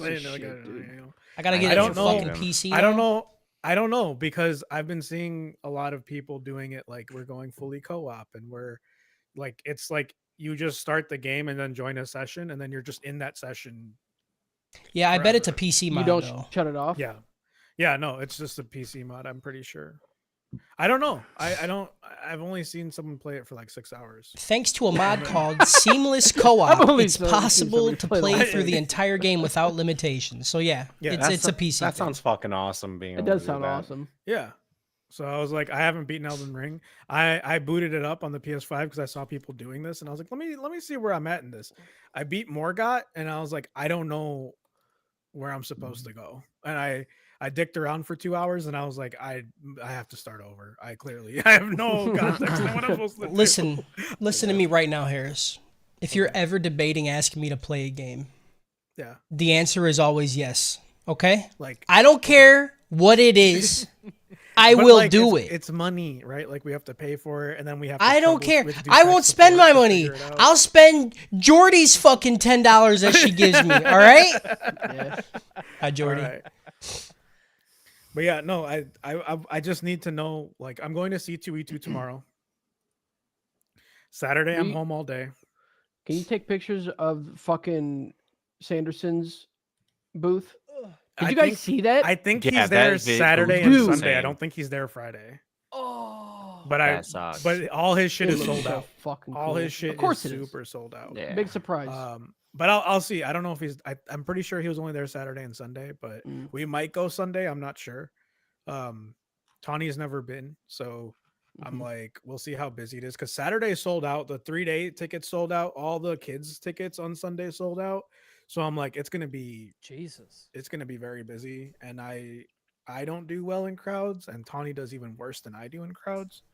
I gotta get it for fucking PC. I don't know. I don't know because I've been seeing a lot of people doing it like we're going fully co-op and we're like it's like you just start the game and then join a session and then you're just in that session. Yeah, I bet it's a PC mod. You don't though. shut it off. Yeah, yeah. No, it's just a PC mod. I'm pretty sure. I don't know. I don't. I've only seen someone play it for like 6 hours. Thanks to a mod called Seamless Co-op, it's possible to play through the entire game without limitations. So yeah, it's a PC. That sounds fucking awesome. It does sound awesome. Yeah. So I was like, I haven't beaten Elden Ring. I booted it up on the PS5 because I saw people doing this, and I was like, let me see where I'm at in this. I beat Morgott, and I was like, I don't know where I'm supposed to go, and I dicked around for 2 hours, and I was like, I have to start over. I have no context on what I'm supposed to do. Listen to me right now, Harris. If you're ever debating asking me to play a game, yeah, the answer is always yes. Okay, like I don't care what it is. I will do it. It's money, right? Like we have to pay for it, and then we have. I don't care. I won't spend my money. I'll spend Jordy's fucking $10 that she gives me. All right. Yeah. Hi, Jordy. Right. But yeah, no, I just need to know. Like, I'm going to C2E2 tomorrow. Saturday, I'm home all day. Can you take pictures of fucking Sanderson's booth? Did you guys see that? I think he's there Saturday and Sunday. I don't think he's there Friday. Oh, but all his shit is sold out. Fucking all cool. his shit of course is super sold out. Yeah. Big surprise. But I'll see. I don't know if he's. I'm pretty sure he was only there Saturday and Sunday, but we might go Sunday. I'm not sure. Tawny's never been, so I'm like, we'll see how busy it is. Because Saturday sold out. The 3-day tickets sold out. All the kids' tickets on Sunday sold out. So I'm like, it's gonna be It's gonna be very busy, and I don't do well in crowds, and Tawny does even worse than I do in crowds.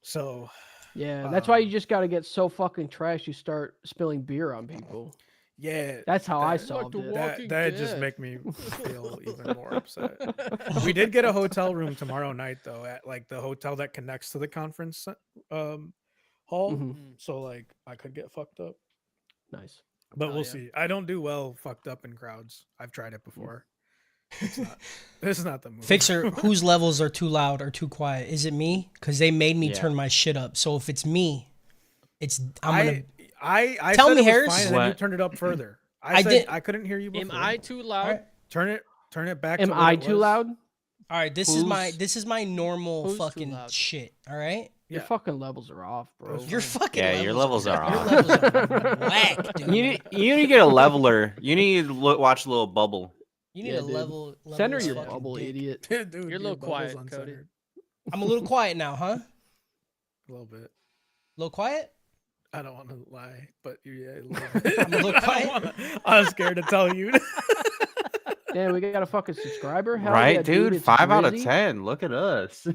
So yeah, that's why you just got to get so fucking trash you start spilling beer on people. Yeah, that's how I solved it. That just make me feel even more upset. We did get a hotel room tomorrow night though, at like the hotel that connects to the conference hall. So like I could get fucked up. Nice. But we'll see. I don't do well fucked up in crowds. I've tried it before. This is not the move. Fixer, whose levels are too loud or too quiet? Is it me? Because they made me turn my shit up. So if it's me, I tell me, Harris. Fine, and then you turned it up further. I couldn't hear you before. Am I too loud? Right. Turn it back. Am I too loud? All right, this is my normal fucking shit. All right. Your fucking levels are off, bro. Your fucking your levels are off. Your levels are whack, dude. You need to get a leveler. You need to watch a little bubble. You need a level. Center your bubble, idiot. Dude, you're a little quiet, Cody. I'm a little quiet now, huh? A little bit. A little quiet? I don't want to lie, but yeah, a little bit. I'm a little quiet. I was scared to tell you. Yeah, we got a fucking subscriber. Hell right, yeah, dude. 5 out of 10. Look at us.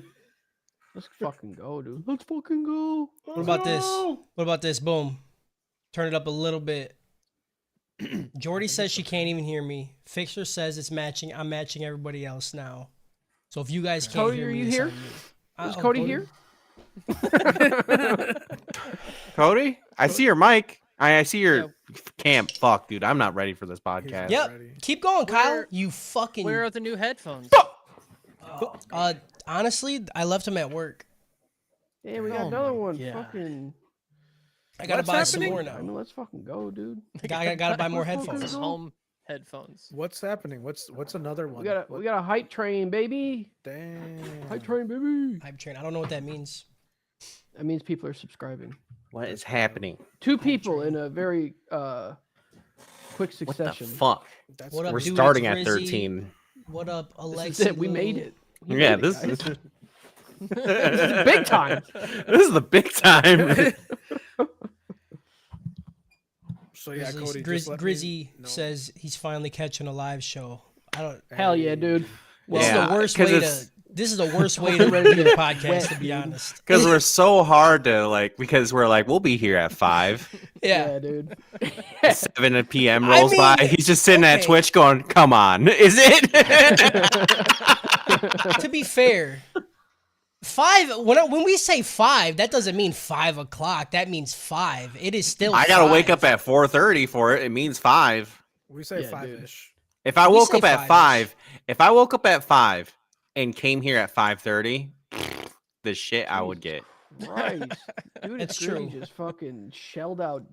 Let's fucking go, dude. Let's fucking go. What about this? What about this? Boom. Turn it up a little bit. Jordy says she can't even hear me. Fixer says it's matching. I'm matching everybody else now. So if you guys can't Cody, hear me, are you here? Is Cody here? Cody, I see your mic. I see your cam. Fuck, dude. I'm not ready for this podcast. Yep. Keep going, Kyle. You fucking. Where are the new headphones? Honestly, I left them at work. Yeah, we got another one. Fucking. I gotta buy some more now. I mean, let's fucking go, dude. I gotta buy more headphones. Home headphones. What's happening? What's another one? We got a hype train, baby. Damn. Hype train, baby. Hype train. I don't know what that means. That means people are subscribing. What is happening? 2 people in a very quick succession. What the fuck? We're starting at 13. What up, Alexa? This is it. We made it. Yeah, this is big time. This is the big time. So yeah, Cody. Grizzy says he's finally catching a live show. Hell yeah, dude. Well, this is the worst way to run the podcast, to be honest. Because we're so hard to because we're like, we'll be here at 5. Yeah, dude. 7 p.m. rolls by. He's just sitting at Twitch going, come on. Is it? To be fair, 5, when we say 5, that doesn't mean 5 o'clock. That means 5. It is still I gotta 5. wake up at 4:30 for it. It means 5. We say Yeah, dude. 5-ish. If I We woke say up at 5-ish. 5, if I woke up at 5 and came here at 5:30, the shit I would get. Christ. Dude, It's it's Grizzy true. just fucking shelled out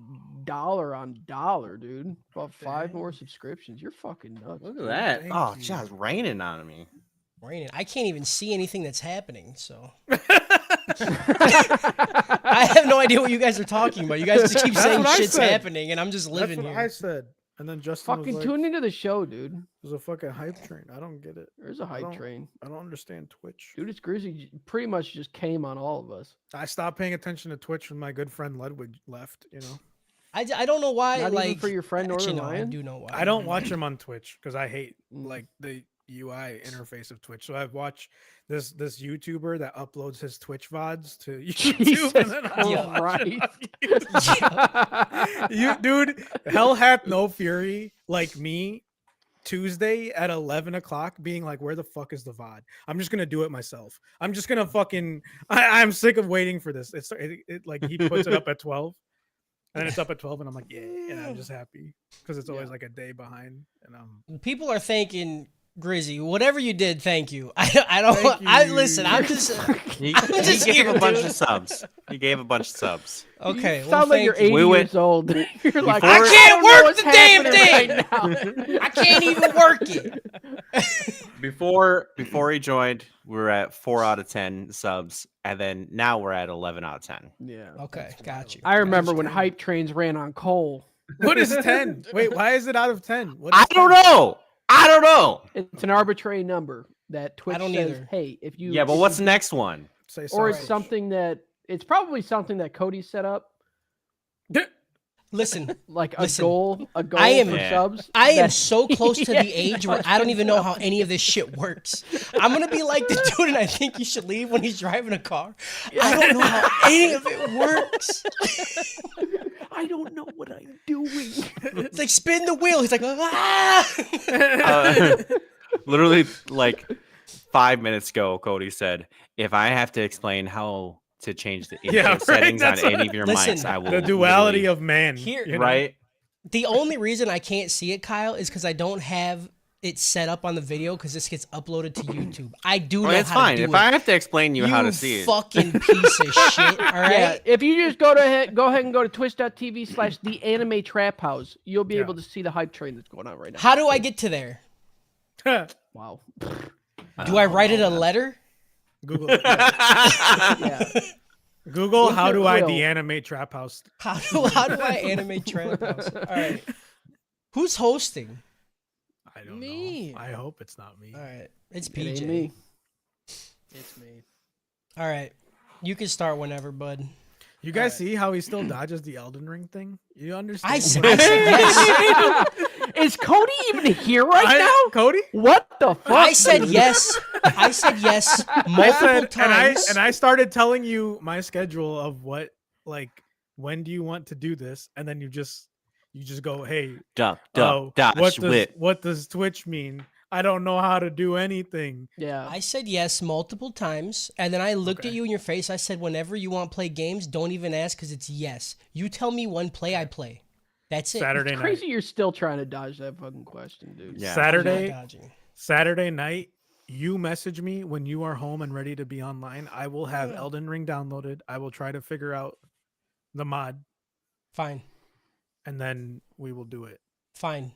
dollar on dollar, dude. About 5 more Dang. subscriptions. You're fucking nuts. Look at dude. that. Thank Oh, you. it's just raining on me. Raining. I can't even see anything that's happening. So I have no idea what you guys are talking about. You guys just keep That's saying what I shit's said. happening, and I'm just That's living what here. I said. And then Justin Fucking was like, tune into the show, dude. there's a fucking hype train. I don't get it. There's a hype don't- train. I don't understand Twitch. Dude, it's Grizzy pretty much just came on all of us. I stopped paying attention to Twitch when my good friend Ludwig left, you know. I don't know why. Not like even for your friend actually, Northern no, I Lion? do know why. I don't watch him on Twitch because I hate Mm. like the UI interface of Twitch. So I've watched this YouTuber that uploads his Twitch VODs to YouTube. Jesus and then I Yeah. watch it on YouTube. You dude, hell hath no fury like me Tuesday at 11 o'clock being like, where the fuck is the VOD? I'm just gonna do it myself. I'm just gonna fucking I'm sick of waiting for this. It like he puts it up at 12 and then it's up at 12 and I'm like, yeah, and I'm just happy because it's always like a day behind and People are thanking Grizzy. Whatever you did, thank you. I don't. Thank I you. listen. I'm just He, I'm he just gave here, a bunch dude. of subs. He gave a bunch of subs. okay. You Well, sound like you're thank 80 you. We went- years old. You're like, Before- I can't don't know work what's the damn happening right now." I can't even work it. Before he joined, we were at 4 out of 10 subs, and then now we're at 11 out of 10. Yeah. Okay, got you. I remember when That's hype trains ran on coal. what is 10? Wait, why is it out of 10? What I is don't 10? know. I don't know. It's an arbitrary number that Twitch don't says, either. hey, if you Yeah, but if what's the you, next one? Say or it's sausage. something that it's probably something that Cody set up, Listen, like a Listen, goal for am- subs. I am that- so close to Yeah, the age he where I don't fucking even know set how up. any of this shit works. I'm gonna be like the dude, and I think you should leave when he's driving a car. I don't know how any of it works. I don't know what I'm doing. It's like spin the wheel. He's like, ah. Literally, like 5 minutes ago, Cody said, "If I have to explain how to change the Yeah, intro right, settings on that's what- any of your Listen, mics, I will." the duality literally- of man. Here- you know? right? The only reason I can't see it, Kyle, is because I don't have it set up on the video because this gets uploaded to YouTube. I do know Well, it's how fine. to do If it. I have to explain you how to see it, fucking piece of shit. All right. Yeah, if you just go ahead and go to twitch.tv/the anime trap house, you'll be Yeah. able to see the hype train that's going on right now. How do I get to there? Wow. Do I write it a letter? Google it. Yeah. Google If how it do I will. deanimate Trap House? How do I animate Trap House? All right. Who's hosting? I don't Me. know. I hope it's not me. All right. It's It ain't PJ. me. It's me. All right. You can start whenever, bud. You guys see how he still dodges the Elden Ring thing? You understand? I said yes. Is Cody even here right now? Cody? What the fuck? I said yes. I said yes multiple times. And I started telling you my schedule of what, like, when do you want to do this? And then you just go, hey, duck, oh, dodge, whip. what does Twitch mean? I don't know how to do anything. Yeah. I said yes multiple times, and then I looked at you in your face. I said, whenever you want to play games, don't even ask because it's yes. You tell me one play, I play. That's it. Saturday It's night. crazy you're still trying to dodge that fucking question, dude. Yeah. Dodging. Saturday night, you message me when you are home and ready to be online. I will have Elden Ring downloaded. I will try to figure out the mod, Fine. and then we will do it. Fine.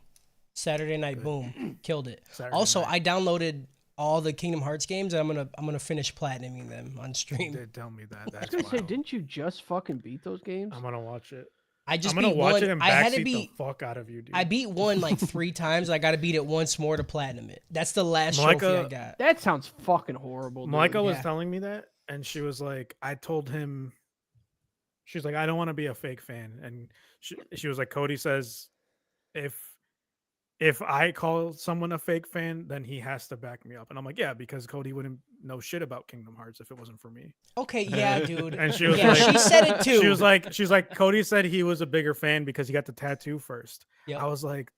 Saturday night, Good. boom, killed it. Saturday Also, night. I downloaded all the Kingdom Hearts games, and I'm gonna finish platinuming them on You stream. did tell me that. I was That's gonna say, wild. didn't you just fucking beat those games? I'm gonna watch it. I just I'm gonna beat watch one. it and I had to backseat beat. the fuck out of you, dude. I beat one like 3 times. I got to beat it once more to platinum it. That's the last trophy I Malika- got. That sounds fucking horrible, dude. Malika was Yeah. telling me that, and she was like, I told him, she's like, I don't want to be a fake fan. And she was like, Cody says, if I call someone a fake fan, then he has to back me up. And I'm like, yeah, because Cody wouldn't know shit about Kingdom Hearts if it wasn't for me. Okay, yeah, dude. And she was Yeah, like, she said it too. She's like, Cody said he was a bigger fan because he got the tattoo first. Yep. I was like,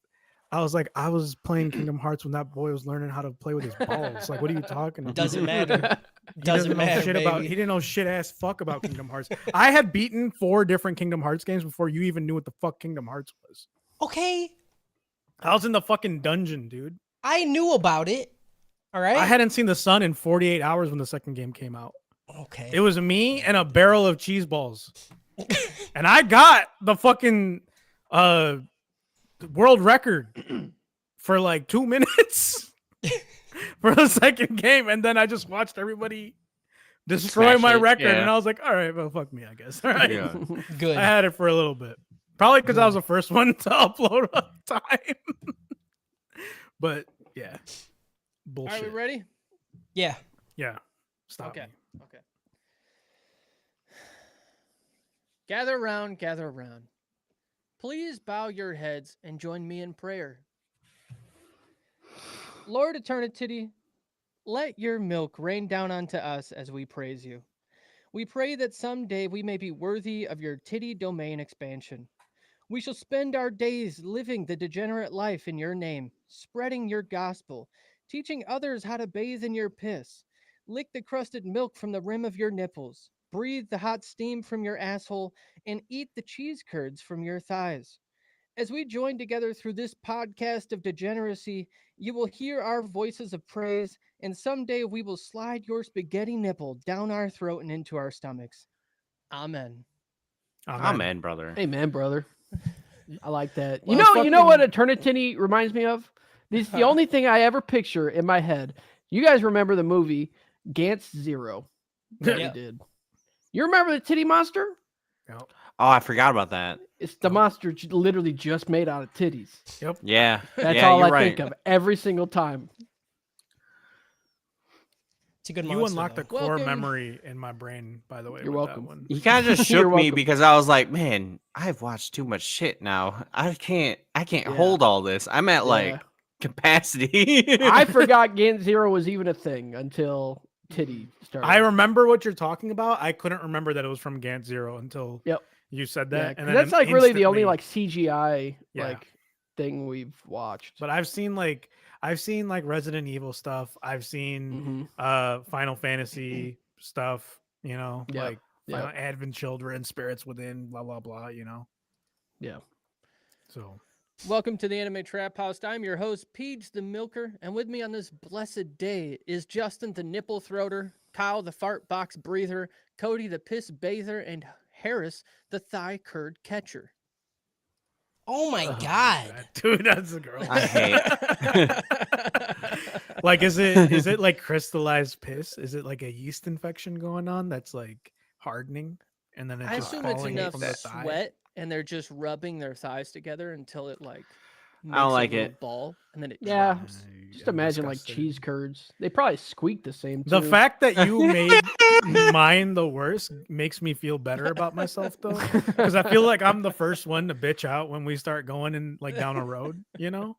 I was playing Kingdom Hearts when that boy was learning how to play with his balls. Like, what are you talking about? Doesn't matter. He Doesn't know matter, shit baby. about. He didn't know shit ass fuck about Kingdom Hearts. I had beaten 4 different Kingdom Hearts games before you even knew what the fuck Kingdom Hearts was. Okay. I was in the fucking dungeon, dude. I knew about it. All right. I hadn't seen the sun in 48 hours when the second game came out. Okay. It was me and a barrel of cheese balls. And I got the fucking world record for like 2 minutes for the second game. And then I just watched everybody destroy Smash my it, record. yeah. And I was like, all right, well, fuck me, I guess. All right. Yeah. Good. I had it for a little bit. Probably because I was the first one to upload on time. But yeah. All Bullshit. right, we ready? Yeah. Yeah. Stop Okay. me. Okay. Gather around, gather around. Please bow your heads and join me in prayer. Lord Eternity, let your milk rain down onto us as we praise you. We pray that someday we may be worthy of your titty domain expansion. We shall spend our days living the degenerate life in your name, spreading your gospel, teaching others how to bathe in your piss, lick the crusted milk from the rim of your nipples, breathe the hot steam from your asshole, and eat the cheese curds from your thighs. As we join together through this podcast of degeneracy, you will hear our voices of praise, and someday we will slide your spaghetti nipple down our throat and into our stomachs. Amen. Amen, brother. Amen, brother. I like that. Well, you know what fucking- Eternity reminds me of? This is the only thing I ever picture in my head. You guys remember the movie Gantz Zero that Yeah. we did? You remember the titty monster? Yep. Oh, I forgot about that. It's the monster literally just made out of titties. Yep. Yeah. That's yeah, all you're I right. think of every single time. It's a good You monster, unlocked though. a core Welcome. memory in my brain, by the way. You're with that welcome. one. He kind of just You're shook me welcome. because I was like, man, I've watched too much shit now. I can't Yeah. hold all this. I'm at like Yeah. capacity. I forgot Gant Zero was even a thing until titty started. I remember what you're talking about. I couldn't remember that it was from Gant Zero until Yep. you said Yeah, that. 'cause And that's then like really the only instantly- like CGI Yeah. like thing we've watched. But I've seen like Resident Evil stuff. I've seen Mhm. Final Fantasy stuff. You know, Yep. like Yep. Final Advent Children, Spirits Within, blah blah blah. You know, Yeah. so Welcome to the Anime Trap House. I'm your host, Peach the Milker, and with me on this blessed day is Justin the Nipple Throater, Kyle the Fart Box Breather, Cody the Piss Bather, and Harris the Thigh Curd Catcher. Oh my Oh, god. dude, that's a girl. I hate. Like, is it like crystallized piss? Is it like a yeast infection going on that's like hardening, and then it's I just assume it's falling enough from the thigh? sweat, and they're just rubbing their thighs together until it like makes I don't like a little it. ball, and then it Yeah. drops. Just imagine like cheese curds. They probably squeak the same. The too. fact that you made mine the worst makes me feel better about myself, though, because I feel like I'm the first one to bitch out when we start going in like down a road, you know.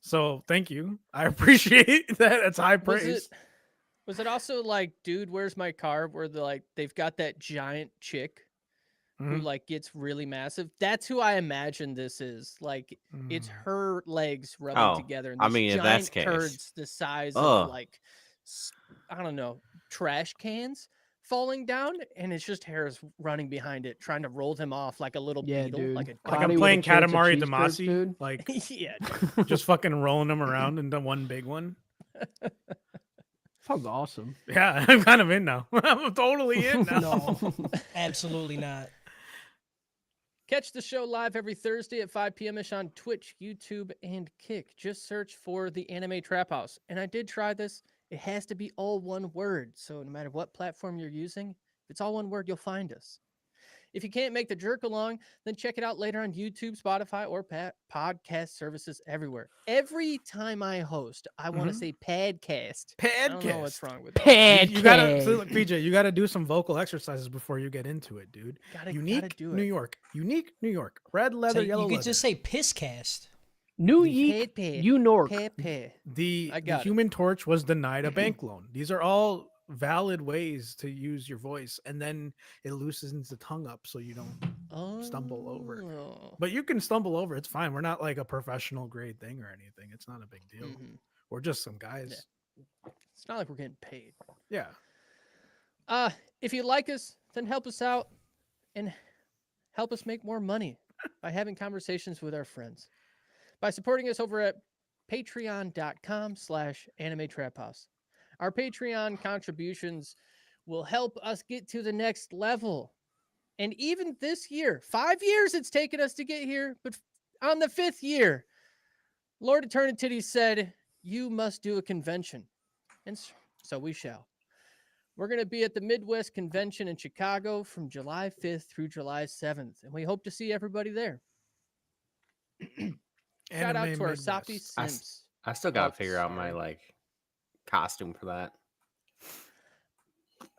So thank you, I appreciate that. It's high praise. Was it also like, dude, where's my car? Where they've got that giant chick who Mhm. like gets really massive. That's who I imagine this is. Like it's Mm. her legs rubbing Oh, together, and I these mean, if giant that's the case. turds the size Ugh. of like I don't know, trash cans falling down, and it's just Harris running behind it, trying to roll them off like a little Yeah, beetle, dude. like a Like Body I'm with a playing chance of Katamari cheese curds, Damacy, dude. like yeah. just fucking rolling them around into one big one. Sounds awesome. Yeah, I'm kind of in now. I'm totally in now. No, absolutely not. Catch the show live every Thursday at 5 p.m. ish on Twitch, YouTube, and Kick. Just search for the Anime Trap House. And I did try this. It has to be all one word. So no matter what platform you're using, if it's all one word, you'll find us. If you can't make the jerk along, then check it out later on YouTube, Spotify, or podcast services everywhere. Every time I host, I want to say podcast. I don't know what's wrong with that. You gotta, so, look, PJ, you gotta do some vocal exercises before you get into it, dude. Gotta Unique do New it. York. Unique New York. Red leather, So yellow you could leather. just say pisscast. New The Yeek, Pepe. you Nork. Pepe. the I got it. Human Torch was denied a bank loan. These are all valid ways to use your voice, and then it loosens the tongue up so you don't stumble over. Oh. But you can stumble over. It's fine. We're not like a professional grade thing or anything. It's not a big deal. Mhm. We're just some guys. It's not like we're getting paid. Yeah. If you like us, then help us out and help us make more money by having conversations with our friends. by supporting us over at patreon.com/animetraphouse. Our Patreon contributions will help us get to the next level. And even this year, 5 years it's taken us to get here, but on the 5th year, Lord Eternity said, you must do a convention. And so we shall. We're going to be at the Midwest Convention in Chicago from July 5th through July 7th. And we hope to see everybody there. Shout out to our Soppy Simps. I still got to figure out my like costume for that.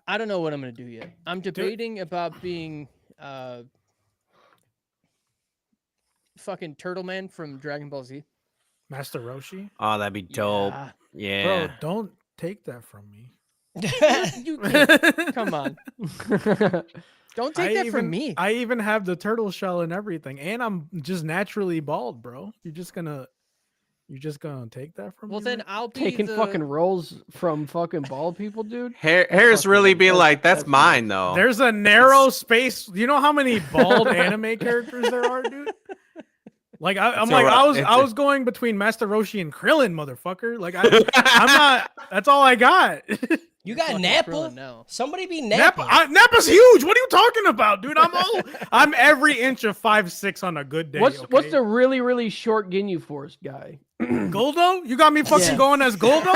I don't know what I'm going to do yet. I'm debating about being fucking Turtle Man from Dragon Ball Z. Master Roshi. Oh, that'd be dope. Yeah. Bro, don't take that from me. You can't. Come on. Don't take that from me. I even have the turtle shell and everything, and I'm just naturally bald, bro. You're just gonna take that from me? Well, then bro? I'll be Taking the... fucking roles from fucking bald people, dude. Harris really being like, that's mine though. There's a narrow space. You know how many bald anime characters there are, dude? Like I was going between Master Roshi and Krillin, motherfucker. Like I'm not. That's all I got. You got Nappa? No. Somebody be Nappa. Nappa's huge. What are you talking about, dude? I'm every inch of 5'6" on a good day. What's okay? the really, really short Ginyu Force guy? Goldo? You got me fucking going as Goldo, dude?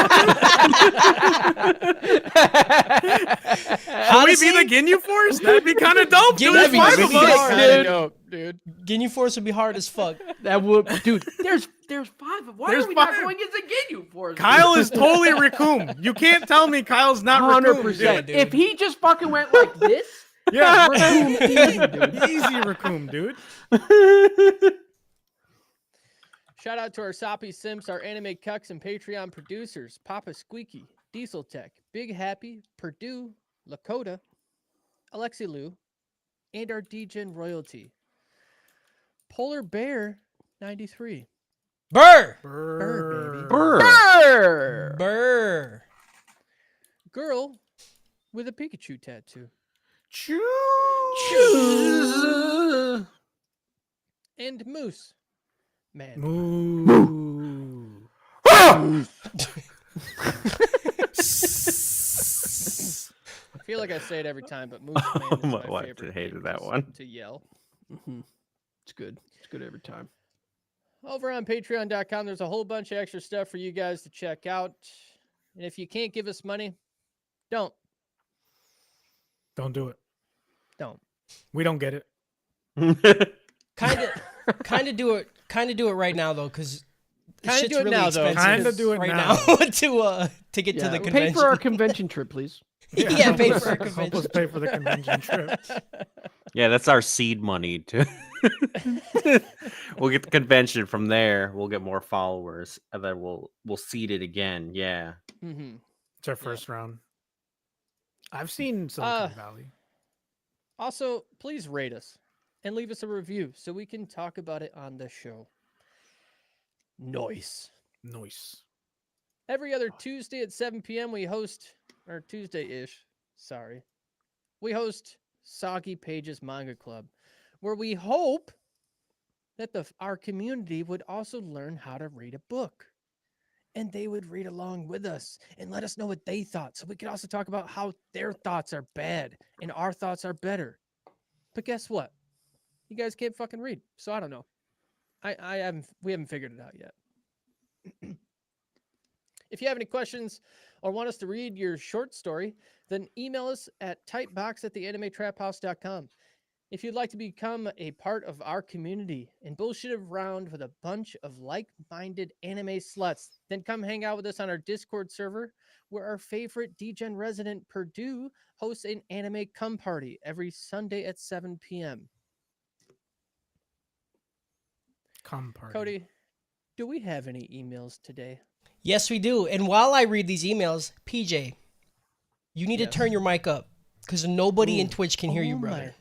Should we be the Ginyu Force? That'd be kind of dope. Ginyu There's Force 5 of would be us. hard. Dope, dude. Ginyu Force would be hard as fuck. That would, dude. There's 5 of. Why There's are we not 5. going as a Ginyu Force? Kyle is totally Raccoon. You can't tell me Kyle's not Raccoon. 100%. dude. If he just fucking went like this, Yeah, Raccoon easy, dude. easy Raccoon, dude. Shout out to our Soppy Simps, our anime cucks and Patreon producers, Papa Squeaky, Diesel Tech, Big Happy, Purdue, Lakota, Alexi Lou, and our DGen royalty, Polar Bear 93. Burr. Burr, baby. Brr. Burr. Girl with a Pikachu tattoo. Choo. And Moose. Man. Moo. I feel like I say it every time, but Moose Man is My my wife favorite hated name that just one. to yell. It's good. It's good every time. Over on patreon.com, there's a whole bunch of extra stuff for you guys to check out. And if you can't give us money, don't. Don't do it. Don't. We don't get it. Kind of do it right now though, because Kinda do it now, though. Kinda do it right now. to get to the Pay convention. for our convention trip, please. Yeah, pay for our Help us convention. pay for the convention trip. Yeah, that's our seed money to we'll get the convention from there. We'll get more followers, and then we'll seed it again. Yeah. Mm-hmm. It's our first round. I've seen Silicon Valley. Also, please rate us and leave us a review so we can talk about it on the show. Nice. Every other Tuesday at 7 p.m. we host, or Tuesday-ish, sorry. We host Soggy Pages Manga Club, where we hope that our community would also learn how to read a book. And they would read along with us and let us know what they thought. So we could also talk about how their thoughts are bad and our thoughts are better. But guess what? You guys can't fucking read. So I don't know. We haven't figured it out yet. If you have any questions or want us to read your short story, then email us at typebox@theanimetraphouse.com. If you'd like to become a part of our community and bullshit around with a bunch of like-minded anime sluts, then come hang out with us on our Discord server, where our favorite DGen resident Purdue hosts an anime cum party every Sunday at 7 p.m. Come party. Cody, do we have any emails today? Yes, we do. And while I read these emails, PJ, you need to turn your mic up because nobody in Twitch can hear you, brother.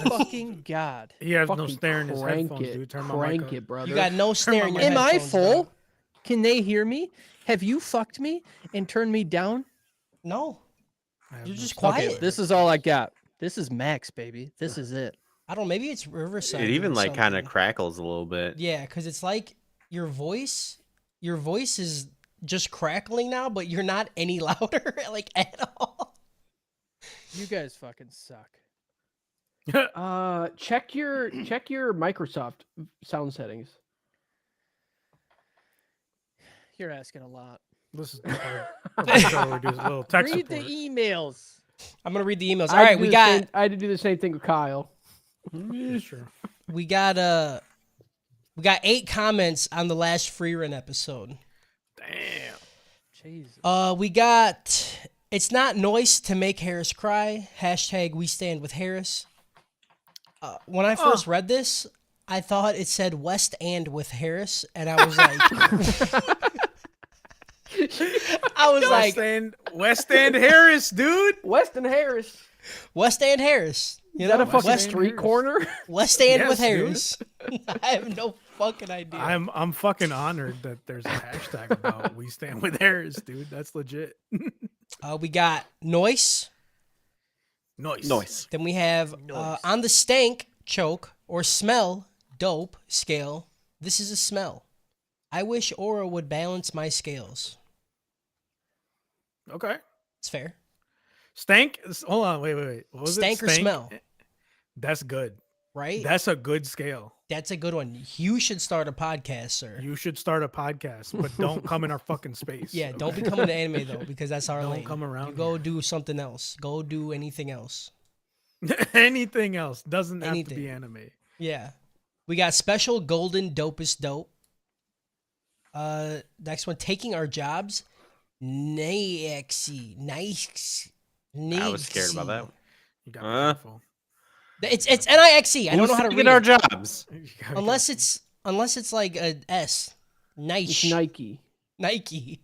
Fucking God. He has no Fucking snare in his crank headphones, it. dude. Turn my Crank mic up. it, brother. You got no snare in your Am I headphones, full? bro. Can they hear me? Have you fucked me and turned me down? No. I have You're no just snare. quiet. Okay, this is all I got. This is max, baby. This is it. I don't know. Maybe it's Riverside. It even or like kind of something. crackles a little bit. Yeah, because it's like your voice is just crackling now, but you're not any louder, like at all. You guys fucking suck. Check your Microsoft sound settings. You're asking a lot. This is our we do is a little text Read support. the emails. I'm gonna read the emails. All I had right, to we do the got same- I had to do the same thing with Kyle. Yeah, sure. we got 8 comments on the last Frieren episode. Damn. Jesus. We got it's not noise to make Harris cry. # we stand with Harris. When I first read this, I thought it said West and with Harris, and I was like, West End Harris, dude. Weston Harris. West and Harris. You Is that know, a fucking West End street Harris. corner? West and Yes, with dude. Harris. I have no fucking idea. I'm fucking honored that there's a hashtag about we stand with Harris, dude. That's legit. We got noise. Noise. Then we have on the stank, choke, or smell, dope, scale. This is a smell. I wish Aura would balance my scales. Okay. It's fair. Stank. Hold on. Wait. What was Stank it? or smell, That's good. right? That's a good scale. That's a good one. You should start a podcast, sir. You should start a podcast, but don't come in our fucking space. Yeah, don't be okay? coming to anime though, because that's our Don't lane. come around You go here. do something else. Go do anything else. Anything else doesn't have to Anything. be anime. Yeah. We got special golden dopest dope. Next one, taking our jobs. Nice. I was scared about that. You got to be careful. It's NIXE. I don't know how to read our it. jobs. You gotta be Unless it's like a S. It's Nice. Nike. Nike.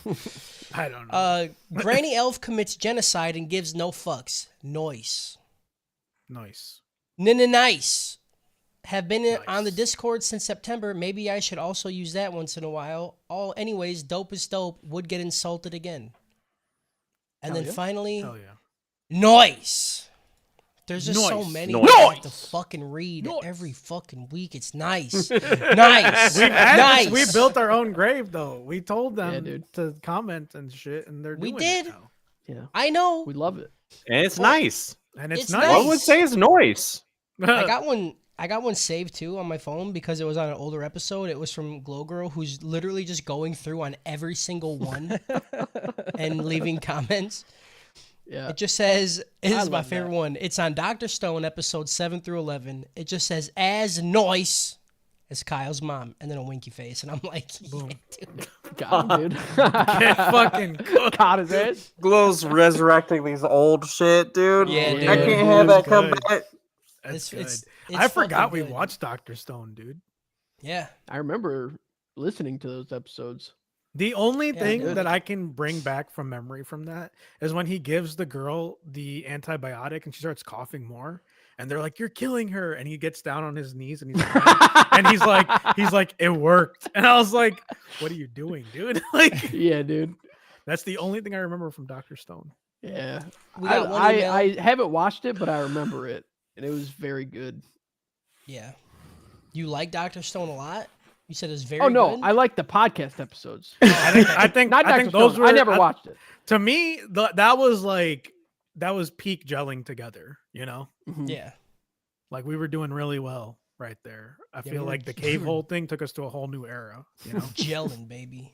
careful. I don't know. Granny Elf commits genocide and gives no fucks. Noise. Nice. Nice. Have been on the Nice. Discord since September. Maybe I should also use that once in a while. Anyways, dope is dope. Would get insulted again. And Hell then yeah. finally, Hell yeah. noise. There's just so Noise. many Noise. I have to fucking read every fucking week. It's nice. Nice. We've had nice. this, we built our own grave though. We told them Yeah, dude. to comment and shit, and they're We doing did. it now. Yeah, I know. we love it. And it's nice. And it's It's nice. nice. One would say it's noise. I got one saved too on my phone because it was on an older episode. It was from Glow Girl, who's literally just going through on every single one and leaving comments. Yeah. It just says, "This I is my love favorite that. one." It's on Dr. Stone, episode 7 through 11. It just says, "As noise as Kyle's mom," and then a winky face, and I'm like, yeah, Boom. dude. Got him, dude. Get fucking cooked. Caught his ass. Glow's resurrecting these old shit, dude. Yeah, I dude. can't have that come Good. back. That's It's- good. it's I forgot fucking we good. watched Dr. Stone, dude. Yeah, I remember listening to those episodes. The only Yeah, thing dude. that I can bring back from memory from that is when he gives the girl the antibiotic and she starts coughing more. And they're like, "You're killing her." And he gets down on his knees and he's like, he's like, "It worked." And I was like, "What are you doing, dude?" Like, Yeah, dude. that's the only thing I remember from Dr. Stone. Yeah. we got one email. I haven't watched it, but I remember it, and it was very good. Yeah, you like Dr. Stone a lot. You said it's very. Oh no, good? I like the podcast episodes. I think Not I Dr. think those Stone. were I never watched it. To me, that was peak gelling together, you know? Mhm. Yeah, Like we were doing really well right there. I Yeah, feel we like were- the cave hole thing took us to a whole new era, you know? gelling, baby,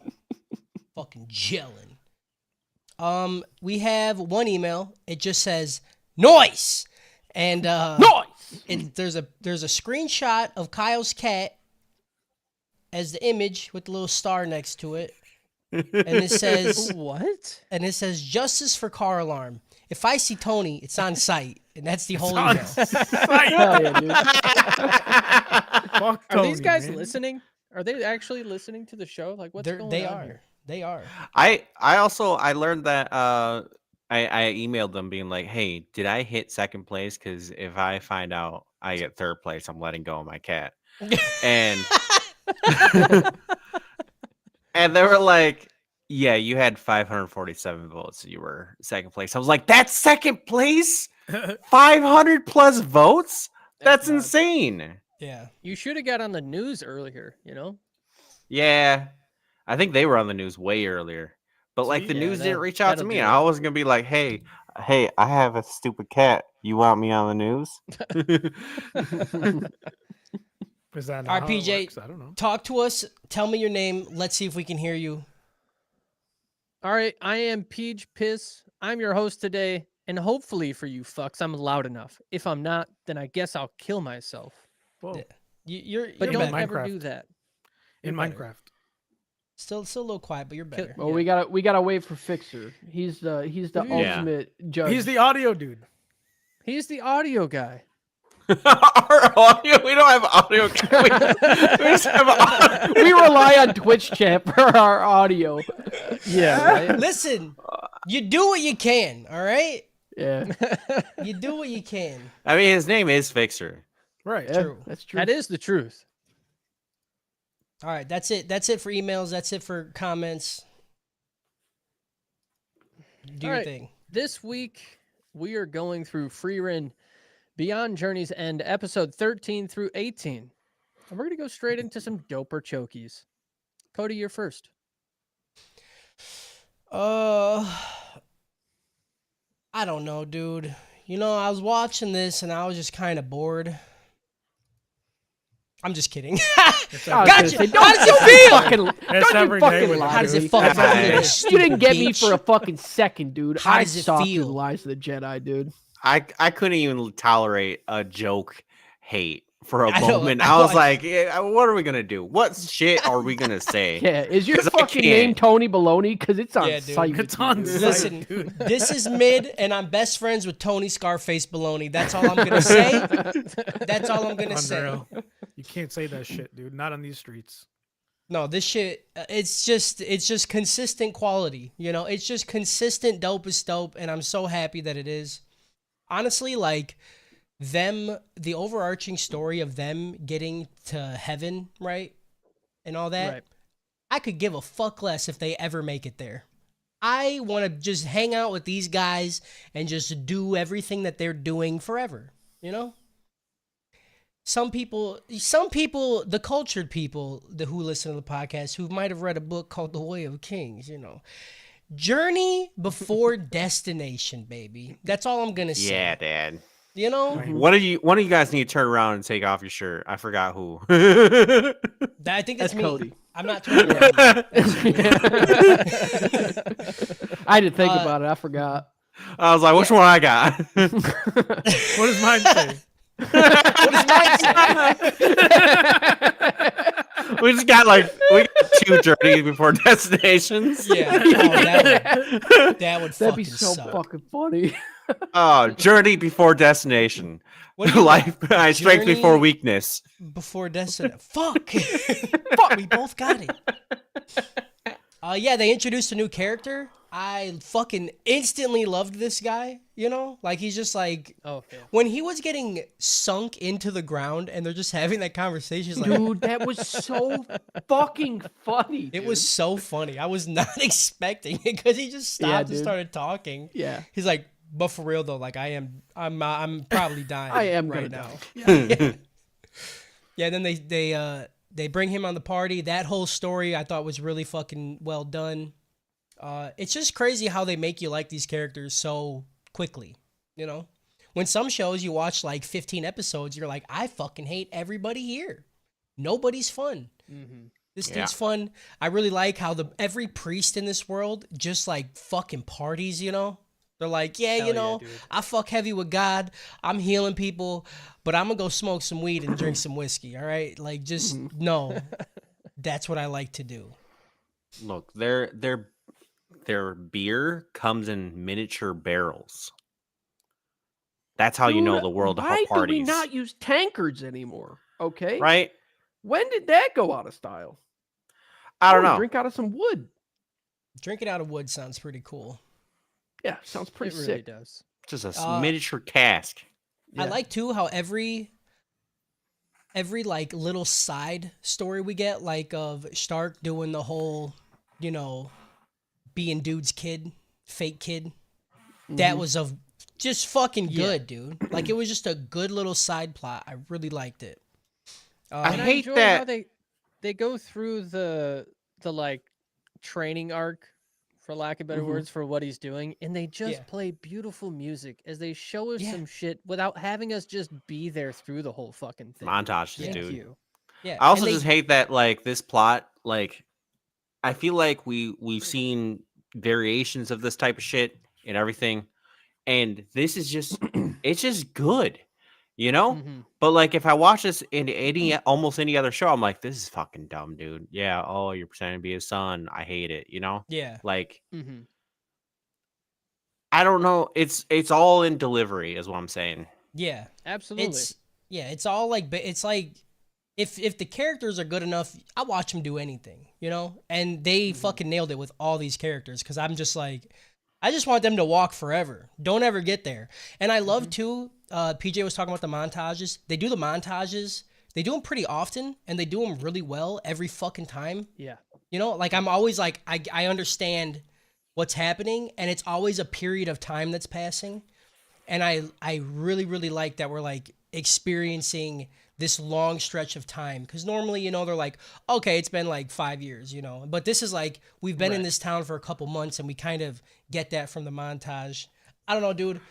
fucking gelling. We have one email. It just says noise, and Noise. there's a screenshot of Kyle's cat as the image with the little star next to it, and it says What? justice for car alarm. If I see Tony, it's on site, and that's the whole on email. Hell yeah, dude. Fuck Are these Tony, guys man. listening? Are they actually listening to the show? Like, what's going They on are. here? They are. I learned that I emailed them being like, "Hey, did I hit second place? Because if I find out I get third place, I'm letting go of my cat." And and they were like, "Yeah, you had 547 votes. You were second place." I was like, "That's second place? 500 plus votes? That's nuts. insane." Yeah. You should have got on the news earlier, you know? Yeah, I think they were on the news way earlier. But like See? the Yeah, news didn't that- reach out to that'll me. do I it. was gonna be like, hey, I have a stupid cat. You want me on the news? Is that not All right, how it PJ, works? I don't know. talk to us. Tell me your name. Let's see if we can hear you. All right, I am Peach Piss. I'm your host today, and hopefully for you fucks, I'm loud enough. If I'm not, then I guess I'll kill myself. Whoa. Yeah. You're But In don't better. ever Minecraft. do that. In You're better. Minecraft. Still a little quiet, but you're better. Well, Yeah. we gotta wait for Fixer. He's the Yeah. ultimate judge. He's the audio dude. He's the audio guy. Our audio, we don't have audio. We just have audio. we rely on Twitch chat for our audio. Yeah, right? Listen, you do what you can. All right. Yeah, You do what you can. I mean, his name is Fixer. Right. yeah, True. that's true. That is the truth. All right, that's it. That's it for emails. That's it for comments. Do All your right. thing. This week, we are going through Frieren Beyond Journey's End, episode 13 through 18. And we're going to go straight into some doper chokies. Cody, you're first. I don't know, dude. You know, I was watching this and I was just kind of bored. I'm just kidding. It's I was Gotcha. gonna say, How does it feel? It's Don't every you day fucking with lie. How does it dude. fucking Hey. feel? You didn't get me Bitch. for a fucking second, dude. How I does it saw feel? through the lies of the Jedi, dude. I couldn't even tolerate a joke hate for a I know, moment. I I was know. like, yeah, what are we gonna do? What shit are we gonna say? Yeah, is your 'Cause I fucking name can't. Tony Baloney? Because it's on Yeah, dude. site. with It's you, on dude. site. Listen, dude. this is mid, and I'm best friends with Tony Scarface Baloney. That's all I'm gonna say. That's all I'm gonna say. Unreal. You can't say that shit, dude. Not on these streets. No, this shit, it's just consistent quality. You know, it's just consistent dope is dope, and I'm so happy that it is. Honestly, like the overarching story of them getting to heaven, right, and all that. Right. I could give a fuck less if they ever make it there. I want to just hang out with these guys and just do everything that they're doing forever. You know. Some people, the cultured people who listen to the podcast, who might have read a book called The Way of Kings, you know, journey before destination, baby. That's all I'm gonna say. Yeah, Dad. You know, One of you guys need to turn around and take off your shirt. I forgot who. I think that's That's me. Cody. I'm not turning Yeah. around. I didn't think about it. I forgot. I was like, which one I got? What does mine say? What does mine say? we got two journeys before destinations. Yeah, oh, that would That'd fucking be so suck. fucking funny. Oh, journey before destination. What do you Life, strength Journey- before weakness. before destination? Fuck. Fuck. We both got it. Yeah, they introduced a new character. I fucking instantly loved this guy. You know, like he's just like Oh, yeah. when he was getting sunk into the ground and they're just having that conversation. He's like, Dude, that was so fucking funny. it was so funny. I was not expecting it because he just stopped and dude. started talking. Yeah. He's like, but for real though, like I'm probably dying. I am right gonna now. die. Yeah. Then they bring him on the party. That whole story I thought was really fucking well done. It's just crazy how they make you like these characters so quickly. You know, when some shows you watch like 15 episodes, you're like, I fucking hate everybody here. Nobody's fun. Mm-hmm. This Yeah. dude's fun. I really like how every priest in this world just like fucking parties, you know? They're like, yeah, Hell you yeah, know, dude. I fuck heavy with God. I'm healing people, but I'm gonna go smoke some weed and drink some whiskey, all right? Like, just no. That's what I like to do. Look, their beer comes in miniature barrels. That's how you know Dude, the world Why of parties. do we not use tankards anymore? Okay. Right? When did that go out of style? I don't wanna know. Drink out of some wood. Drinking out of wood sounds pretty cool. Yeah, sounds pretty It really sick. does. Just a Uh, miniature cask. I Yeah. like too how every like little side story we get, like of Stark doing the whole, you know, being dude's kid, fake kid. That was just fucking Yeah. good, dude. Like it was just a good little side plot. I really liked it. I And hate enjoy how that. they go through the like training arc, for lack of better words, for what he's doing, and they just Yeah. play beautiful music as they show us Yeah. some shit without having us just be there through the whole fucking thing. Montages, Thank dude. you. Yeah. I also and they- just hate that like this plot. Like, I feel like we've seen variations of this type of shit and everything, and this is just it's just good, you know. Mhm. But like, if I watch this in almost any other show, I'm like, this is fucking dumb, dude. Yeah. Oh, you're pretending to be his son. I hate it. You know. Yeah. Like, Mhm. I don't know. It's all in delivery, is what I'm saying. Yeah. Absolutely. It's all like, it's like, if the characters are good enough, I watch them do anything, you know? And they fucking nailed it with all these characters, because I'm just like, I just want them to walk forever. Don't ever get there. And I love, too, PJ was talking about the montages. They do the montages. They do them pretty often, and they do them really well every fucking time. Yeah. You know, like, I'm always like, I understand what's happening, and it's always a period of time that's passing. And I really, really like that we're, like, experiencing this long stretch of time, because normally, you know, they're like, okay, it's been like 5 years, you know, but this is like, we've been in this town for a couple months, and we kind of get that from the montage. I don't know, dude.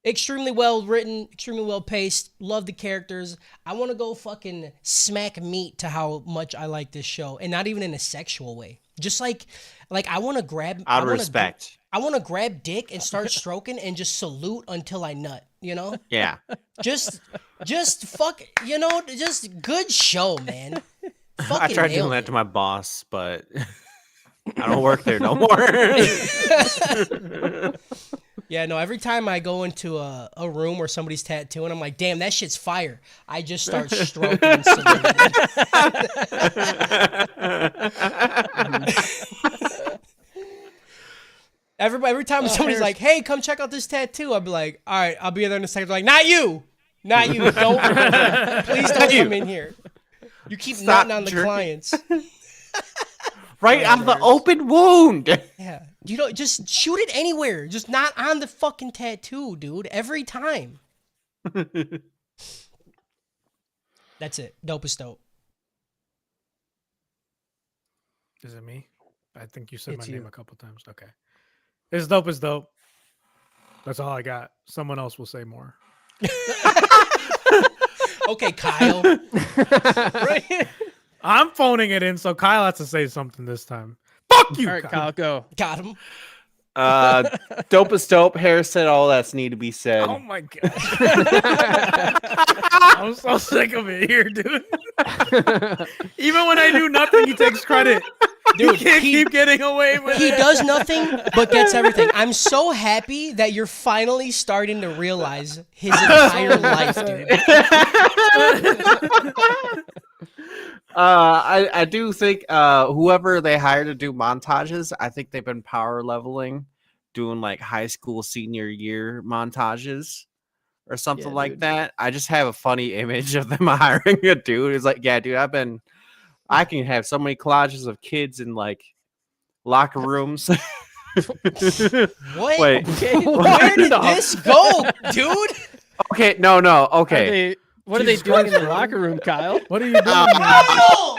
Extremely well written, extremely well paced. Love the characters. I want to go fucking smack meat to how much I like this show, and not even in a sexual way. Just like I want to grab Out of respect. I want to grab dick and start stroking and just salute until I nut. You know. Yeah. Just fuck, you know, just good show, man. Fucking I tried doing nailed that it. to my boss, but I don't work there no more. Yeah, no, every time I go into a room where somebody's tattooing, I'm like, damn, that shit's fire. I just start stroking and saluting. Every time somebody's like, hey, come check out this tattoo, I'll be like, all right, I'll be there in a second. They're like, not you. Don't, please don't come in here. You keep Stop nutting on the jerking. clients. Right on the open wound. Yeah. You don't just shoot it anywhere. Just not on the fucking tattoo, dude. Every time. That's it. Dope is dope. Is it me? I think you said It's my name you. a couple times. Okay. It's dope as dope. That's all I got. Someone else will say more. Okay, Kyle. Right. I'm phoning it in, so Kyle has to say something this time. Fuck you, All right, Kyle. Kyle, go. Got him. Dope is dope. Harris said all that's need to be said. Oh my god. I'm so sick of it here, dude. Even when I do nothing, he takes credit. Dude, He can't keep getting away with he it. does nothing but gets everything. I'm so happy that you're finally starting to realize his entire life, dude. I do think whoever they hired to do montages, I think they've been power leveling, doing like high school senior year montages or something Yeah, like dude. that. I just have a funny image of them hiring a dude. It's like, yeah, dude, I can have so many collages of kids in like locker rooms. What? Wait. Okay. Where did this go, dude? Okay, no, okay. What are they Jesus doing in the Christ, locker room, Kyle? What are you doing, man? Kyle!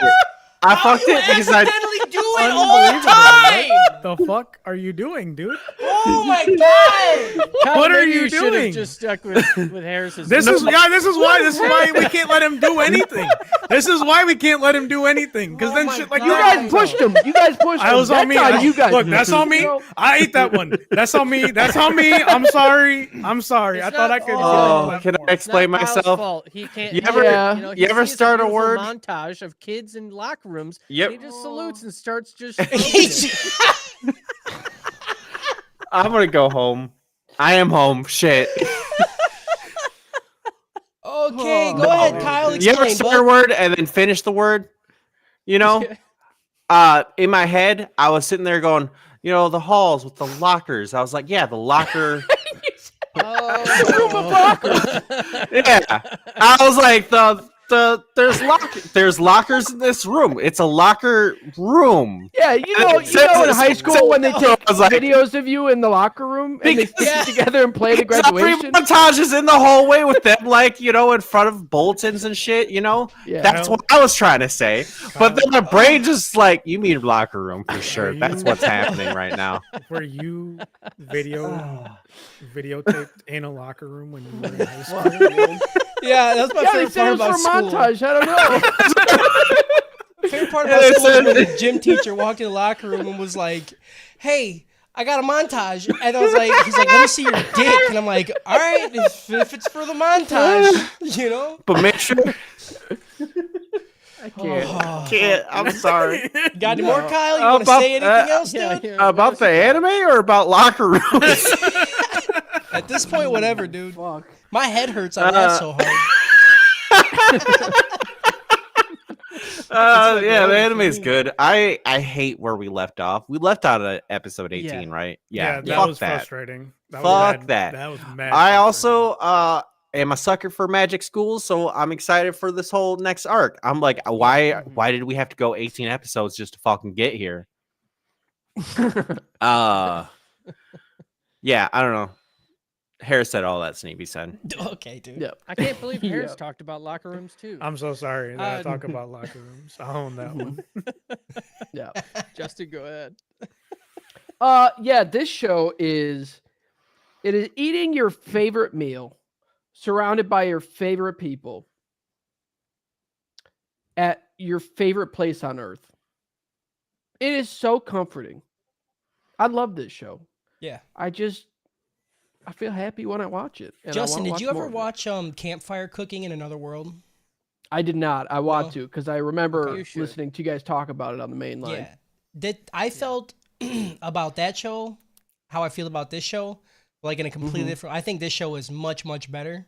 I How fucked you it because I accidentally do it all the time! The fuck are you doing, dude? Oh my god! Kyle, What are maybe you should have doing? just stuck with Harris's. This is why we can't let him do anything. This is why we can't let him do anything. Because Oh then my shit like God. You guys pushed him. You guys pushed him. I was on That's me. on you guys. Look, that's on me. I ate that one. That's on me. That's on me. I'm sorry. I It's thought I not could. all- Oh, can I It's explain not Kyle's myself? fault. He can't. You he- ever- Yeah. he you ever sees start a beautiful word- montage of kids in locker rooms? Yep. And he just salutes and starts just. I'm gonna go home. I am home. Shit. Okay, go No. ahead, Kyle. You ever Explain, start a bud. word and then finish the word? You know? In my head, I was sitting there going, you know, the halls with the lockers. I was like, yeah, the locker. Oh. Yeah. I was like, there's lockers in this room. It's a locker room. Yeah, you know, in high school when they take I was like, videos of you in the locker room and they stick you together and play the graduation. Montages in the hallway with them, like, you know, in front of bulletins and shit. You know, Yeah. that's what I was trying to say. But then my brain just like, you mean locker room for sure. you- That's what's happening right now. Were you videotaped in a locker room when you were in high school? Yeah, that's my Yeah, they favorite said it part was about for school. montage. I don't know. Favorite part about school is when the gym teacher walked in the locker room and was like, "Hey, I got a montage," and I was like, "He's like, let me see your dick," and I'm like, "All right, if it's for the montage, you know." But make sure. I can't. Can't. I'm sorry. Got any more, Kyle? You want to say anything else, dude? Yeah, About the anime or about locker rooms? At this point, whatever, dude. Fuck. My head hurts. I laugh so hard. Yeah, the anime is good. I hate where we left off. We left out at episode 18, right? Yeah, that fuck was that. frustrating. That Fuck was that. That was mad. I frustrating. also am a sucker for magic schools, so I'm excited for this whole next arc. I'm like, why did we have to go 18 episodes just to fucking get here? Yeah, I don't know. Harris said all that Sneeby said. Okay, dude. Yeah. I can't believe Harris Yep. talked about locker rooms too. I'm so sorry that I Uh, talk about locker rooms. I own that one. Yeah. Justin, go ahead. Yeah, this show is eating your favorite meal, surrounded by your favorite people, at your favorite place on earth. It is so comforting. I love this show. Yeah. I feel happy when I watch it. and I Justin, wanna did you more ever of it. watch Campfire Cooking in Another World? I did not. I want No? to because I remember You should. listening to you guys talk about it on the main line. Yeah. I felt about that show how I feel about this show, like in a completely different. I think this show is much, much better.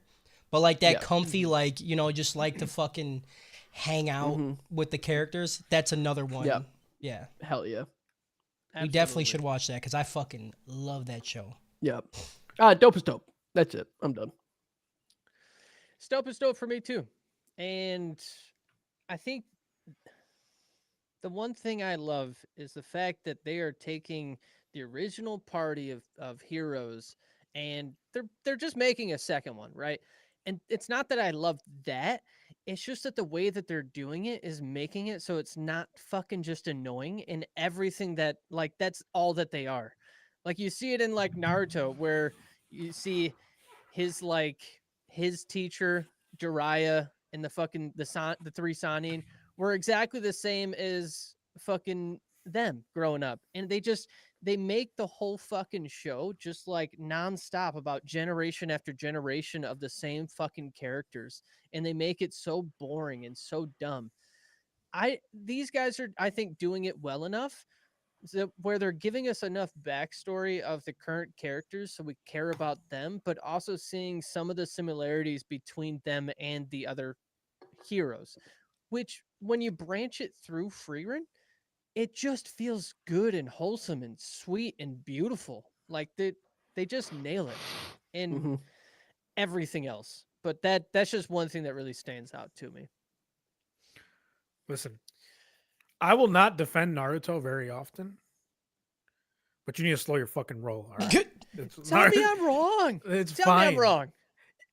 But like that Yeah. comfy, like, you know, just like to fucking hang out with the characters. That's another one. Yep. Yeah. Hell yeah. We definitely should watch that because I fucking love that show. Yep. Dope is dope. That's it. I'm done. Dope is dope for me too. And I think the one thing I love is the fact that they are taking the original party of heroes and they're just making a second one, right? And it's not that I love that. It's just that the way that they're doing it is making it so it's not fucking just annoying and everything that like that's all that they are. Like you see it in like Naruto where you see his teacher Jiraiya and the three Sanin were exactly the same as fucking them growing up, and they make the whole fucking show just like nonstop about generation after generation of the same fucking characters, and they make it so boring and so dumb. These guys are, I think, doing it well enough where they're giving us enough backstory of the current characters so we care about them, but also seeing some of the similarities between them and the other heroes, which when you branch it through Frieren, it just feels good and wholesome and sweet and beautiful. Like they just nail it in everything else. But that's just one thing that really stands out to me. Listen, I will not defend Naruto very often, but you need to slow your fucking roll. All right? Tell me I'm wrong. It's Tell fine. me I'm wrong.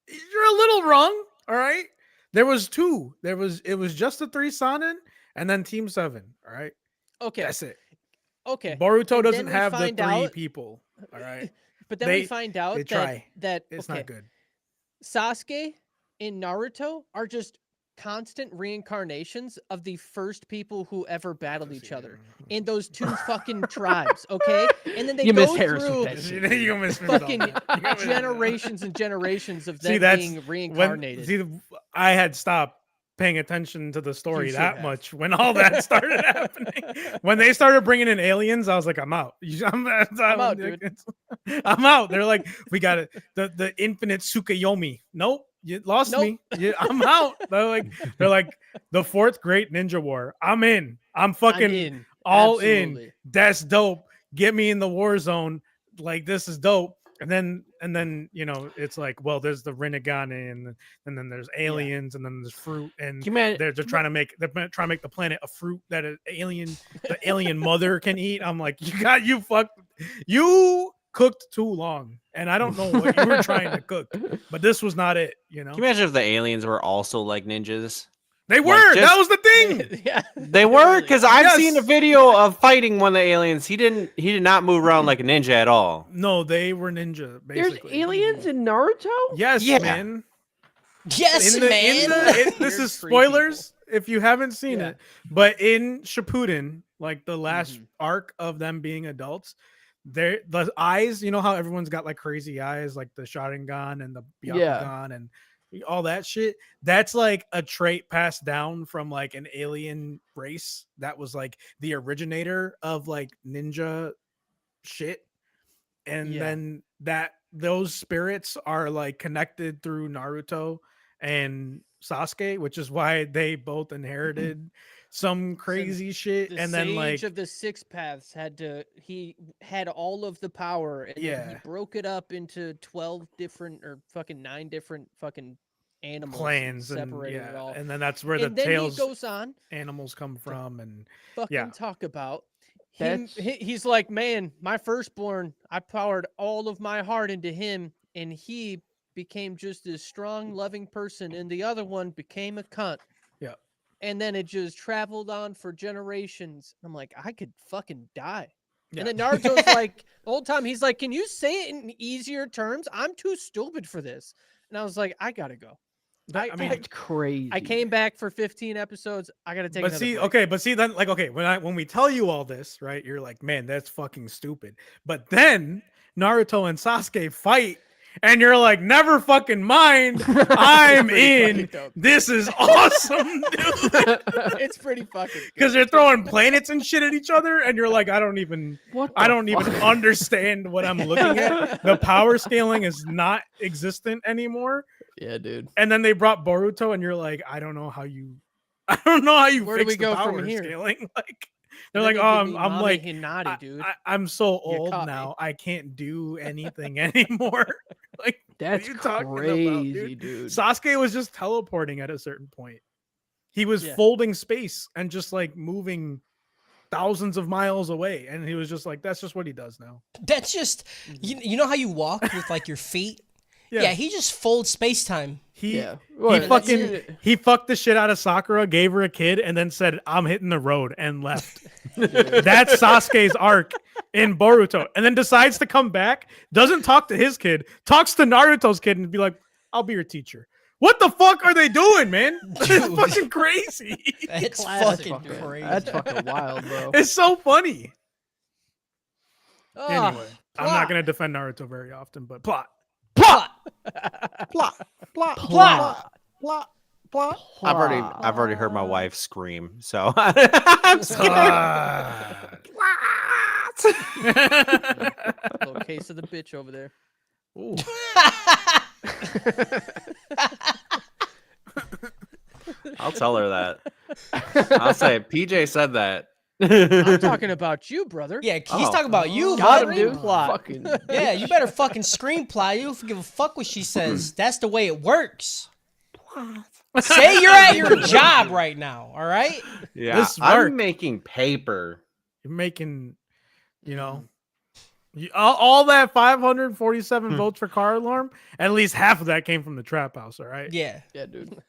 You're a little wrong. All right. There was two. It was just the three Sanin and then Team 7. All right. Okay. That's it. Okay. Boruto And doesn't then we have the find three out- people. All right. But then we find out they that try. that It's okay, not good. Sasuke and Naruto are just constant reincarnations of the first people who ever battled each other in those two fucking tribes, okay? And then they You go miss Harris through with that shit. You gonna miss me with all fucking that. You gonna miss me with all that. generations and generations of See, them that's being reincarnated. I had stopped paying attention to the story should that have. much when all that started happening. When they started bringing in aliens, I was like, I'm out. I'm out, dude. I'm out. They're like, we got it. The infinite Tsukuyomi. Nope. You lost me. I'm out. They're like the fourth great ninja war. I'm in. I'm fucking I'm in. all Absolutely. in. That's dope. Get me in the war zone. Like, this is dope. And then it's like, well, there's the Rinnegan and then there's aliens and then there's fruit and they're trying to make the planet a fruit that the alien mother can eat. I'm like, you cooked too long, and I don't know what you were trying to cook, but this was not it. Can you imagine if the aliens were also like ninjas? They were. That was the thing. Yeah, They were, because I've Yes. seen a video of fighting one of the aliens. He did not move around like a ninja at all. No, they were ninja. There's Basically, aliens in Naruto? Yes, Yeah. man. Yes, man. This is Free spoilers if you haven't seen Yeah. it. But in Shippuden, like the last arc of them being adults, the eyes, you know how everyone's got like crazy eyes, like the Sharingan and the Byakugan and all that shit. That's like a trait passed down from like an alien race that was like the originator of like ninja shit. And then those spirits are like connected through Naruto and Sasuke, which is why they both inherited some crazy shit. The And then Sage like of the Six Paths he had all of the power, and then he broke it up into 12 different or fucking 9 different fucking animals, clans and and separated it all. and then that's where And the then tails he goes on animals come from. And fucking talk about That's- he's like, man, my firstborn, I poured all of my heart into him, and he became just this strong, loving person, and the other one became a cunt. Yeah. And then it just traveled on for generations. I'm like, I could fucking die. Yeah. And then Naruto's like, the whole time, he's like, can you say it in easier terms? I'm too stupid for this. And I was like, I gotta go. I mean, That's crazy. I came back for 15 episodes. I gotta take. but another see, break. okay, but see, then like, okay, when we tell you all this, right, you're like, man, that's fucking stupid. But then Naruto and Sasuke fight, and you're like, never fucking mind, I'm pretty in. fucking dope. This is awesome, dude. It's pretty fucking. Because they're throwing planets and shit at each other, and you're like, I don't even What I the don't even fuck? understand what I'm looking at. The power scaling is not existent anymore. Yeah, dude. And then they brought Boruto, and you're like, I don't know how you Where do fix we the go from power here? scaling. Like they're Then like, they oh, give me I'm Mami like, Hinata, dude. I'm so You old caught me. now. I can't do anything anymore. Like, That's you talking about, crazy, dude? dude. Sasuke was just teleporting at a certain point. He was Yeah. folding space and just like moving thousands of miles away, and he was just like, that's just what he does now. That's just you know how you walk with like your feet. Yeah, he just folds space time. He Yeah. he Well, that's fucking it. he fucked the shit out of Sakura, gave her a kid, and then said, I'm hitting the road, and left. That's Sasuke's arc in Boruto. And then decides to come back, doesn't talk to his kid, talks to Naruto's kid and be like, I'll be your teacher. What the fuck are they doing, man? It's Dude. fucking crazy. That's Classic, fucking dude. crazy. That's fucking wild, bro. It's so funny. Ah, Anyway, I'm not gonna defend Naruto very often, but plot. Plot. Plot, plot, Plot. plot, plot. I've already heard my wife scream, so little case of the bitch over there. Ooh. I'll tell her that. I'll say PJ said that. I'm talking about you, brother. Yeah, he's Oh. talking about you, Got bud. him, dude. Plot. Fucking Yeah, you better fucking scream plot. You don't give a fuck what she says. That's the way it works. Say you're at your job right now, all right? Yeah, This work. I'm making paper. You're making, all that 547 Hmm. votes for car alarm. At least half of that came from the trap house. All right. Yeah. yeah, dude.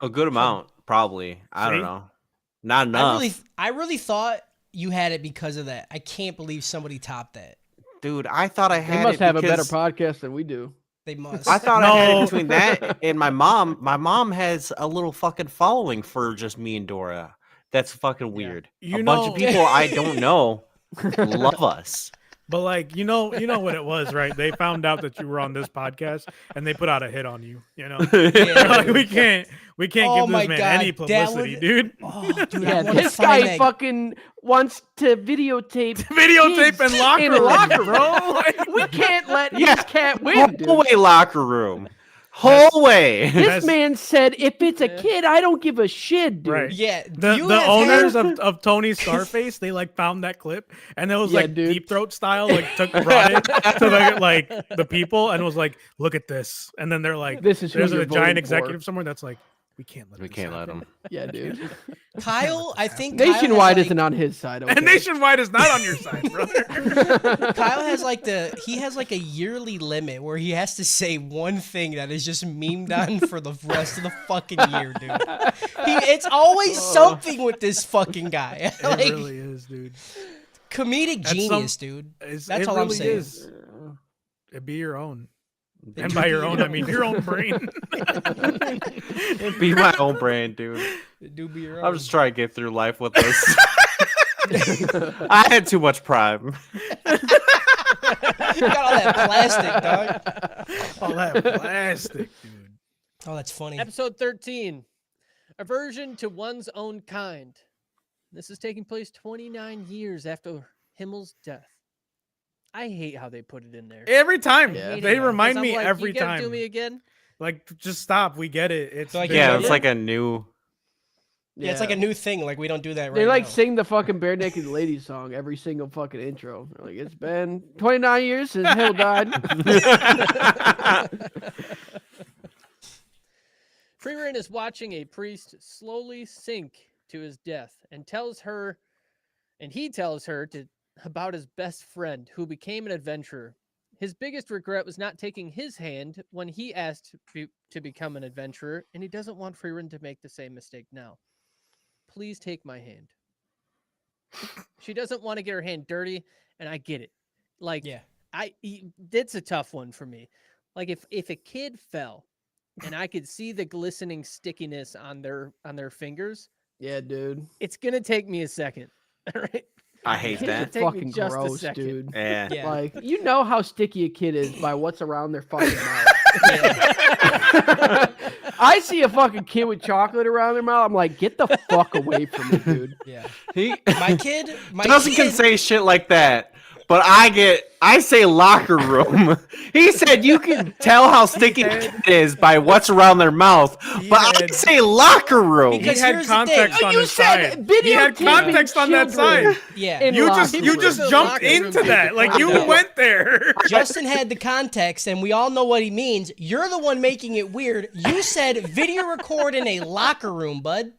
A good amount, probably. I don't See? know. Not enough. I really thought you had it because of that. I can't believe somebody topped that. Dude, I thought I They had must it have a better because podcast than we do. They must. I thought I had No. it between that and my mom. My mom has a little fucking following for just me and Dora. That's fucking weird. You A bunch of know- people I don't know love us. But like, you know what it was, right? They found out that you were on this podcast and they put out a hit on you. Yeah. They're like, we can't Oh give my this man God, any that publicity, would- dude. Oh, dude, Yeah, I wanna this find guy that. fucking wants to videotape Videotape kids in locker in room, locker bro. We can't let Yeah. this cat win, dude. Hallway locker room. Hallway. This That's- man said, if it's a Yeah. kid, I don't give a shit, dude. Right. Yeah, The you the have owners had- of Tony Scarface, they like found that clip and it was Yeah, like dude. Deep Throat style, like brought it to the people and was like, look at this. And then they're like, This is who there's you're a voting giant for. executive somewhere that's like, we can't let We this can't let happen." him. Yeah, dude. Kyle. I think Kyle has, Nationwide like- isn't on his side. Okay? And Nationwide is not on your side, brother. Kyle has like he has like a yearly limit where he has to say one thing that is just memed on for the rest of the fucking year, dude. It's always something with this fucking guy. It Like really is, dude. comedic That's genius, dude. It's, That's it all I'm really saying. is. It be your own. It And do by be your own, I own. mean your own brain. Be my own brand, dude. It do be your I'm own. just trying to get through life with this. I had too much prime. You got all that plastic, dog. All that plastic, dude. Oh, that's funny. Episode 13, aversion to one's own kind. This is taking place 29 years after Himmel's death. I hate how they put it in there. Every time. Yeah. Hate They it, remind 'cause I'm me like, every you gotta time. do me again. Like, just stop. We get it. It's Like, been Yeah, Yeah. it's like a new. Yeah, it's like a new thing. Like we don't do that right They like now. sing the fucking Bare Naked Ladies song every single fucking intro. They're like, it's been 29 years since Hill died. Frieren is watching a priest slowly sink to his death and he tells her about his best friend who became an adventurer. His biggest regret was not taking his hand when he asked to become an adventurer, and he doesn't want Frieren to make the same mistake now. Please take my hand. She doesn't want to get her hand dirty, and I get it. Like, Yeah. It's a tough one for me. Like if a kid fell and I could see the glistening stickiness on their fingers, Yeah, dude. it's gonna take me a second. All right. I hate It's that. Take me Fucking just a gross, second. dude. Yeah. Yeah. Like, you know how sticky a kid is by what's around their fucking mouth. I see a fucking kid with chocolate around their mouth. I'm like, get the fuck away from me, dude. Yeah. He My kid. Justin can say shit like that, but I say locker room. He said you can tell how sticky a kid is by what's around their mouth, but I had- say locker room. He Because had here's the thing. context on You his said side. video He had taping context on that children. side. Yeah. in You locker just you room. just The jumped locker room into thing that. to Like point you out. went there. Justin had the context, and we all know what he means. You're the one making it weird. You said video record in a locker room, bud.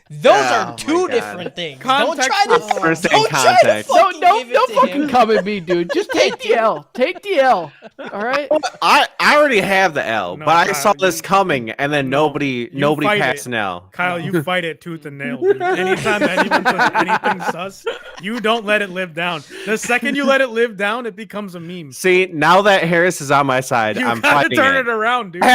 Those Oh are my two God. different things. Context don't try was- to, First in don't try to context. fucking Don't give it don't to fucking him. come at me, dude. Just take the L. Take the L. All right. I already have the L, No, but I Kyle, saw this you- coming, and then No, nobody you fight passed it. an L. Kyle, you fight it tooth and nail, dude. Anytime anyone says anything sus, you don't let it live down. The second you let it live down, it becomes a meme. See, now that Harris is on my side, You I'm gotta fighting turn it. it around, dude. I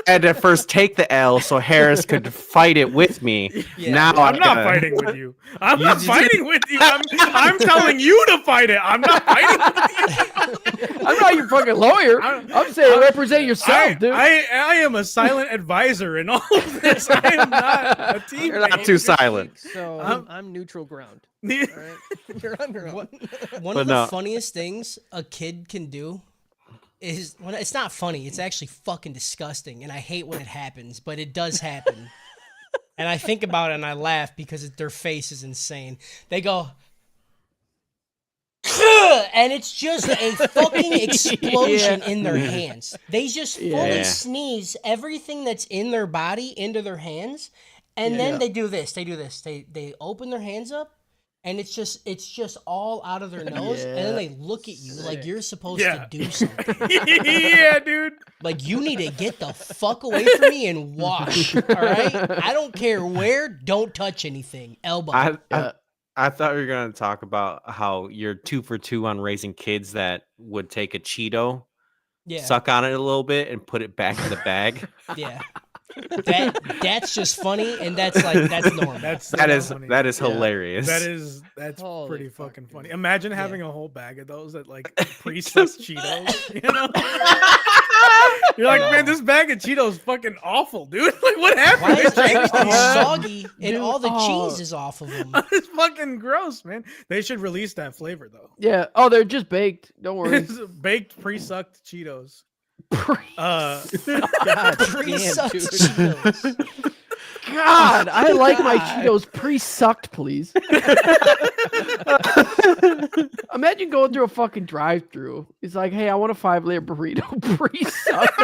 had to first take the L so Harris could fight it with me. Yeah. Now I'm not gotta- fighting with you. I'm not fighting with you. I'm telling you to fight it. I'm not fighting with you. I'm not your fucking lawyer. I'm saying represent yourself, dude. I am a silent advisor in all of this. I am not a teammate. You're not too silent. So I'm- I'm neutral ground. All right. You're on your own. One But of the no. funniest things a kid can do is when it's not funny. It's actually fucking disgusting, and I hate when it happens, but it does happen. And I think about it and I laugh because their face is insane. They go, and it's just a fucking explosion in their hands. They just fully Yeah. sneeze everything that's in their body into their hands, and then they do this. They do this. They open their hands up, and it's just all out of their nose, and then they look at you like you're supposed to do something. Yeah, dude. Like, you need to get the fuck away from me and wash. All right, I don't care where. Don't touch anything. Elbow. I thought we were gonna talk about how you're 2 for 2 on raising kids that would take a Cheeto, Yeah, suck on it a little bit, and put it back in the bag. yeah. That's just funny, and that's normal. That's that so is funny. hilarious. That's Holy pretty fuck, fucking funny. dude. Imagine having a whole bag of those that like pre-sucked Cheetos. You know, you're like, man, this bag of Cheetos is fucking awful, dude. Like, what happened? Why is They changed everything these. soggy and Dude, all the oh. cheese is off of them? It's fucking gross, man. They should release that flavor though. Yeah. Oh, they're just baked. Don't worry. It's baked pre-sucked Cheetos. Uh, God Pre-sucked dude. Cheetos. God, I like my Cheetos pre-sucked, please. Imagine going through a fucking drive-through. It's like, hey, I want a 5-layer burrito pre-sucked.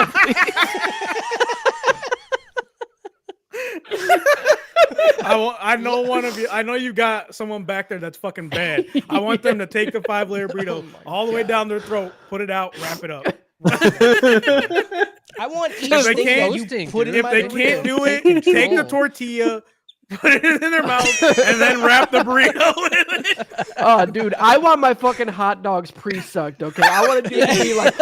I know one of you. I know you got someone back there that's fucking bad. I want them to take the 5-layer burrito all the way down their throat, put it out, wrap it up. I want each If they thing that can't- you Roasting, put in If my they burrito. can't do it, Take take the control. tortilla, put it in their mouth, and then wrap the burrito in it. Oh, dude, I want my fucking hot dogs pre-sucked. Okay, I want to be like,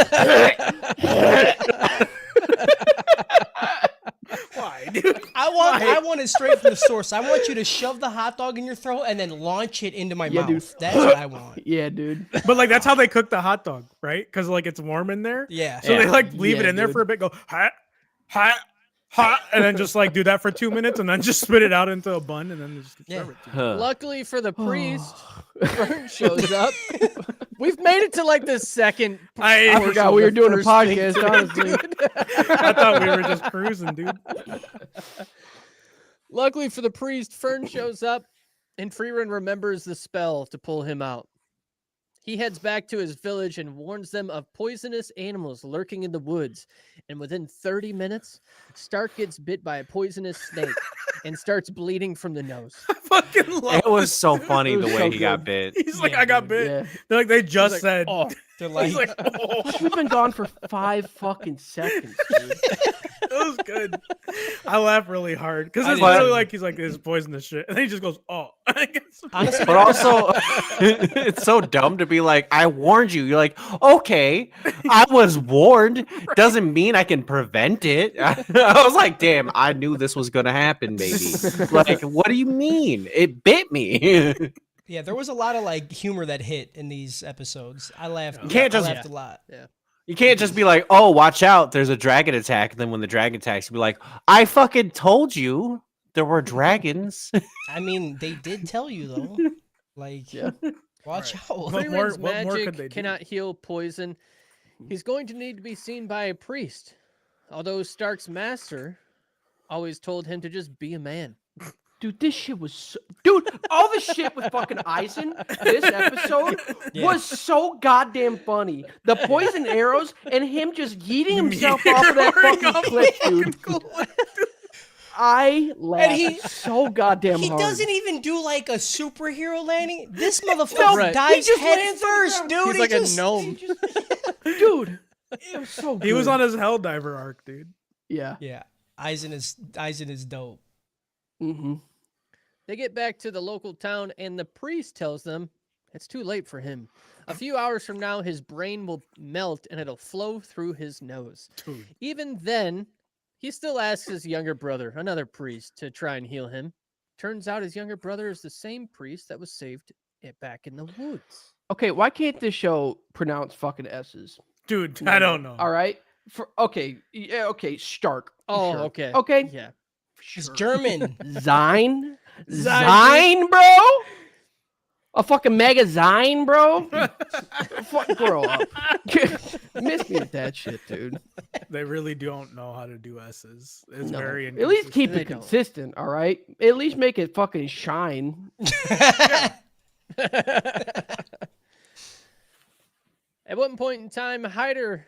Why, dude? I want it straight from the source. I want you to shove the hot dog in your throat and then launch it into my Yeah, mouth. dude. That's what I want. yeah, dude. But like that's how they cook the hot dog, right? Because like it's warm in there. Yeah. So they like leave it Yeah, in there dude. for a bit, go hot, hot, hot, and then just like do that for 2 minutes, and then just spit it out into a bun, and then just Yeah. serve it. To you. Huh. Luckily for the priest, Fern shows up. We've made it to like the second. I I forgot we were doing a first thing, podcast, dude. honestly. I thought we were just cruising, dude. Luckily for the priest, Fern shows up, and Frieren remembers the spell to pull him out. He heads back to his village and warns them of poisonous animals lurking in the woods. And within 30 minutes, Stark gets bit by a poisonous snake and starts bleeding from the nose. I fucking love It was so funny It the was way so he got good. bit. He's like, Yeah, I got dude. bit. Yeah. They're like, they just like, said. oh. They're like, He's like, oh, We've been gone for 5 fucking seconds, dude. that was good. I laugh really hard because I it's did literally too. like he's like, this is poisonous shit, and then he just goes, oh. I guess. honestly, But also, it's so dumb to be like, I warned you. You're like, okay, I was warned. Doesn't mean I can prevent it. I was like, damn, I knew this was going to happen, baby. Like, what do you mean? It bit me. yeah, there was a lot of like humor that hit in these episodes. I laughed. You can't I just- laughed a lot. You can't just be like, oh, watch out. There's a dragon attack. And then when the dragon attacks, you be like, I fucking told you there were dragons. I mean, they did tell you though. Like, Yeah. watch Right. out. What more- Frieren's what more could magic they do? cannot heal poison. He's going to need to be seen by a priest. Although Stark's master always told him to just be a man. Dude, this shit was so... Dude, all the shit with fucking Eisen this episode Yeah. was so goddamn funny. The poison arrows and him just yeeting himself off of that fucking cliff, dude. I laughed he- so goddamn He hard. doesn't even do like a superhero landing. This motherfucker No, right. dives he just head lands on the first, ground. dude. He's He like just- a gnome. Dude, it was so good. He was on his Helldiver arc, dude. Yeah. Yeah, Eisen is dope. Mm-hmm. They get back to the local town, and the priest tells them it's too late for him. A few hours from now, his brain will melt and it'll flow through his nose. Dude. Even then, he still asks his younger brother, another priest, to try and heal him. Turns out his younger brother is the same priest that was saved back in the woods. Okay, why can't this show pronounce fucking S's? Dude, I don't know. All right. Okay, Stark. Oh, sure. okay. Okay. Yeah. He's Sure. German. Zine? Zine. Zine, bro? A fucking mega Zine, bro? Fuck, grow up. Miss me with that shit, dude. They really don't know how to do S's. It's No. very At least keep They it don't. consistent, all right? At least make it fucking shine. At one point in time, Hyder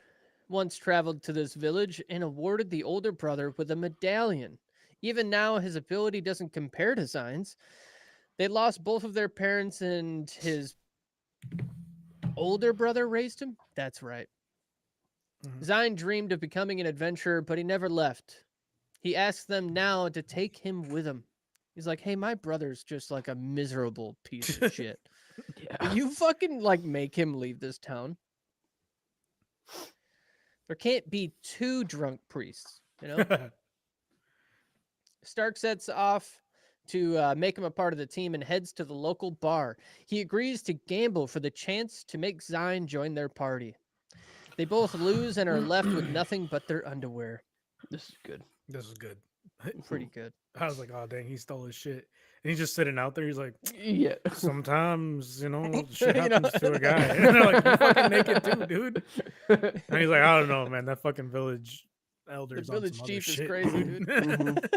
once traveled to this village and awarded the older brother with a medallion. Even now, his ability doesn't compare to Zine's. They lost both of their parents, and his older brother raised him. That's right. Mhm. Zine dreamed of becoming an adventurer, but he never left. He asks them now to take him with him. He's like, hey, my brother's just like a miserable piece of shit. Yeah. Will you fucking like make him leave this town? There can't be 2 drunk priests, you know? Stark sets off to make him a part of the team and heads to the local bar. He agrees to gamble for the chance to make Zine join their party. They both lose and are left with nothing but their underwear. This is good. This is good. Pretty good. I was like, oh dang, he stole his shit. And he's just sitting out there. He's like, Yeah. sometimes, shit You know. happens to a guy. And they're like, you're fucking naked too, dude. And he's like, I don't know, man. That fucking village elder's The on village some other chief is shit, crazy, dude. dude.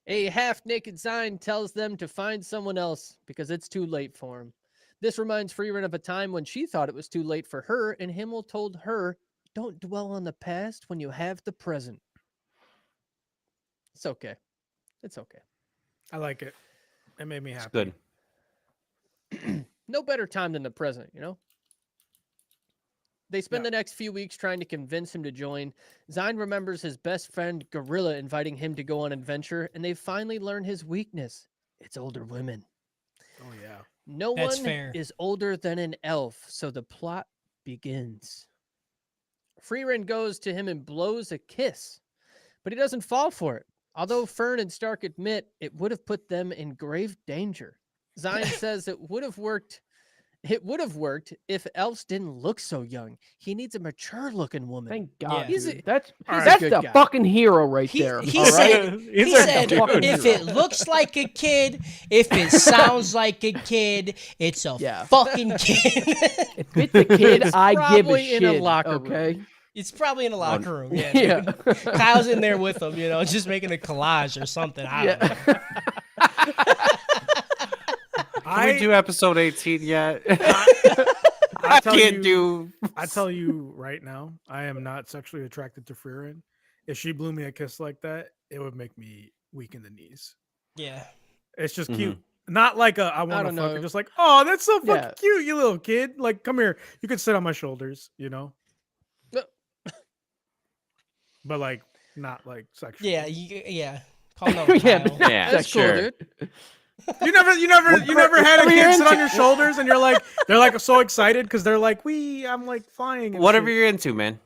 A half-naked Zion tells them to find someone else because it's too late for him. This reminds Frieren of a time when she thought it was too late for her, and Himmel told her, "Don't dwell on the past when you have the present." It's okay. It's okay. I like it. It made me It's happy. good. No better time than the present, you know? They spend Yeah. the next few weeks trying to convince him to join. Zion remembers his best friend Gorilla inviting him to go on an adventure, and they finally learn his weakness. It's older women. Oh, yeah. No That's one fair. is older than an elf, so the plot begins. Frieren goes to him and blows a kiss, but he doesn't fall for it. Although Fern and Stark admit it would have put them in grave danger. Zion says it would have worked. It would have worked if elves didn't look so young. He needs a mature-looking woman. Thank God. Yeah. He's a- dude. That's All right. that's good the guy. fucking hero right there. He all right? said, He's he a said fucking if hero. it looks like a kid, if it sounds like a kid, it's a Yeah. fucking kid. If it's a kid, It's I give a probably shit. in a locker room. okay. It's probably in a locker room. Yeah. Yeah. dude. Kyle's in there with him, just making a collage or something. I don't know. Can we do episode 18 yet? I I tell can't you- do. I tell you right now, I am not sexually attracted to Frieren. If she blew me a kiss like that, it would make me weak in the knees. Yeah. It's just cute. Not like I want to don't fuck her. know. Just like, oh, that's so fucking Yeah. cute, you little kid. Like, come here. You can sit on my shoulders, But like, not like sexual. Yeah. Yeah. Call him out, Yeah. Kyle. Yeah, That's cool, sure. dude. You never had a What are you kid sit on into? your shoulders and they're like so excited because they're like, I'm like flying. And Whatever shit. you're into, man.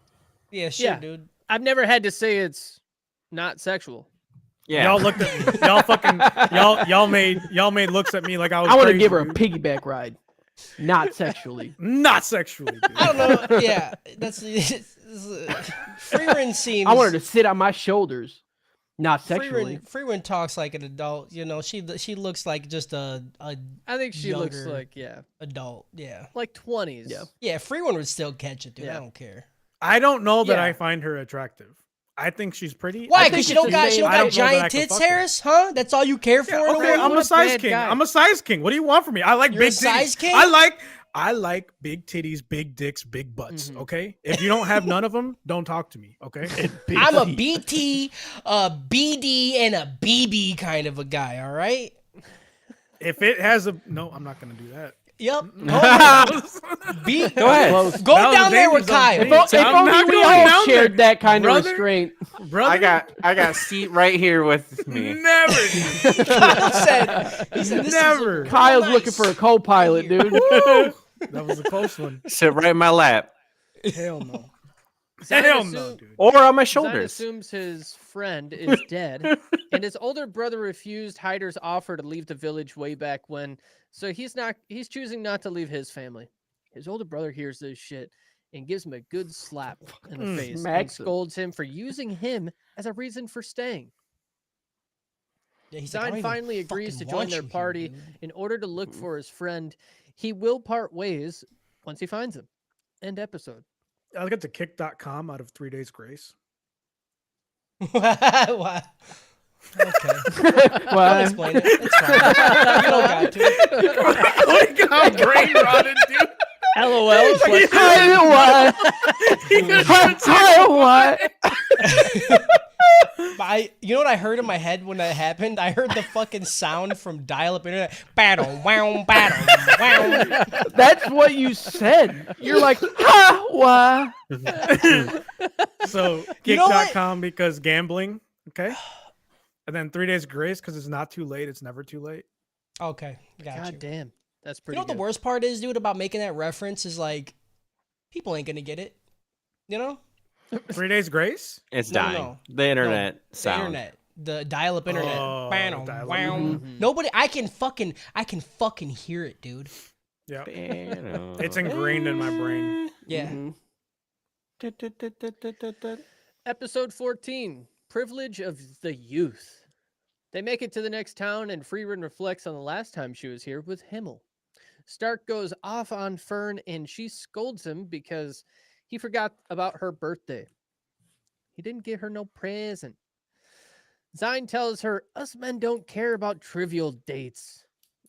Yeah, sure, Yeah. dude. I've never had to say it's not sexual. Yeah. Y'all looked at me. Y'all fucking y'all made looks at me like I was. I want to crazy, give her a dude. piggyback ride, not sexually. Not sexually. Dude. I don't know. Yeah. That's Frieren seems. I want her to sit on my shoulders, not sexually. Freeman talks like an adult. She looks like just a I think she looks Younger. like, adult. Yeah. like 20s. Yeah. Yeah. Freeman would still catch it, dude. I Yeah. don't care. I don't know that Yeah. I find her attractive. I think she's pretty. Why? I Because think she it's don't the got same- I got don't know that I giant could tits, fuck her. Harris? Huh? That's all you care for? Yeah, in a okay, woman? I'm What a a size bad king. guy. I'm a size king. What do you want from me? I like You're a big size titties. king? I like big titties, big dicks, big butts. Mhm. Okay. If you don't have none of them, don't talk to me. Okay. I'm a BT, a BD, and a BB kind of a guy. All right. If it has a no, I'm not gonna do that. Yep. B- Go ahead. Close. Go That was down a there with danger zone, Kyle. please. If I'm only not we going all down shared there, that kind of brother. restraint. Brother, I got seat right here with me. never. dude. Kyle said, he said, this Never. Is Kyle's nice. looking for a co-pilot, dude. Woo! That was a close one. Sit right in my lap Hell no. Zion Hell assume- no, dude. or on my Zion shoulders. assumes his friend is dead, and his older brother refused Hyder's offer to leave the village way back when. So he's choosing not to leave his family. His older brother hears this shit and gives him a good slap in the face and Smacks him. scolds him for using him as a reason for staying. Yeah, he's like, I Zion don't even finally agrees fucking to join want their you here, party dude. in order to look for his friend. He will part ways once he finds him. End episode. I'll get to kick.com out of 3 days grace. What? Okay. I'll Well, explain it. It's fine. You don't got to. Look how brain rotted, dude. LOL. what? You know what I heard in my head when that happened? I heard the fucking sound from dial-up internet. Battle, wow, battle, wow. That's what you said. You're like, ha, wah. So You know what? kick.com because gambling. Okay. And then 3 days grace because it's not too late. It's never too late. Okay, got you. God damn. That's You pretty know what the good. worst part is, dude, about making that reference is like, people ain't gonna get it. You know? 3 days grace? It's No, dying. no. The internet The sound. internet. The dial-up internet. Oh, Bam, dial-up. wow. Mhm. Nobody, I can fucking hear it, dude. Yeah. It's It's ingrained in my brain. Yeah. Mhm. Episode 14, Privilege of the Youth. They make it to the next town, and Frieren reflects on the last time she was here with Himmel. Stark goes off on Fern, and she scolds him because he forgot about her birthday. He didn't give her no present. Zine tells her, us men don't care about trivial dates.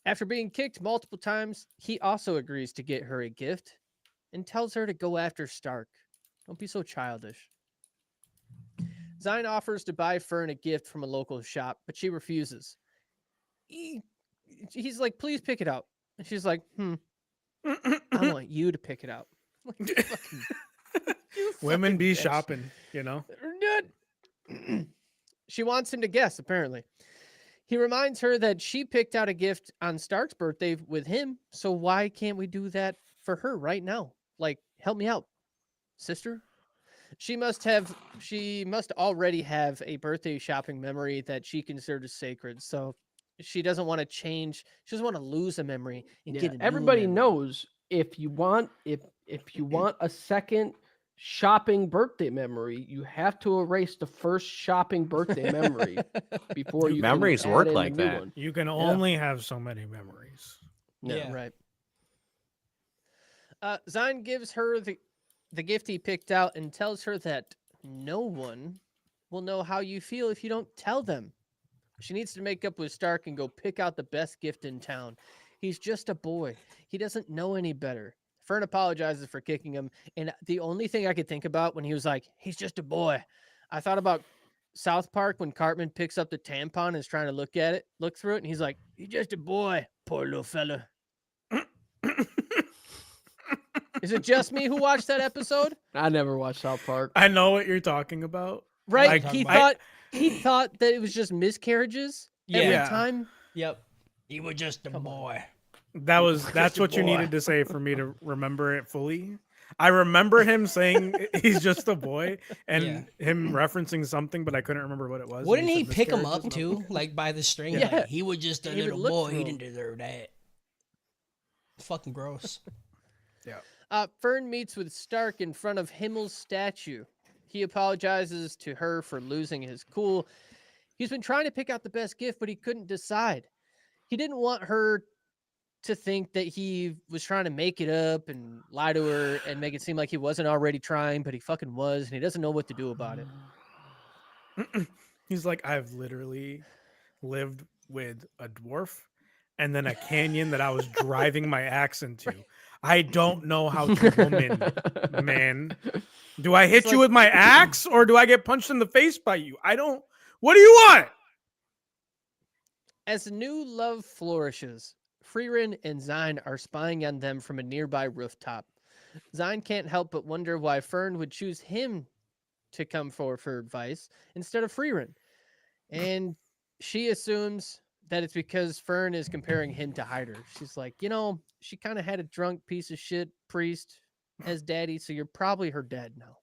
After being kicked multiple times, he also agrees to get her a gift and tells her to go after Stark. Don't be so childish. Zine offers to buy Fern a gift from a local shop, but she refuses. He's like, please pick it out. And she's like, I want you to pick it out. Like, Women be bitch. shopping, you know. She wants him to guess, apparently. He reminds her that she picked out a gift on Stark's birthday with him, so why can't we do that for her right now? Like, help me out, sister. She must already have a birthday shopping memory that she considers sacred, so she doesn't want to change. She doesn't want to lose a memory and get a new everybody memory. knows if you want a second shopping birthday memory, you have to erase the first shopping birthday memory before you Memories can work add in like a new that. one. You can only have so many memories. Yeah. Right. Zine gives her the gift he picked out and tells her that no one will know how you feel if you don't tell them. She needs to make up with Stark and go pick out the best gift in town. He's just a boy. He doesn't know any better. Fern apologizes for kicking him, and the only thing I could think about when he was like, he's just a boy, I thought about South Park when Cartman picks up the tampon and is trying to look through it, and he's like, he's just a boy, poor little fella. Is it just me who watched that episode? I never watched South Park. I know what you're talking about. Right? Like, He thought that it was just miscarriages every Yeah. time. Yep. He was just a boy. That's what you needed to say for me to remember it fully. I remember him saying he's just a boy and him referencing something, but I couldn't remember what it was. Wouldn't and he said pick him miscarriages up and all too, like by the string? Yeah. Like, he was just a He would little look boy. through He him. didn't deserve that. Fucking gross. Fern meets with Stark in front of Himmel's statue. He apologizes to her for losing his cool. He's been trying to pick out the best gift, but he couldn't decide. He didn't want her to think that he was trying to make it up and lie to her and make it seem like he wasn't already trying, but he fucking was, and he doesn't know what to do about it. He's like, I've literally lived with a dwarf and then a canyon that I was driving my axe into. I don't know how to woman, man. Do I hit you with my axe or do I get punched in the face by you? What do you want? As new love flourishes, Frieren and Zine are spying on them from a nearby rooftop. Zine can't help but wonder why Fern would choose him to come forward for advice instead of Frieren. And she assumes that it's because Fern is comparing him to Hyder. She's like, she kind of had a drunk piece of shit priest as daddy, so you're probably her dad now.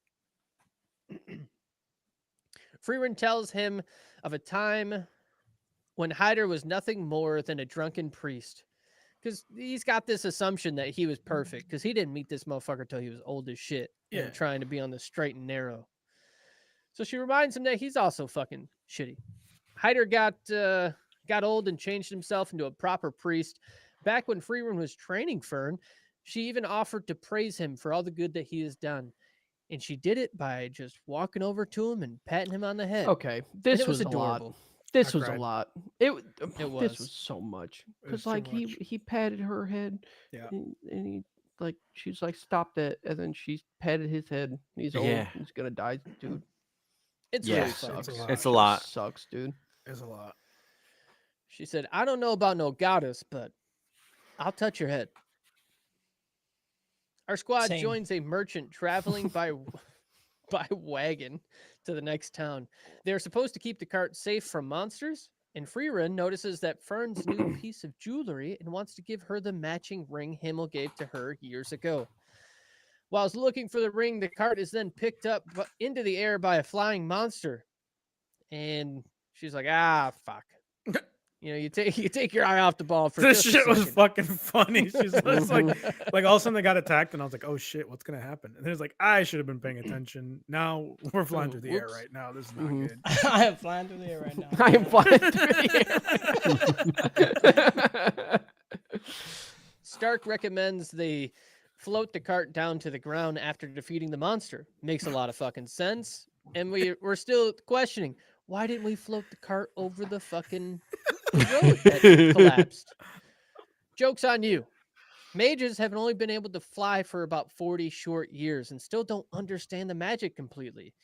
Frieren tells him of a time when Hyder was nothing more than a drunken priest. Because he's got this assumption that he was perfect, because he didn't meet this motherfucker till he was old as shit and trying to be on the straight and narrow. So she reminds him that he's also fucking shitty. Hyder got old and changed himself into a proper priest. Back when Frieren was training Fern, she even offered to praise him for all the good that he has done. And she did it by just walking over to him and patting him on the head. Okay, this And it was adorable. a lot. This I was cried. a lot. It was. This was so much It was because too like much. he patted her head. Yeah. and he like she's like stop that, and then she patted his head. He's old. Yeah. He's gonna die, dude. It's Yeah. really fucking. It's a lot. It's a lot. Sucks, dude. It's a lot. She said, I don't know about no goddess, but I'll touch your head. Our squad Same. joins a merchant traveling by wagon to the next town. They're supposed to keep the cart safe from monsters, and Frieren notices that Fern's new piece of jewelry and wants to give her the matching ring Himmel gave to her years ago. Whilst looking for the ring, the cart is then picked up into the air by a flying monster. And she's like, fuck. You know, you take your eye off the ball for This just a shit was second. fucking funny. She's just like all of a sudden they got attacked, and I was like, oh shit, what's gonna happen? And it's like I should have been paying attention. Now we're flying Oh, through the air whoops. right now. This is not Mhm. good. I am flying through the air right now. I am flying through the air. Stark recommends they float the cart down to the ground after defeating the monster. Makes a lot of fucking sense. And we're still questioning, why didn't we float the cart over the fucking road that collapsed? Joke's on you. Mages have only been able to fly for about 40 short years and still don't understand the magic completely.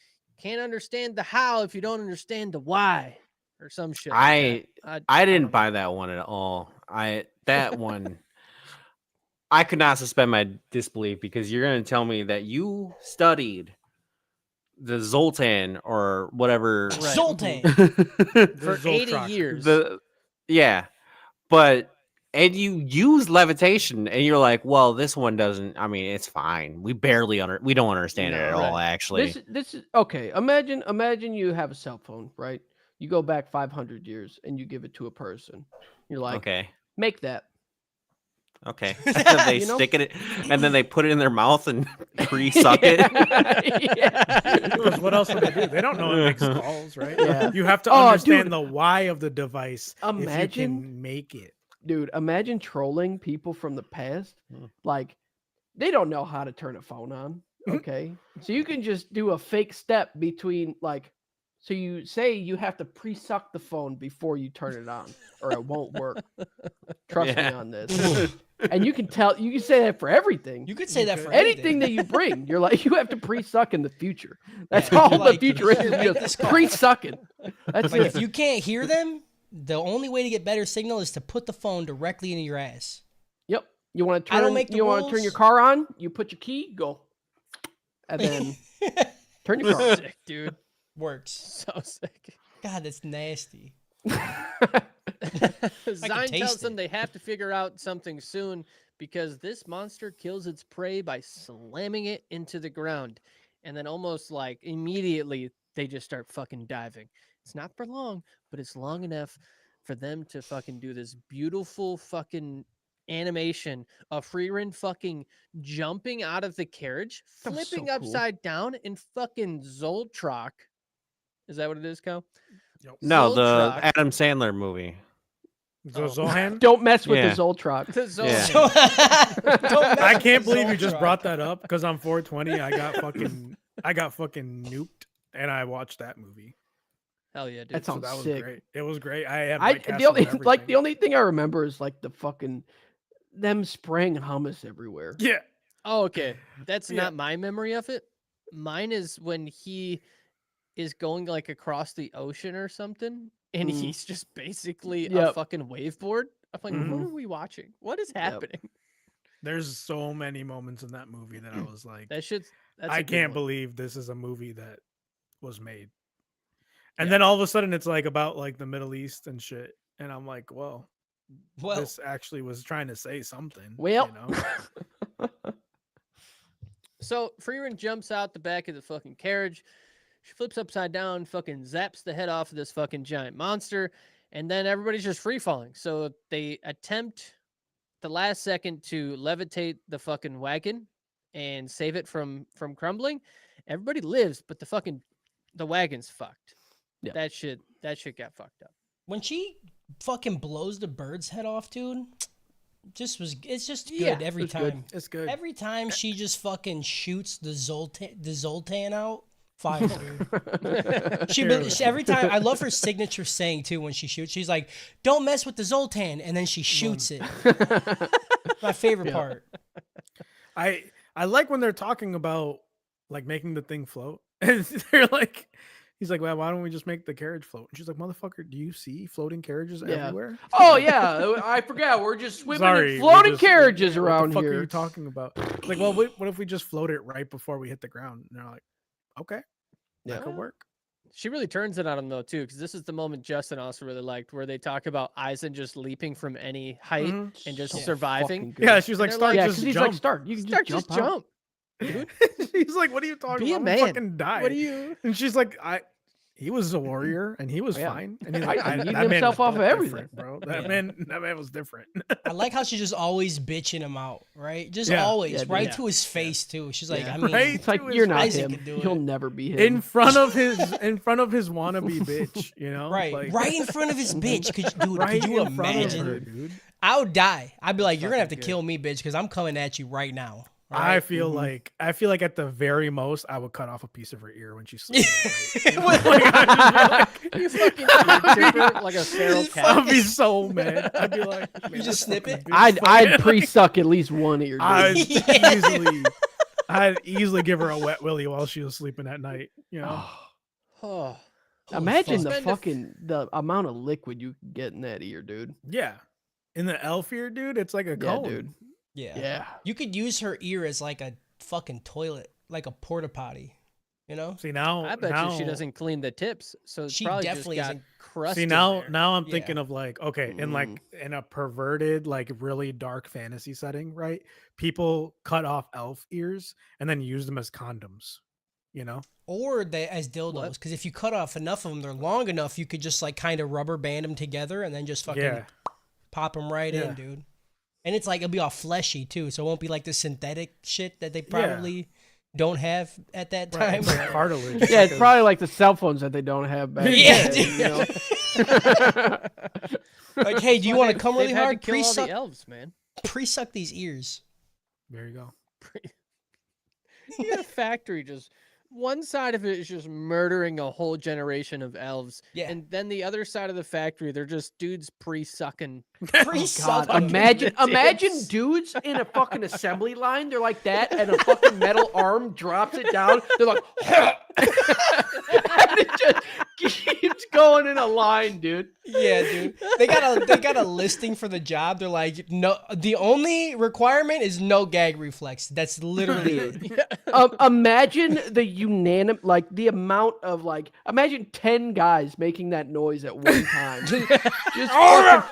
Can't understand the how if you don't understand the why or some shit. Like that. I didn't don't buy that one at all. That one I could not suspend my disbelief because you're going to tell me that you studied the Zoltan or whatever Right. Zoltan. for 80 years. But and you use levitation and you're like, well, this one doesn't. I mean, it's fine. We don't understand it No, at all. Actually, This is okay. Imagine you have a cell phone, right? You go back 500 years and you give it to a person. You're like, okay. make that. And then they You know? stick it, and then they put it in their mouth and pre-suck it. Yeah. Because what else would they do? They don't know it makes calls, right? Yeah. You have to Oh, understand dude. the why of the device if you Imagine- can make it. Dude, imagine trolling people from the past. Hmm. Like, they don't know how to turn a phone on. Okay. So you can just do a fake step between, like, so you say you have to pre-suck the phone before you turn it on, or it won't work. Trust me Yeah. on this. And you can say that for everything. You could say that for Anything that you bring, you're like, you have to pre-suck in the future. That's Yeah, all you're the like, future is. "Here, is make just this call." pre-sucking. That's Like, it. if you can't hear them, the only way to get better signal is to put the phone directly into your ass. Yep. You want to I don't turn? make the You want to turn your rules. car on? You put your key, go, and then turn your car on. Sick, dude. Works. So sick. God, that's nasty. Zine tells taste them it. they have to figure out something soon because this monster kills its prey by slamming it into the ground. And then almost like immediately they just start fucking diving. It's not for long, but it's long enough for them to fucking do this beautiful fucking animation of Frieren fucking jumping out of the carriage, That was so flipping cool. upside down, and fucking Zoltrak. Is that what it is, Cal? No, the Zoltrak. Adam Sandler movie. So Oh. Zohan, Don't mess with Yeah. the Zoltrak. The Yeah. Zoltrak. Don't mess I with can't the believe you just Zoltrak. brought that up because on 420 I got fucking nuked and I watched that movie. Hell yeah, dude. That So sounds that was sick. great. It was great. I had I White the Castle only and like the everything. only thing I remember is like the fucking them spraying hummus everywhere. Yeah. Oh, okay. That's Yeah. not my memory of it. Mine is when he is going like across the ocean or something, and Mhm. he's just basically a Yep. fucking waveboard. I'm like, what Mhm. are we watching? What is happening? There's so many moments in that movie that I was like, That shit's. That's I a good can't one. believe this is a movie that was made. And Yeah. then all of a sudden it's like about like the Middle East and shit. And I'm like, well, Well, this actually was trying to say something. Well, you know? So Frieren jumps out the back of the fucking carriage. She flips upside down, fucking zaps the head off of this fucking giant monster, and then everybody's just free falling. So they attempt the last second to levitate the fucking wagon and save it from crumbling. Everybody lives, but the wagon's fucked. Yeah. That shit got fucked up. when she fucking blows the bird's head off, dude, it's just good Yeah, every it's good. time. It's good. Every time she just fucking shoots the Zoltan out, fire, dude. Every time, I love her signature saying too when she shoots. She's like, "Don't mess with the Zoltan," and then she shoots it. My favorite Yeah. part. I like when they're talking about like making the thing float. And they're like, he's like, well, why don't we just make the carriage float? And she's like, motherfucker, do you see floating carriages Yeah. everywhere? Oh yeah, I forgot. We're just swimming Sorry, in we're floating just- carriages what around the fuck here. are you talking about? Like, well, what if we just float it right before we hit the ground? And they're like, okay, Yeah. that could work. She really turns it on him though too, because this is the moment Justin also really liked, where they talk about Eisen just leaping from any height Mhm. and just So surviving. fucking good. Yeah, she's like, they're start like- Yeah, just because he's jump. like, start. You can Start just just jump. out. jump. Dude. He's like, what are you talking Be a about? man. I'm fucking die. What do you? And she's like, He was a warrior, and he was Yeah. fine. And he's Right, like, he that eating man himself is off of built everything. different, bro. That Yeah. man was different. I like how she's just always bitching him out, right? Just Yeah. always, Yeah, right dude. to his face too. She's like, Yeah. I mean, Right? It's like to his you're not face. Isaac him. could do You'll it. never be him. in front of his wannabe bitch, you know? right, Like, right in front of his bitch. Dude, right could you in front of imagine? her, dude. I would die. I'd be like, you're gonna have to fucking good. kill me, bitch, because I'm coming at you right now. all I right? feel Mm-hmm. like at the very most, I would cut off a piece of her ear when she's sleeping. at night. What- Like, I'd just You fucking ear chipper like a feral be like, cat. I'd be so mad. I'd be like, You man, just this snip fucking it? bitch I'd fucking- pre-suck at least one ear. Dude. I'd I'd easily give her a wet willy while she was sleeping at night. You know, Oh, Holy Imagine fuck. the Spend a f- fucking the amount of liquid you can get in that ear, dude. yeah. In the elf ear, dude, it's like a Yeah, cone. dude. Yeah. Yeah. You could use her ear as like a fucking toilet, like a porta potty. You know? See now, I bet now, you she doesn't clean the tips, so it's She probably definitely just got isn't- crust. See in now, there. now I'm Yeah. thinking of like, okay, in like in a perverted, like really dark fantasy setting, right? People cut off elf ears and then use them as condoms. You know, Or they as dildos, because if you cut off enough of them, they're long enough. You could just like kind of rubber band them together and then just fucking yeah, pop them right Yeah. in, dude. And it's like it'll be all fleshy too, so it won't be like the synthetic shit that they Yeah. probably don't have at that right, time. it's like cartilage. Yeah, it's like a- probably like the cell phones that they don't have back. Yeah, then, dude. Like, hey, do you Well, want to they've- come really they've had hard? to kill all Pre-suck, the elves, man. pre-suck these ears. There you go. You got a factory just one side of it is just murdering a whole generation of elves. Yeah. And then the other side of the factory, they're just dudes pre-sucking. Pre-suck. God, imagine Tits. dudes in a fucking assembly line. They're like that, and a fucking metal arm drops it down. They're like, and it just keeps going in a line, dude. Yeah, dude. They got a listing for the job. They're like, no. The only requirement is no gag reflex. That's literally it. Imagine the amount of imagine 10 guys making that noise at one time. Just fucking,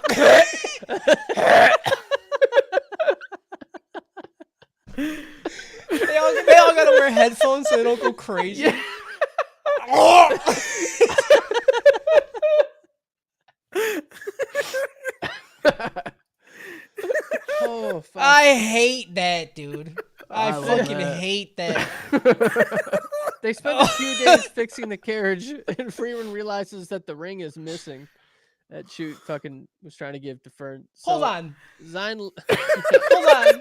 They all gotta wear headphones so they don't go crazy. Yeah. Oh, fuck. I hate that, dude. I I love fucking that. hate that. They spent a few days fixing the carriage, and Frieren realizes that the ring is missing. That shoot fucking was trying to give to Fern. Hold on. Zine. Hold on.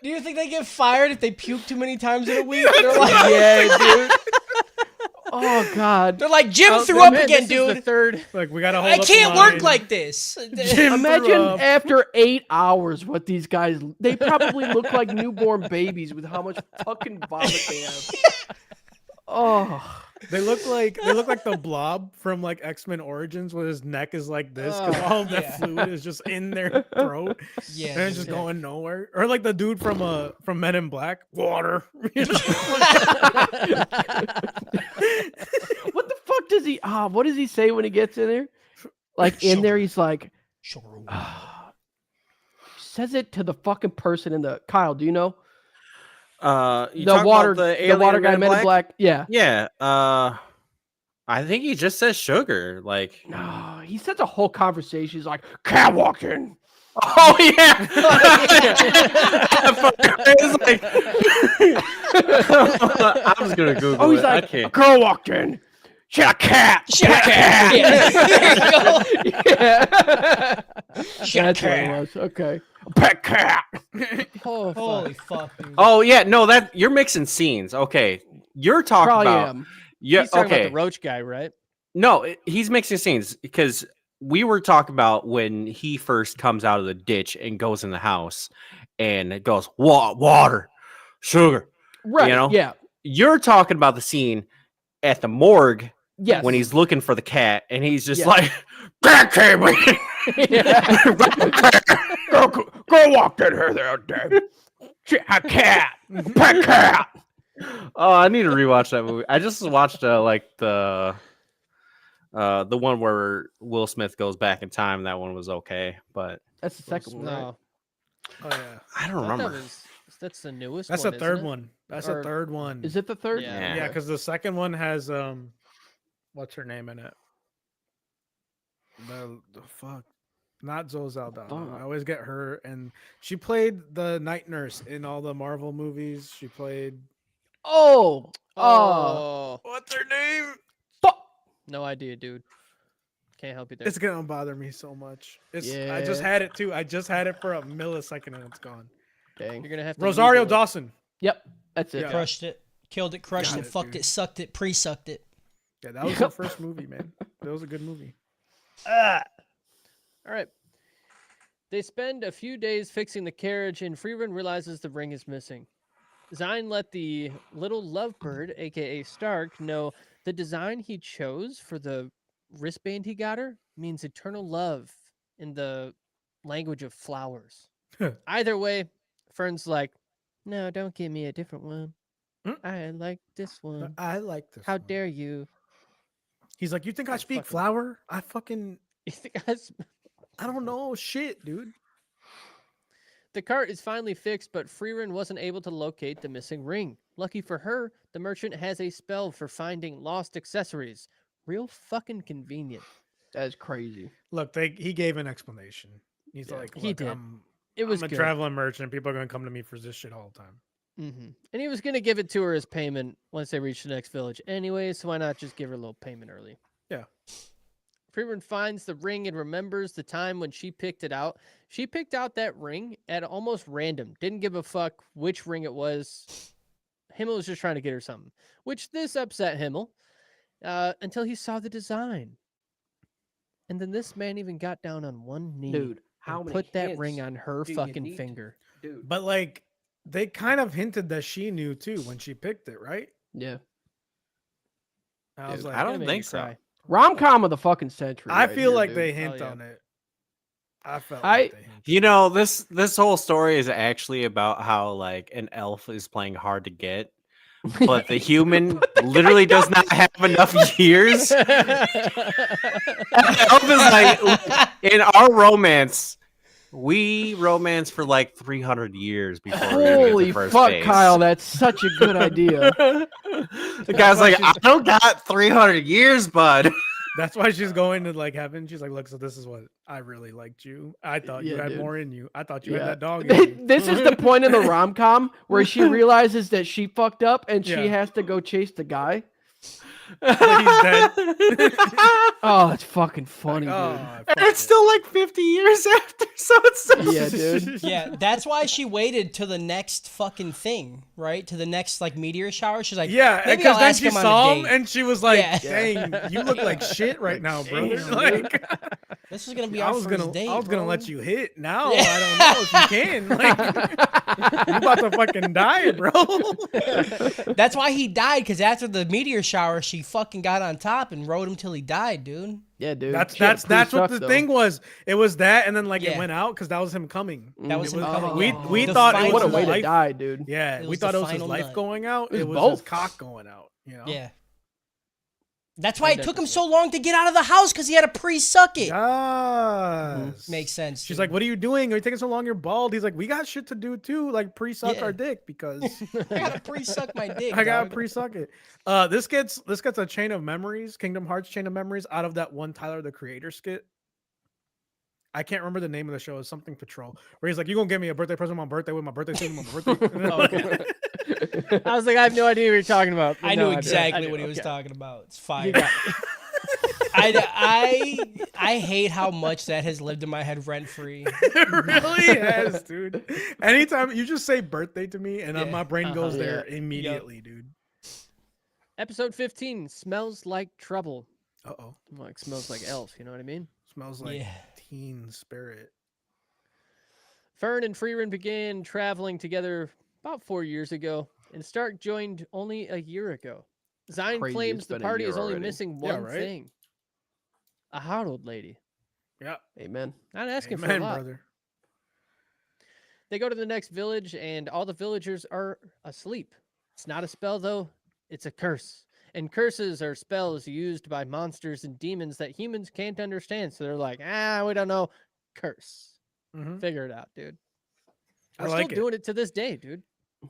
Do you think they get fired if they puke too many times in a week? They're like, yeah, dude. Oh God. they're like Jim Oh, threw up man, again, this is the dude. third. Like we gotta hold I up the can't work line. like this. Jim Imagine threw up. after 8 hours what these guys they probably look like newborn babies with how much fucking vomit they have. Oh. They look like the Blob from like X-Men Origins, where his neck is like this because Oh, all of that yeah. fluid is just in their throat Yeah, and it's just dude. going nowhere. Or like the dude from Men in Black, water. You know? What the fuck does he what does he say when he gets in there? Like in there he's like says it to the fucking person in the Kyle, do you know? You The talking water about the, the water alien guy Men in Black? Yeah. Yeah. I think he just says sugar. Like, No, he says a whole conversation. He's like, cat walked in. oh yeah. It's like, I was gonna Google Oh, he's it. like, I a can't. girl walked in. She had a cat. Shit, yeah. There you go. Yeah. Shit, That's what cat. it was. Okay. A pet cat. Oh, fuck. Holy fuck, dude. Oh yeah, no, that you're mixing scenes. Okay, you're talking Probably about am. yeah. He's talking Okay, about the roach guy, right? no, he's mixing scenes because we were talking about when he first comes out of the ditch and goes in the house, and it goes water, sugar. Right. know? Yeah. You're talking about the scene at the morgue Yes. when he's looking for the cat, and he's just Yeah. like, "Cat came in." Yeah. Girl walked in here the other day. She had a cat. Pet cat. Oh, I need to rewatch that movie. I just watched like the one where Will Smith goes back in time. That one was okay, but That's the second one. Right? No, Oh yeah, I don't I thought remember. that's the newest. that's one, the third isn't it? one. That's Or- the third one. Is it the third? Yeah. Yeah. Yeah, because the second one has what's her name in it? The fuck. Not Zoe Saldana. Fuck. I always get her, and she played the night nurse in all the Marvel movies. She played. Oh, Oh, What's her name? fuck. no idea, dude. Can't help you there. It's gonna bother me so much. I just Yeah. had it too. I just had it for a millisecond and it's gone. Dang. You're gonna have to Rosario Google it. Dawson. Yep, that's it. Yeah. Crushed it, killed it, crushed Got it, it, fucked dude. it, sucked it, pre-sucked it. Yeah, that was her first movie, man. That was a good movie. All right. They spend a few days fixing the carriage, and Frieren realizes the ring is missing. Zine let the little lovebird, aka Stark, know the design he chose for the wristband he got her means eternal love in the language of flowers. Either way, Fern's like, no, don't give me a different one. Mm. I like this one. I like this. How one. dare you? He's like, you think I I speak fucking- flower? I fucking, You think I I don't know shit, dude. The cart is finally fixed, but Frieren wasn't able to locate the missing ring. Lucky for her, the merchant has a spell for finding lost accessories. Real fucking convenient. That's crazy. Look, he gave an explanation. He's Yeah, like, he look, did. I'm It was a good. traveling merchant. People are gonna come to me for this shit all the time. And he was going to give it to her as payment once they reach the next village anyway, so why not just give her a little payment early? Yeah. Frieren finds the ring and remembers the time when she picked it out. She picked out that ring at almost random. Didn't give a fuck which ring it was. Himmel was just trying to get her something, which this upset Himmel until he saw the design. And then this man even got down on one knee Dude, how and many put that hints ring on her do you fucking need? finger. Dude. But like, they kind of hinted that she knew too when she picked it, right? Yeah. I was Dude, like, I Gonna don't make me think so. cry. Rom-com of the fucking century. I right feel here, like dude. they hint yeah. on it. I felt I- like they hinted. You know, this whole story is actually about how like an elf is playing hard to get, but the human literally does not have enough years. And the elf is like, "Look, in our romance, we romance for like 300 years before we even get Holy to first fuck, base." Kyle! That's such a good idea. The guy's like, I don't got 300 years, bud. That's why she's going to like heaven. She's like, look, so this is what I really liked you. I thought you Yeah, had dude. more in you. I thought you had Yeah. that dog in you. This is the point in the rom-com where she realizes that she fucked up and she Yeah. has to go chase the guy. But he's dead. Oh, that's fucking funny, Oh, dude. fuck And it's it. still like 50 years after, so it's so Yeah, dude. Yeah, that's why she waited to the next fucking thing, right? To the next like meteor shower. She's like, Yeah, maybe because I'll then ask she him on saw a him date. and she was like, Yeah. dang, you look like shit right now, brother. damn, Like, This is gonna be I our was first gonna, date. I was gonna bro. let you hit. Now Yeah. I don't know if you can. Like, you about to fucking die, bro. That's why he died, because after the meteor shower, she fucking got on top and rode him till he died, dude. Yeah, dude. That's She had that's what pre-suck, the though. thing was. It was that, and then like it Yeah. went out because that was him coming. That was It him coming. We yeah. we The thought it final was What a his way nut. to life. die, dude. Yeah, It we was thought the it was his final life nut. going out. It It was was his both. cock going out. You know. Yeah. That's why it took him so long to get out of the house, because he had to pre-suck it. Yes. Makes sense. She's dude. like, "What are you doing? Are you taking so long? You're bald." He's like, "We got shit to do too, like pre-suck Yeah. our dick because I gotta pre-suck my dick. I gotta dog. pre-suck it." This gets a chain of memories, Kingdom Hearts chain of memories out of that one Tyler the Creator skit. I can't remember the name of the show. It's something Patrol, where he's like, "You gonna give me a birthday present on my birthday with my birthday suit on my birthday?" Oh, okay. I was like, I have no idea what you're talking about. but I no, knew do. exactly I what do. he was Okay. talking about. It's You fire. got I hate how much that has lived in my head rent free. It really has, dude. Anytime you just say birthday to me, and Yeah. my brain goes Uh-huh. there Yeah. immediately, dude. Episode 15 smells like trouble. Uh-oh. Like smells like elf. You know what I mean? Smells like Yeah. teen spirit. Fern and Frieren began traveling together about 4 years ago, and Stark joined only a year ago. Zine Crazy claims it's the been a party year is only already. missing Yeah, one right? thing: a hot old lady. Yeah. Amen. Not asking for Amen, a lot. brother. They go to the next village, and all the villagers are asleep. It's not a spell, though. It's a curse. And curses are spells used by monsters and demons that humans can't understand. So they're like, we don't know. Curse. Mhm. Figure it out, dude. I We're like still it. doing it to this day, dude.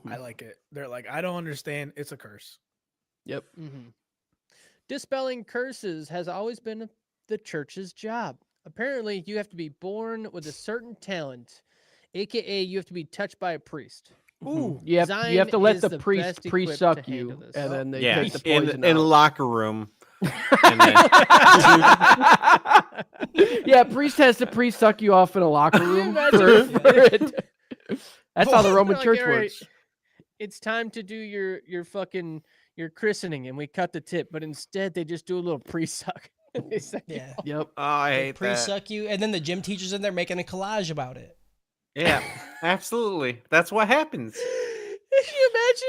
I like it. They're like, I don't understand. It's a curse. Yep. Mm-hmm. Dispelling curses has always been the church's job. Apparently, you have to be born with a certain talent, aka you have to be touched by a priest. Ooh. You have Zion to let is the the priest best equipped pre-suck to you, handle this. and then they Yeah, take the in poison the out. locker room. And then, Yeah, priest has to pre-suck you off in a locker room. imagine? for it. That's how the Roman Like, Church all right, works. It's time to do your christening, and we cut the tip, but instead they just do a little pre-suck. They suck you Yeah. off. Yep. oh, I They hate that. pre-suck you, and then the gym teacher's in there making a collage about it. Yeah, absolutely. That's what happens. Can you imagine?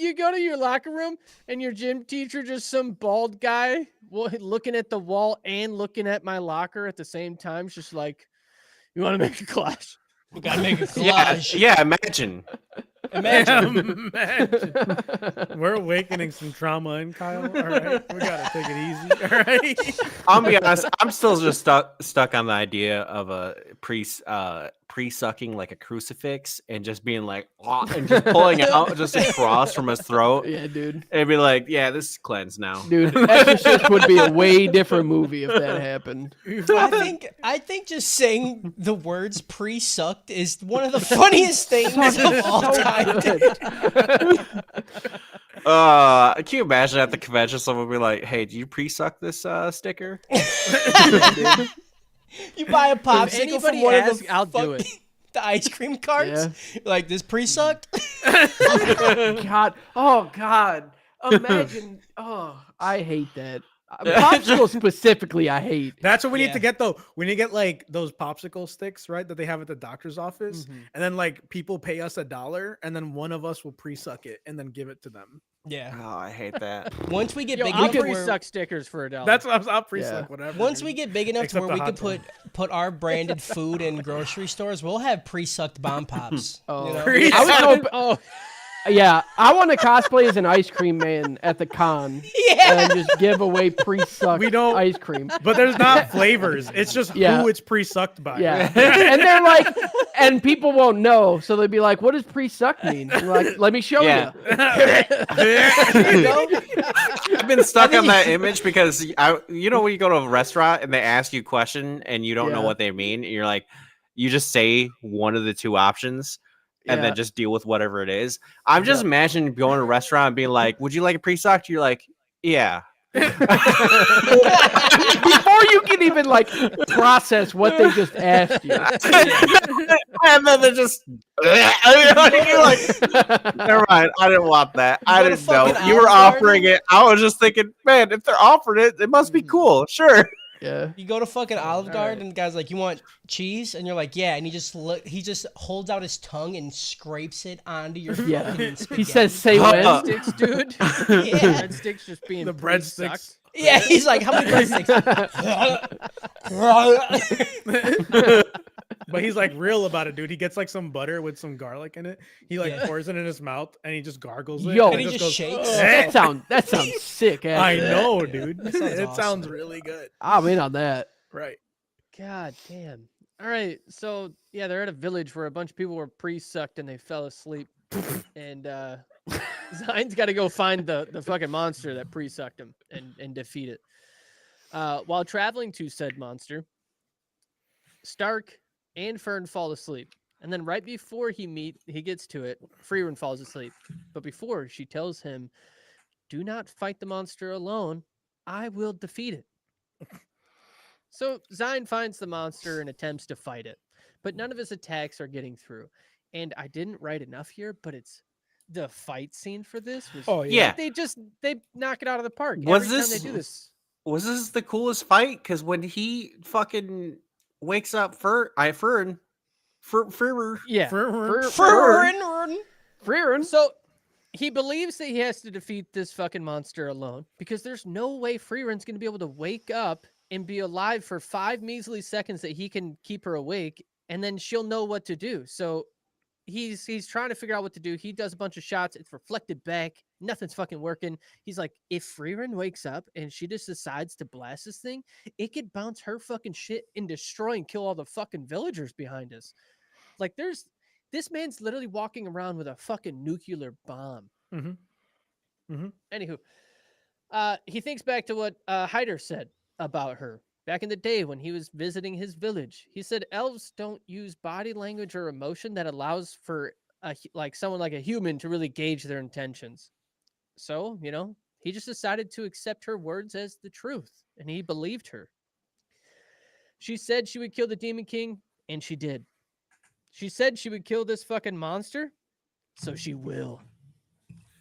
You go to your locker room and your gym teacher just some bald guy looking at the wall and looking at my locker at the same time. It's just like, you want to make a collage? We gotta make a Yeah, collage. yeah. Imagine. Imagine. Imagine. We're awakening some trauma in Kyle. All right, we gotta take it easy. All right. I'll be honest. I'm still just stuck on the idea of a pre-sucking like a crucifix and just being like, "Ah," and just pulling out just a cross from his throat. Yeah, dude. And be like, yeah, this is cleansed now. Dude, Exorcist would be a way different movie if that happened. I think just saying the words pre-sucked is one of the funniest things of all time. Can you imagine at the convention someone be like, hey, do you pre-suck this sticker? You buy a popsicle from anybody one of asks, the I'll do it. the ice cream carts. Like, this pre-sucked? God. Oh, God. Imagine. Oh, I hate that. Popsicle specifically, I hate. That's what we need Yeah. to get though. We need to get like those popsicle sticks, right? That they have at the doctor's office, and then like people pay us $1, and then one of us will pre-suck it and then give it to them. Yeah. Oh, I hate that. Once we get Yo, big I'll enough where pre-suck stickers for $1. That's what I'll pre-suck Yeah. whatever. once dude. we get big enough to Except where the we could hot put our branded food in grocery stores, we'll have pre-sucked bomb pops. Oh. You know? I was hoping. Oh, Yeah, I want to cosplay as an ice cream man at the con Yeah. and just give away pre-sucked We don't- ice cream. But there's not flavors. It's just Yeah. who it's pre-sucked by. Yeah, and they're like, and people won't know, so they'd be like, "What does pre-suck mean?" And we're like, let me show Yeah. you. I've been stuck on that image because you know when you go to a restaurant and they ask you a question and you don't know Yeah. what they mean, and you're like, you just say one of the two options and Yeah. then just deal with whatever it is. I'm just imagining going to a restaurant and being like, "Would you like a pre-sucked?" You're like, "Yeah." Before you can even like process what they just asked you. And then they're just you're like, never mind. I didn't want that. I go to didn't know fucking you were Olive offering it. I was just thinking, man, if they're offering it, it must be cool. Sure. Yeah. You go to fucking Olive All Garden right. and the guy's like, "You want cheese?" And you're like, "Yeah." And he just holds out his tongue and scrapes it onto your Yeah. fucking He spaghetti. says, "Say when." breadsticks, dude. Yeah. Breadsticks just being The pre-sucked. breadsticks. Yeah, he's like, "How many breadsticks?" But he's like real about it, dude. He gets like some butter with some garlic in it. He like Yeah. pours it in his mouth and he just gargles it. Yo. and And he just shakes. "Eh." That sounds sick. I Actually. know, dude. That sounds It awesome. sounds really good. I'm in on that. Right. God damn. All right. So, yeah, they're at a village where a bunch of people were pre-sucked and they fell asleep. And Zion's got to go find the fucking monster that pre-sucked him and defeat it. While traveling to said monster, Stark and Fern fall asleep. And then right before he gets to it, Frieren falls asleep. But before, she tells him, "Do not fight the monster alone. I will defeat it." So Zion finds the monster and attempts to fight it, but none of his attacks are getting through. And I didn't write enough here, but it's the fight scene for this was Oh yeah. Yeah. they knock it out of the park. Was Every time this- they do this. Was this the coolest fight? Because when he fucking wakes up Frieren. Yeah. Frieren. So he believes that he has to defeat this fucking monster alone because there's no way Frieren's going to be able to wake up and be alive for 5 measly seconds that he can keep her awake, and then she'll know what to do. So he's trying to figure out what to do. He does a bunch of shots. It's reflected back. Nothing's fucking working. He's like, if Frieren wakes up and she just decides to blast this thing, it could bounce her fucking shit and destroy and kill all the fucking villagers behind us. Like, this man's literally walking around with a fucking nuclear bomb. Mhm. Mhm. Anywho, He thinks back to what Hyder said about her back in the day when he was visiting his village. He said elves don't use body language or emotion that allows for like someone like a human to really gauge their intentions. So, he just decided to accept her words as the truth, and he believed her. She said she would kill the Demon King, and she did. She said she would kill this fucking monster, so she will.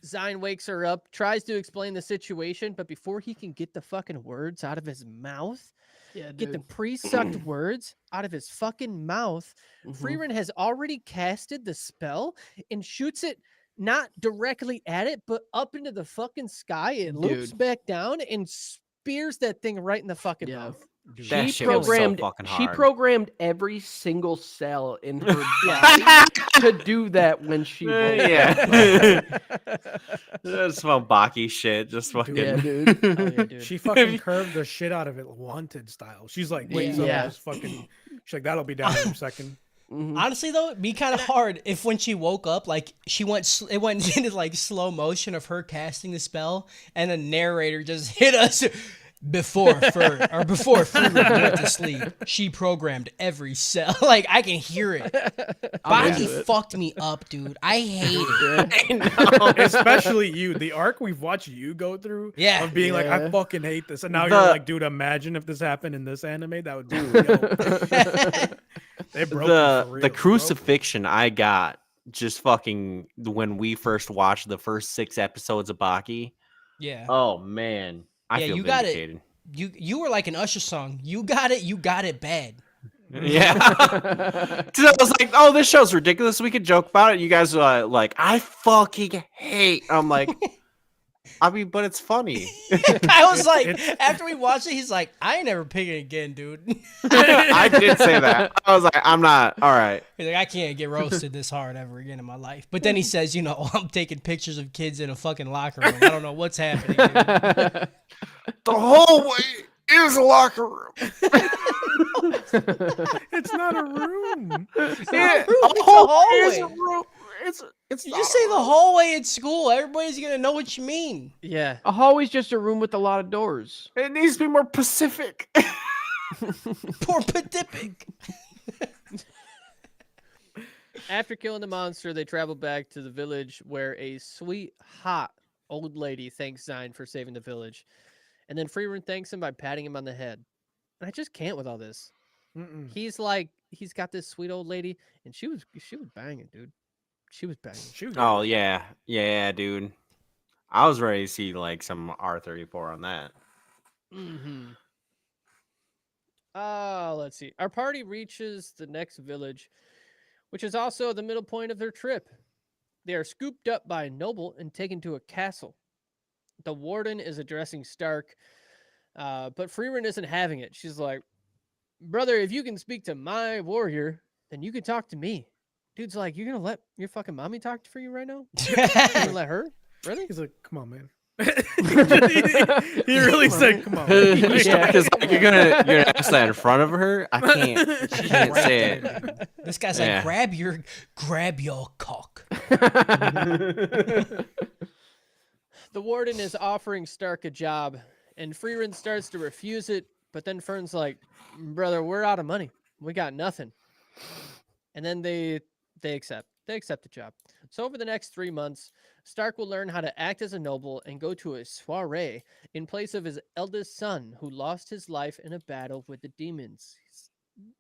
Zion wakes her up, tries to explain the situation, but before he can get the fucking words out of his mouth, get the pre-sucked words out of his fucking mouth, Frieren has already casted the spell and shoots it not directly at it, but up into the fucking sky. It loops back down and spears that thing right in the fucking mouth. That shit was so fucking hard. She programmed every single cell in her body to do that when she woke up. Yeah. That's some Baki shit. Just fucking. Yeah, dude. Oh, yeah, dude. She fucking curved the shit out of it, wanted style. She's like, wait, just fucking. She's like, that'll be down in a second. Honestly, though, it'd be kind of hard if when she woke up, like it went into like slow motion of her casting the spell, and the narrator just hit us before Frieren went to sleep. She programmed every cell. Like I can hear it. Baki fucked me up, dude. I hate it. I know. Especially you. The arc we've watched you go through of being like, I fucking hate this. And now you're like, dude, imagine if this happened in this anime. That would be they broke the crucifixion I got just fucking when we first watched the first 6 episodes of Baki. Yeah. Oh man. I feel you got vindicated. it. You were like an Usher song. You got it bad. Yeah. Cause I was like, oh, this show's ridiculous. We could joke about it. You guys are like, I fucking hate. I'm like, I mean, but it's funny. I was like, after we watched it, he's like, I ain't never picking it again, dude. I did say that. I was like, I'm not. All right. He's like, I can't get roasted this hard ever again in my life. But then he says, I'm taking pictures of kids in a fucking locker room. I don't know what's happening, dude. The hallway is a locker room. It's not a room. It's a hallway. It's You just say the hallway at school. Everybody's gonna know what you mean. Yeah. A hallway's just a room with a lot of doors. It needs to be more Pacific. Poor Pacific. After killing the monster, they travel back to the village where a sweet, hot old lady thanks Zion for saving the village. And then Frieren thanks him by patting him on the head. And I just can't with all this. He's like, he's got this sweet old lady, and she was banging, dude. She was banging. Oh yeah, dude. I was ready to see like some R34 on that. Let's see. Our party reaches the next village, which is also the middle point of their trip. They are scooped up by a noble and taken to a castle. The warden is addressing Stark, but Frieren isn't having it. She's like, brother, if you can speak to my warrior, then you can talk to me. Dude's like, you're going to let your fucking mommy talk for you right now? You're going to let her? Really? He's like, come on, man. he really said, come on. Because like, you're gonna ask that in front of her. I can't say it. This guy's like, grab your cock. The warden is offering Stark a job, and Frieren starts to refuse it, but then Fern's like, brother, we're out of money. We got nothing. And then they accept. They accept the job. So over the next 3 months, Stark will learn how to act as a noble and go to a soiree in place of his eldest son, who lost his life in a battle with the demons.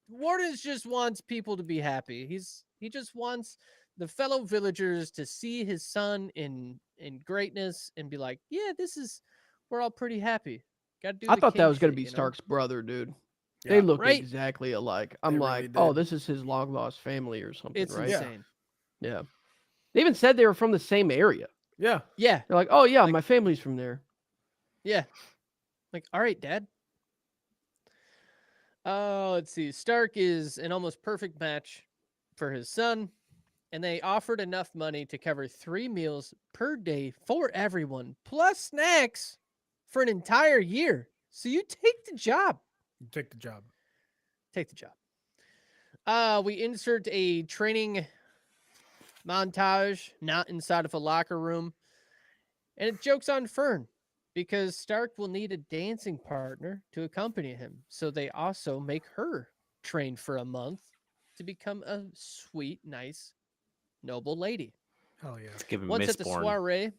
Warden just wants people to be happy. He just wants the fellow villagers to see his son in greatness and be like, yeah, we're all pretty happy. Gotta do. I thought that was going gonna to be Stark's brother, dude. Yeah, they look right? exactly alike. I'm They like, really oh, did. this is his long lost family or something, It's right? insane. Yeah. They even said they were from the same area. Yeah. Yeah. They're like, oh yeah, Like- my family's from there. Yeah. Like, all right, Dad. Let's see. Stark is an almost perfect match for his son, and they offered enough money to cover 3 meals per day for everyone, plus snacks for an entire year. So you take the job. You take the job. Take the job. We insert a training montage, not inside of a locker room, and it jokes on Fern because Stark will need a dancing partner to accompany him. So they also make her train for a month to become a sweet, nice, noble lady. Oh yeah. Let's give him Once at the Mistborn. soiree,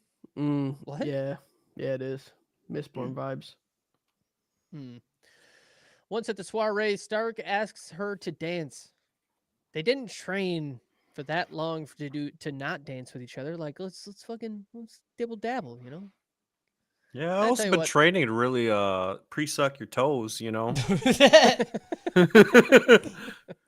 What? Yeah, it is. Mistborn vibes. Once at the soiree, Stark asks her to dance. They didn't train for that long to not dance with each other. Like let's dibble dabble, you know. Yeah, I'll I also tell you been what. training to really pre-suck your toes, you know.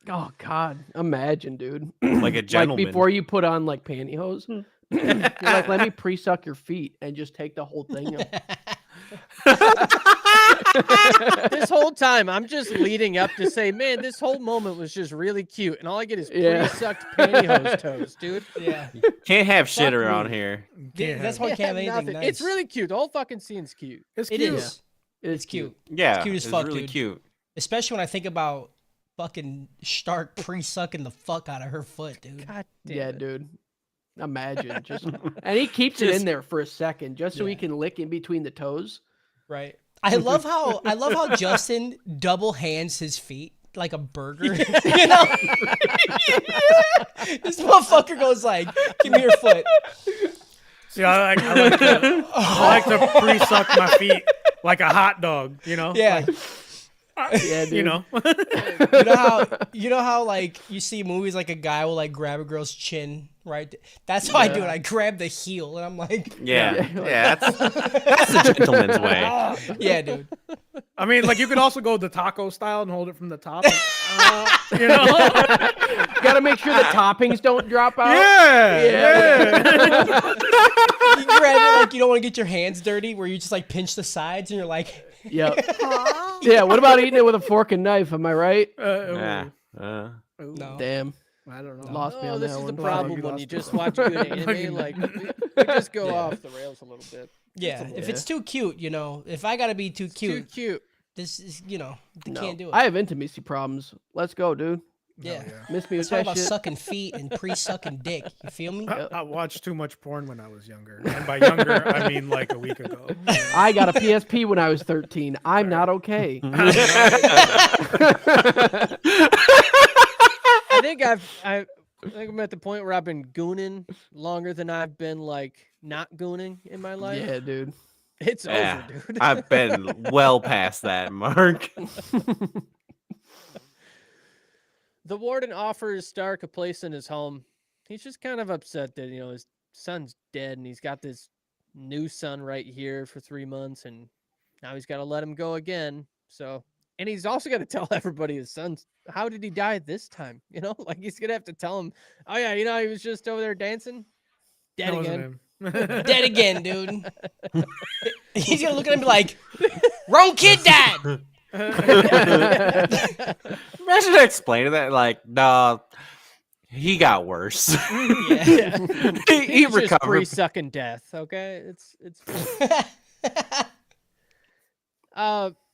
Oh God, imagine, dude. Like a gentleman. Like before you put on like pantyhose, you're like, let me pre-suck your feet and just take the whole thing. This whole time, I'm just leading up to say, man, this whole moment was just really cute, and all I get is Yeah. pre-sucked pantyhose toes, dude. Yeah. Can't have shit Fuck around me. here. That's why I can't have anything nothing. nice. It's really cute. The whole fucking scene's cute. It's It cute. is. It's cute. Yeah, cute as it's fuck, really dude. cute. Especially when I think about fucking Stark pre-sucking the fuck out of her foot, dude. God damn Yeah, it. dude. Imagine just, and he keeps it Just- in there for a second just so he Yeah. can lick in between the toes. Right. I love how Justin double hands his feet like a burger. You know? This motherfucker goes like, "Give me your foot." See, I like to pre-suck my feet like a hot dog. You know. Yeah. Yeah, dude. You know. You know how like you see movies like a guy will like grab a girl's chin, right? That's how I do it. I grab the heel and I'm like, Yeah, yeah, that's the gentleman's way. yeah, dude. I mean, like you could also go the taco style and hold it from the top. You know. Gotta make sure the toppings don't drop out. Yeah. You grab it like you don't want to get your hands dirty, where you just like pinch the sides and you're like, Yep. Yeah. What about eating it with a fork and knife? Am I right? Yeah. no. Damn. I don't know. Lost me Oh, on this that is the one. problem you when lost you me. just watch good anime. Like we just go off the rails a little bit. Yeah, if it's too cute, you know, if I gotta be too It's too cute, cute. this is, you know, they No. can't do it. I have intimacy problems. Let's go, dude. yeah. Miss me with It's all that about shit. sucking feet and pre-sucking dick. You feel me? I watched too much porn when I was younger, and by younger I mean like a week ago. I got a PSP when I was 13. I'm not okay. I think I'm at the point where I've been gooning longer than I've been like not gooning in my life. Yeah, dude. It's Yeah, over, dude. I've been well past that mark. The warden offers Stark a place in his home. He's just kind of upset that, you know, his son's dead and he's got this new son right here for 3 months and now he's got to let him go again. So, and he's also got to tell everybody his son's, how did he die this time? You know, like he's going to have to tell him, oh yeah, you know, he was just over there dancing. Dead That wasn't again. him. Dead again, dude. He's gonna look at him and be like, wrong kid died. Imagine explaining that, like, nah, he got worse. Yeah. he He's just recovered. pre-sucking death, okay? It's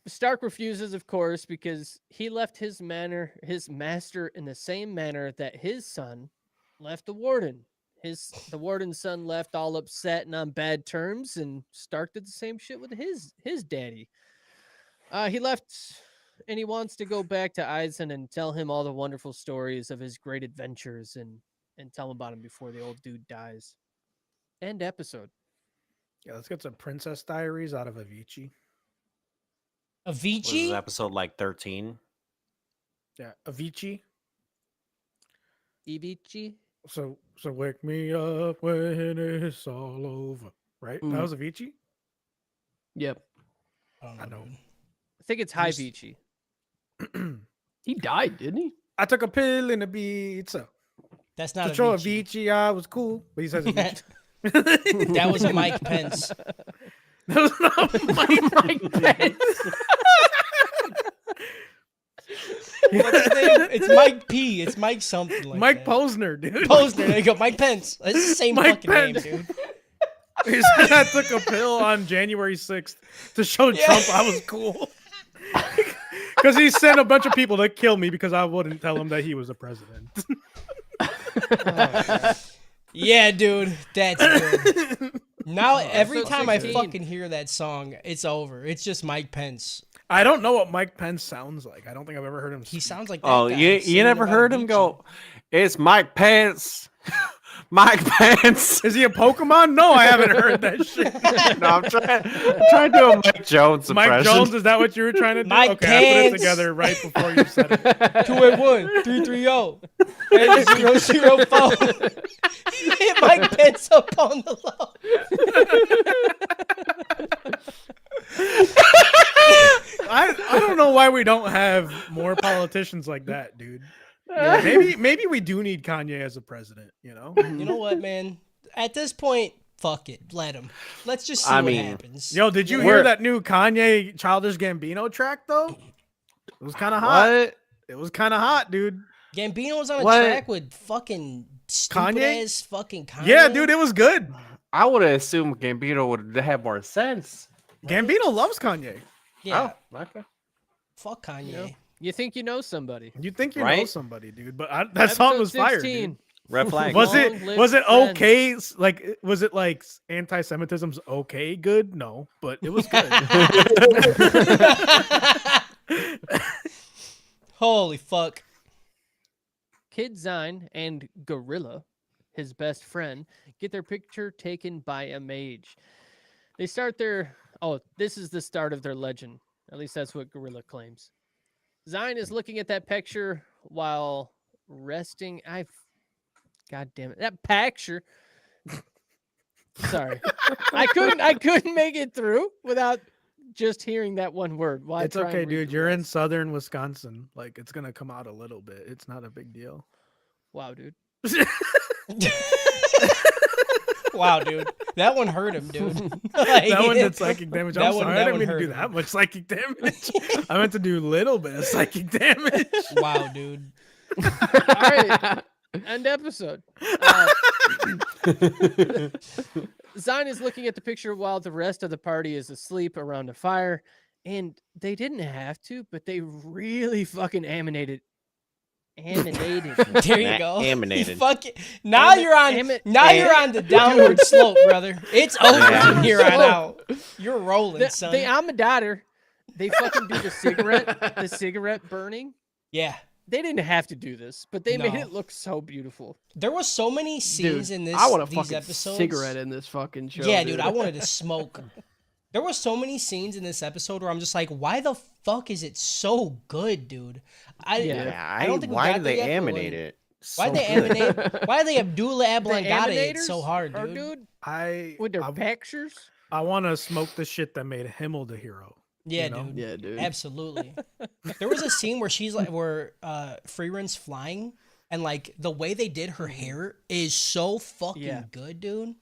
Stark refuses, of course, because he left his master in the same manner that his son left the warden. The warden's son left all upset and on bad terms, and Stark did the same shit with his daddy. He left, and he wants to go back to Eisen and tell him all the wonderful stories of his great adventures and tell him about him before the old dude dies. End episode. Yeah, let's get some Princess Diaries out of Avicii. Was this Avicii? episode like 13? Yeah, Avicii. Ivici? So wake me up when it's all over. Right? That was Avicii. Yep. I know. I think it's High Vici. He died, didn't he? I took a pill in the pizza. That's not To show Avicii. Avicii I was cool, but he says Avicii. That was Mike Pence. That was not Mike Pence. What's his name? It's Mike P. It's Mike something like Mike that. Posner, dude. Posner. There you go. Mike Pence. It's the same Mike fucking Pence. name, dude. He said I took a pill on January 6th to show Trump I was cool. Because he sent a bunch of people to kill me because I wouldn't tell him that he was a president. Yeah, dude. That's good. Now every Episode time I 16. fucking hear that song, it's over. It's just Mike Pence. I don't know what Mike Pence sounds like. I don't think I've ever heard him. He speak. sounds like that Oh, guy you singing never about heard him Avicii. go, it's Mike Pence. Mike Pence. Is he a Pokemon? No, I haven't heard that shit. No, I'm trying to do a Mike Jones impression. Mike Jones, is that what you were trying to do? Mike okay, I put it Pence. together right before you said it. 281-330-8004. Hit Mike Pence up on the low. I don't know why we don't have more politicians like that, dude. Maybe we do need Kanye as a president, you know? You know what, man? At this point, fuck it. Let him. Let's just see what happens. Yo, did you hear that new Kanye Childish Gambino track though? It was kind of hot. What? It was kind of hot, dude. Gambino was on a What? track with fucking stupid Kanye? ass fucking Kanye. Yeah, dude, it was good. I would have assumed Gambino would have more sense. Gambino loves Kanye. Yeah, Oh, okay. fuck Kanye. You know? You think you know somebody. You think you know Right? somebody, dude? But that song Episode was fire, 16. dude. Red flag. Was Long it live was it friends. okay? Like was it like anti-Semitism's okay good? No, but it was good. Holy fuck. Kid Zine and Gorilla, his best friend, get their picture taken by a mage. They start their... Oh, this is the start of their legend. At least that's what Gorilla claims. Zine is looking at that picture while resting. God damn it. That picture. Sorry. I couldn't make it through without just hearing that one word. While I It's try and okay, read dude. the You're in rest. southern Wisconsin. Like it's gonna come out a little bit. It's not a big deal. Wow, dude. Wow, dude. That one hurt him, dude. Like, That one did psychic damage. that I'm one- sorry. that I one didn't mean to hurt do him. that much psychic damage. I meant to do a little bit of psychic damage. Wow, dude. All right. End episode. Zine is looking at the picture while the rest of the party is asleep around a fire. And they didn't have to, but they really fucking animated. There you go. Animated. You fucking, now you're on the downward slope, brother. It's over Yeah. from here on out. You're rolling, son. The Amadater, they fucking do the cigarette burning. Yeah. They didn't have to do this, but they made No. it look so beautiful. There was so many scenes Dude, in this I want a these fucking episodes. cigarette in this fucking show. Yeah, dude, I wanted to smoke. There were so many scenes in this episode where I'm just like, why the fuck is it so good, dude? I don't think we why got did there they yet, but animate when- it? Why So they good. animate? Why they Abdullah Ablangata it so Animators hard, are dude? good I with their pictures. I want to smoke the shit that made Himmel the hero. Yeah, you know? dude. Yeah, dude. Absolutely. There was a scene where she's like, where Frieren's flying, and like the way they did her hair is so fucking good, dude.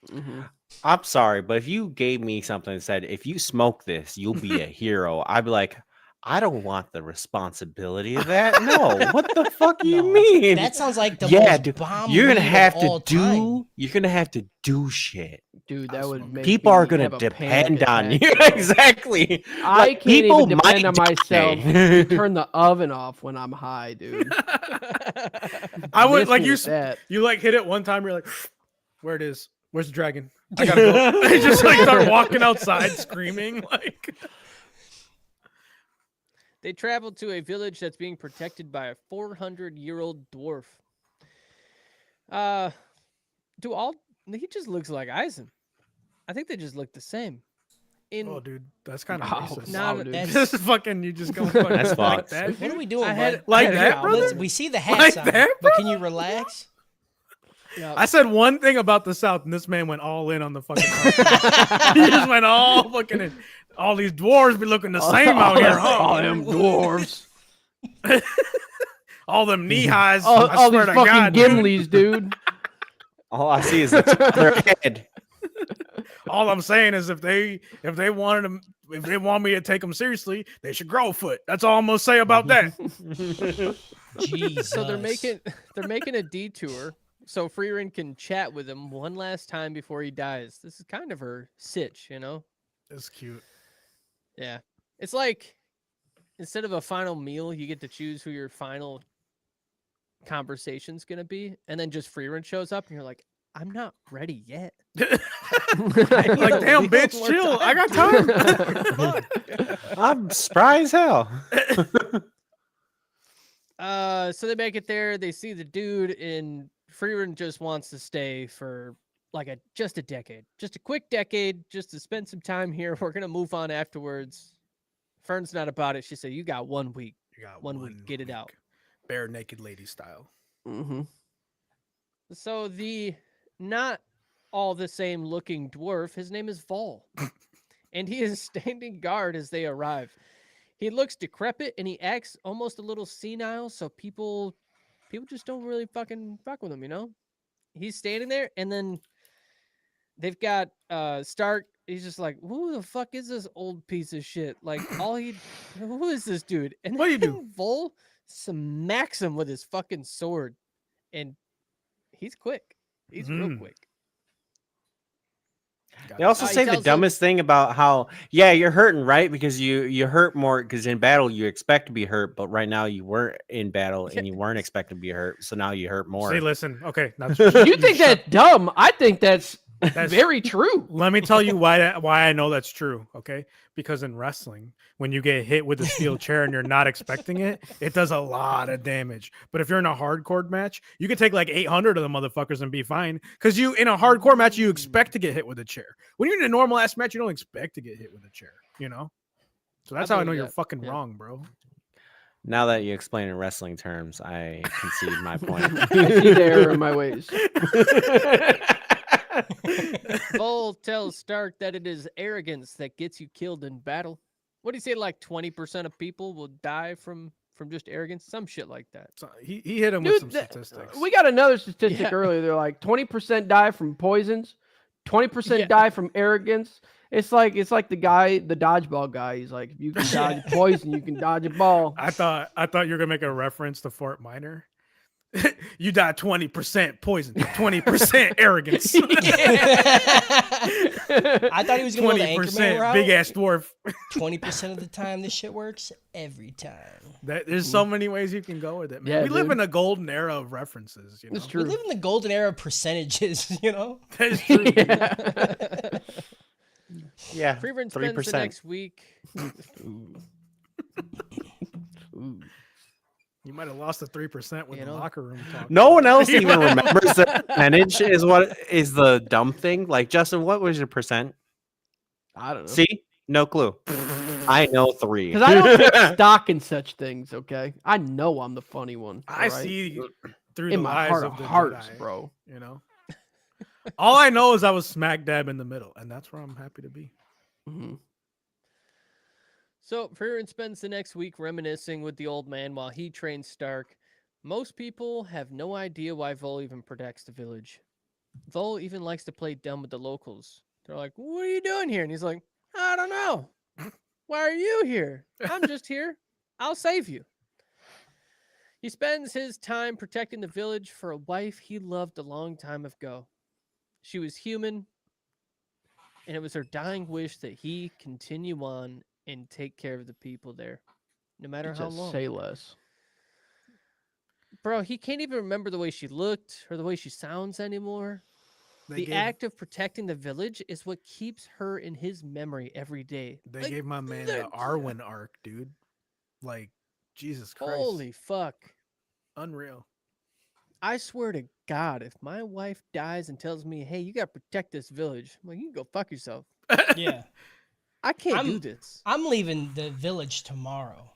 Mhm. I'm sorry, but if you gave me something that said, if you smoke this, you'll be a hero, I'd be like, I don't want the responsibility of that. No, what the fuck do you No, mean? That sounds like the yeah, most dude, bomb you're gonna weed of have to all do. time. You're gonna have to do shit. Dude, that would make People are me gonna have a depend panic on you. attack. Exactly. I Like, can't even people depend on might myself die. to turn the oven off when I'm high, dude. I would Miss like me you. with that. You like hit it one time. You're like, where it is? Where's the dragon? I gotta go. I just like start walking outside screaming like. They traveled to a village that's being protected by a 400-year-old dwarf. He just looks like Eisen. I think they just look the same. Oh, dude, that's kind of Oh, racist. no, wow, dude. that's- This is fucking. You just go fucking That's like fucked. that. What are dude? we doing, I had- bud? Like I had that, a- brother? Let's- we see the Like hats on, that, but can you relax? Yeah. I said one thing about the South, and this man went all in on the fucking. He just went all fucking. In. All these dwarves be looking the same out here, huh? All them dwarves. All them knee highs. All, I all swear these to fucking God, dude. Gimlis, dude. All I see is the top of their head. All I'm saying is if they wanted them, if they want me to take them seriously, they should grow a foot. That's all I'm gonna say about that. Jesus. So they're making a detour so Frieren can chat with him one last time before he dies. This is kind of her sitch, you know? It's cute. Yeah. It's like instead of a final meal, you get to choose who your final conversation's gonna be, and then just Frieren shows up and you're like, I'm not ready yet. Like, damn, bitch, More chill. I got time. time. I'm surprised hell. So they make it there. They see the dude, and Frieren just wants to stay for like just a decade, just a quick decade, just to spend some time here. We're gonna move on afterwards. Fern's not about it. She said, "You got 1 week. You got 1 week. Get it out." Bare naked lady style. Mm-hmm. So the not all the same looking dwarf, his name is Vol, and he is standing guard as they arrive. He looks decrepit and he acts almost a little senile, so people just don't really fucking fuck with him, you know? He's standing there, and then they've got Stark. He's just like, who the fuck is this old piece of shit? Like, who is this dude? And What do you do? then Vol smacks him with his fucking sword, and he's quick. He's real Mhm. quick. They also He say the tells him- dumbest thing about how, yeah, you're hurting, right? Because you hurt more because in battle you expect to be hurt, but right now you weren't in battle and you weren't expected to be hurt, so now you hurt more. See, listen. Okay, now You think that's dumb? I think that's very true. Let me tell you why I know that's true. Okay, because in wrestling, when you get hit with a steel chair and you're not expecting it, it does a lot of damage. But if you're in a hardcore match, you can take like 800 of the motherfuckers and be fine. Because you in a hardcore match, you expect to get hit with a chair. When you're in a normal ass match, you don't expect to get hit with a chair. You know. So that's how I know believe you're that. fucking Yeah. wrong, bro. Now that you explain in wrestling terms, I concede my point. I see the error in my ways. Vol tells Stark that it is arrogance that gets you killed in battle. What do you say? Like 20% of people will die from just arrogance, some shit like that. So he hit him Dude, with some statistics. we got another statistic Yeah. earlier. They're like 20% die from poisons, 20% Yeah. die from arrogance. It's like the dodgeball guy. He's like, if you can dodge poison, you can dodge a ball. I thought you were gonna make a reference to Fort Minor. You died 20% poison, 20% arrogance. I thought he was going to go the Anchorman route. big ass dwarf. 20% of the time this shit works. Every time. There's so many ways you can go with it, man. Yeah, we live dude. in a golden era of references. You know? It's We true. live in the golden era of percentages, you know? That's true. dude. Yeah. Yeah, Frieren spends the 3%. next week. Ooh. You might have lost the 3% with You the know? locker room talk. No one else even remembers the percentage is what is the dumb thing. Like, Justin, what was your percent? I don't know. See? No clue. I know 3. Because I don't take stock in such things, okay? I know I'm the funny one. I alright? see through in the my eyes heart of of the hearts, Jedi, bro. You know, all I know is I was smack dab in the middle, and that's where I'm happy to be. Mhm. So Frieren spends the next week reminiscing with the old man while he trains Stark. Most people have no idea why Vol even protects the village. Vol even likes to play dumb with the locals. They're like, "What are you doing here?" And he's like, "I don't know. Why are you here? I'm just here. I'll save you." He spends his time protecting the village for a wife he loved a long time ago. She was human, and it was her dying wish that he continue on and take care of the people there, no matter how Just long. say less. Bro, he can't even remember the way she looked or the way she sounds anymore. They The gave, act of protecting the village is what keeps her in his memory every day. they Like, gave my man they're- the Arwen arc, dude. Like, Jesus Christ, holy fuck. unreal. I swear to God, if my wife dies and tells me, "Hey, you got to protect this village," I'm like, "You can go fuck yourself. Yeah. I can't do I'm- this." I'm leaving the village tomorrow.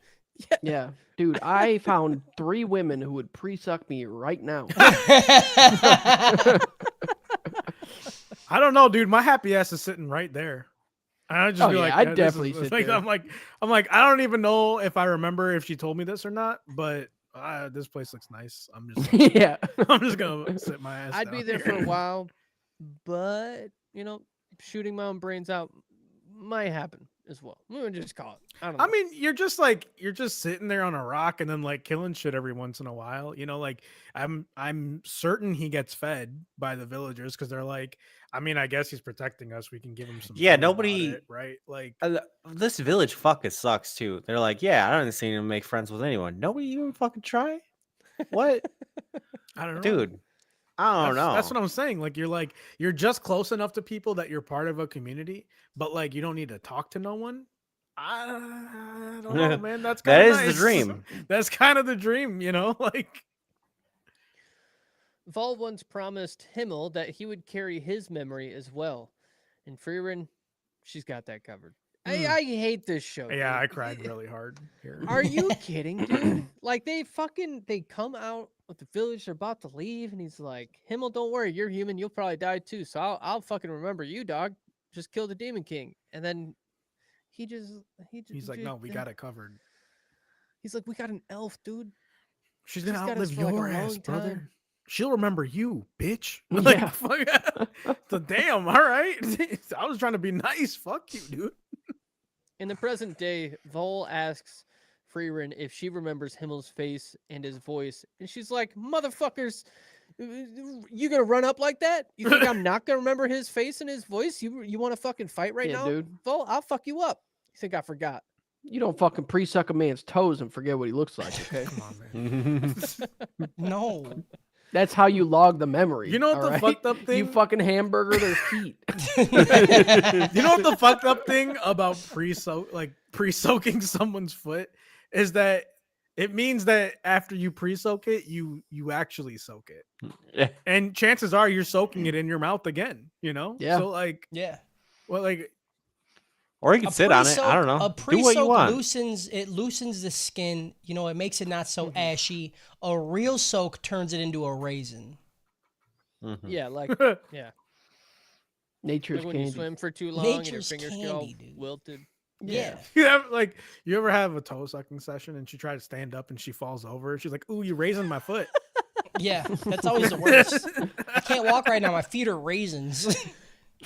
Yeah, dude, I found 3 women who would pre-suck me right now. I don't know, dude. My happy ass is sitting right there. And I'd just Oh, be yeah, like, I'd this definitely is- sit like, there. I'm like, I don't even know if I remember if she told me this or not, but this place looks nice. I'm just, Yeah. I'm just gonna sit my ass. I'd be down there for here. a while, but, shooting my own brains out might happen as well. I'm going to just call it. I don't know. I mean, you're just sitting there on a rock and then like killing shit every once in a while. You know, like I'm certain he gets fed by the villagers because they're like, I mean, I guess he's protecting us. We can give him some. Yeah, food about nobody- it, right? Like, This village fucking sucks too. They're like, yeah, I don't see him make friends with anyone. Nobody even fucking try. What, I don't know, dude? I don't know. That's what I'm saying. Like you're just close enough to people that you're part of a community, but like you don't need to talk to no one. I don't know, man. That's kind That of is the nice. dream. That's kind of the dream, you know. Like Vol once promised Himmel that he would carry his memory as well. And Frieren, she's got that covered. I hate this show. yeah, dude. I cried really hard here. Are you kidding, dude? Like they come out with the village, they're about to leave, and he's like, Himmel, don't worry, you're human, you'll probably die too. So I'll fucking remember you, dog. Just kill the Demon King. And then He's like, no, we got it covered. He's like, we got an elf, dude. She's gonna got us outlive for, like, a your ass, long brother. time. She'll remember you, bitch. Yeah. Like, fuck. So damn, all right. I was trying to be nice. Fuck you, dude. In the present day, Vol asks Frieren if she remembers Himmel's face and his voice, and she's like, "Motherfuckers, you gonna run up like that? You think I'm not gonna remember his face and his voice? You want to fucking fight right Yeah, now, dude. Vol? I'll fuck you up. You think I forgot? You don't fucking pre-suck a man's toes and forget what he looks like, okay? Come on, man. No. That's how you log the memory. You know what all the right? fucked up thing? You fucking hamburger their feet. You know what the fucked up thing about pre-soaking someone's foot is that it means that after you pre-soak it, you actually soak it. Yeah. And chances are you're soaking it in your mouth again, you know? Yeah. So like, Yeah. well, like Or you can sit on it. I don't know. A Do what you pre-soak want. loosens the skin. You know, it makes it not so ashy. A real soak turns it into a raisin. Mhm. Yeah, like yeah, Nature's like when you candy. swim for too long and your Nature's fingers get all candy, dude. wilted. Yeah. you ever have a toe sucking session and she tried to stand up and she falls over? She's like, "Ooh, you raising my foot." Yeah. That's always the worst. I can't walk right now. My feet are raisins.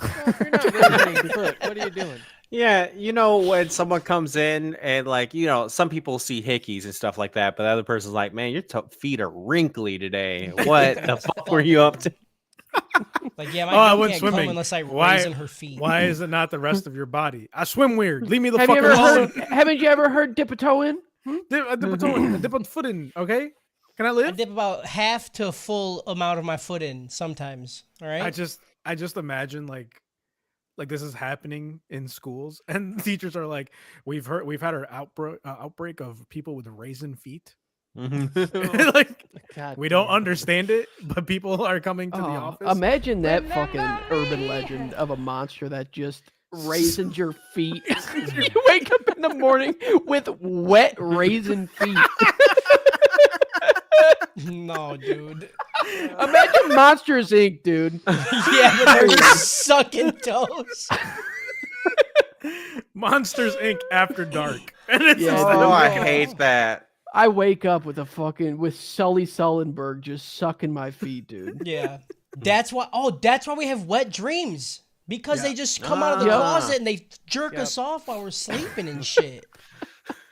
Well, if you're not raising your foot, what are you doing? Yeah, you know when someone comes in and like some people see hickeys and stuff like that, but the other person's like, "Man, your feet are wrinkly today. What the fuck were you up to?" Like, yeah, my I girl went can't come swimming. unless I Why- raisin her feet. Why is it not the rest of your body? I swim weird. Leave me the Have fuck you ever alone. heard? Haven't you ever heard dip a toe in? I dip a toe in. I dip a foot in. Okay, can I I live? dip about half to a full amount of my foot in sometimes. All right. I just imagine like this is happening in schools, and teachers are like, we've had our outbreak of people with raisin feet. Mhm. Like God, we don't damn. understand it, but people are coming to the Oh, office. imagine that fucking urban legend of a monster that just raisins your feet. You wake up in the morning with wet raisin feet. No, dude. Imagine Monsters Inc., dude. Yeah, but they're just sucking toes. Monsters Inc. After dark. And it's Yeah, instead dude. of Oh, I like- hate that. I wake up with with Sully Sullenberg just sucking my feet, dude. Yeah. That's why. Oh, that's why we have wet dreams. Because they just come out of the Yep. closet and they jerk Yep. us off while we're sleeping and shit.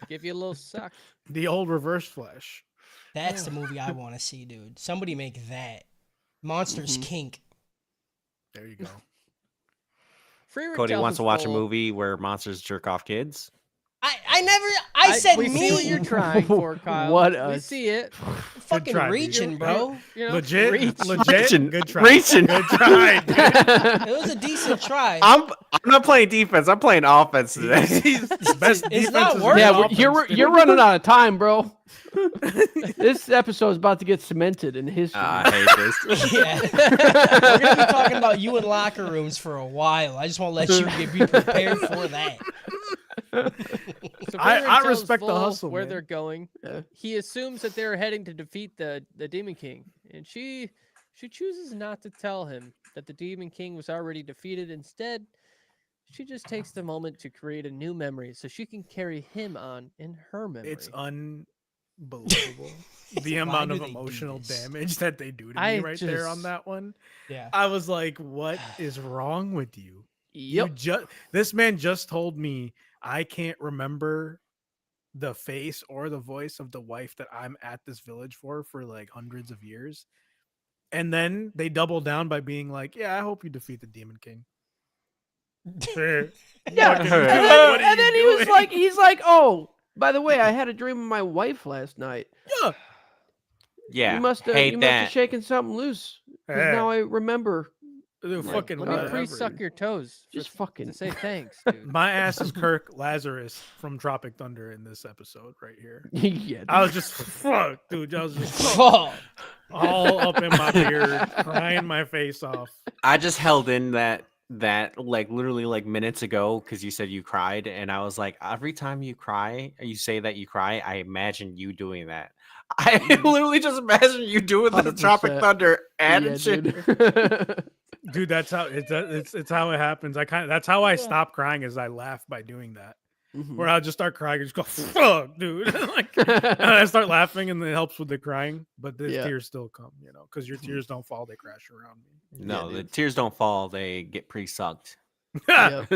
Give you a little suck. the old Reverse Flash. That's the movie I want to see, dude. Somebody make that. Monsters Kink. There you go. Frieren Cody tells wants to watch a Vol- movie where monsters jerk off kids. I said we see what me. you're trying for, Kyle. What we a- see it. Fucking try, dude. reaching, bro. You know, Legit, reach. legit. Reaching. Good try. Reaching. Good try. dude. It was a decent try. I'm not playing defense. I'm playing offense today. Best It's not defense is working. good Yeah, offense, you're dude. you're running out of time, bro. This episode is about to get cemented in history. I hate this. Yeah. We're going to be talking about you in locker rooms for a while. I just want to let you be prepared for that. So I Frieren tells respect the Vol hustle, where man. they're going. Yeah. He assumes that they're heading to defeat the Demon King, and she chooses not to tell him that the Demon King was already defeated. Instead, she just takes the moment to create a new memory so she can carry him on in her memory. It's unbelievable the Why amount do of they do emotional this? damage that they do to I me right there on just- that one. Yeah. I was like, what is wrong with you? Yep. This man just told me I can't remember the face or the voice of the wife that I'm at this village for like hundreds of years. And then they double down by being like, yeah, I hope you defeat the Demon King. Yeah. Fucking And dude, then, what are and you then he was doing? like, oh, by the way, I had a dream of my wife last night. Yeah. Yeah, You must have hate that. shaken something loose. Eh, now I remember. dude, Like, fucking Let me whatever. pre-suck your toes. Just to fucking. say thanks, dude. My ass is Kirk Lazarus from Tropic Thunder in this episode right here. Yeah. I was just fuck, dude. I was just Fuck. all up in my beard, crying my face off. I just held in that like literally like minutes ago because you said you cried, and I was like, every time you cry, you say that you cry, I imagine you doing that. I literally just imagine you doing the Tropic 100%. Thunder and Yeah, shit. dude. Dude, that's how it's how it happens. That's how I stop crying is I laugh by doing that. Mhm. Where I'll just start crying and just go, fuck, dude. Like, and I start laughing and it helps with the crying, but the Yeah. tears still come, because your tears don't fall, they crash around me. No, Yeah, the dude. tears don't fall; they get pre-sucked. Yep.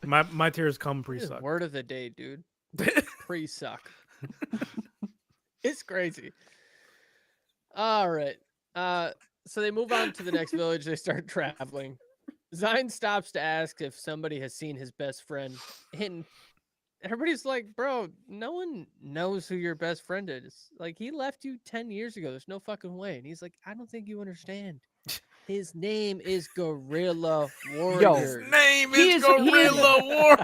my tears come This is pre-sucked. Word of the day, dude. Pre-suck. It's crazy. All right. So they move on to the next village. They start traveling. Zine stops to ask if somebody has seen his best friend. And everybody's like, bro, no one knows who your best friend is. Like, he left you 10 years ago. There's no fucking way. And he's like, I don't think you understand. His name is Gorilla Warrior. Name He is is- he is- Gorilla War.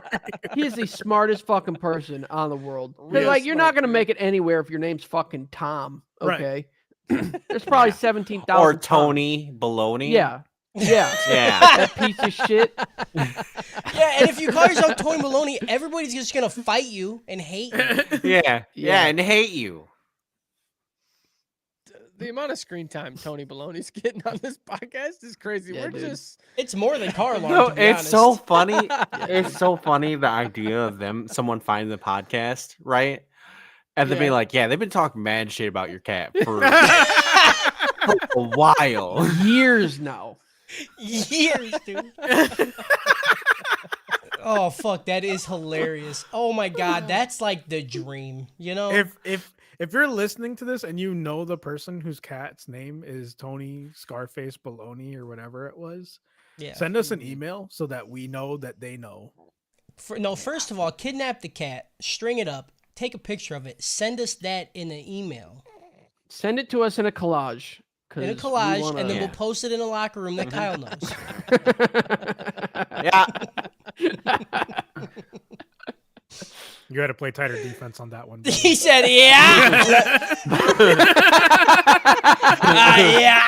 He is the smartest fucking person on the world. 'Cause, Real like, you're smart not gonna dude. make it anywhere if your name's fucking Tom. Right. Okay. There's probably Yeah. 17,000. Or Toms. Tony Baloney. Yeah. Yeah. Yeah. That piece of shit. Yeah, and if you call yourself Tony Maloney, everybody's just gonna fight you and hate you. Yeah. Yeah. And hate you. The amount of screen time Tony Baloney's getting on this podcast is crazy. Yeah, We're dude. just It's more than car alarm. No, to be it's honest. so funny. It's so funny the idea of someone finding the podcast, right? And then being Yeah. like, yeah, they've been talking mad shit about your cat for a while. Years now. Years, dude. Oh fuck, that is hilarious. Oh my god, that's like the dream. If you're listening to this and you know the person whose cat's name is Tony Scarface Baloney or whatever it was, Yeah. send us an email so that we know that they know. First of all, kidnap the cat, string it up, take a picture of it, send us that in an email. Send it to us in a collage. In a 'cause we collage, wanna- and then we'll Yeah. post it in a locker room that Kyle knows. Yeah. You got to play tighter defense on that one. He said, yeah. Yeah.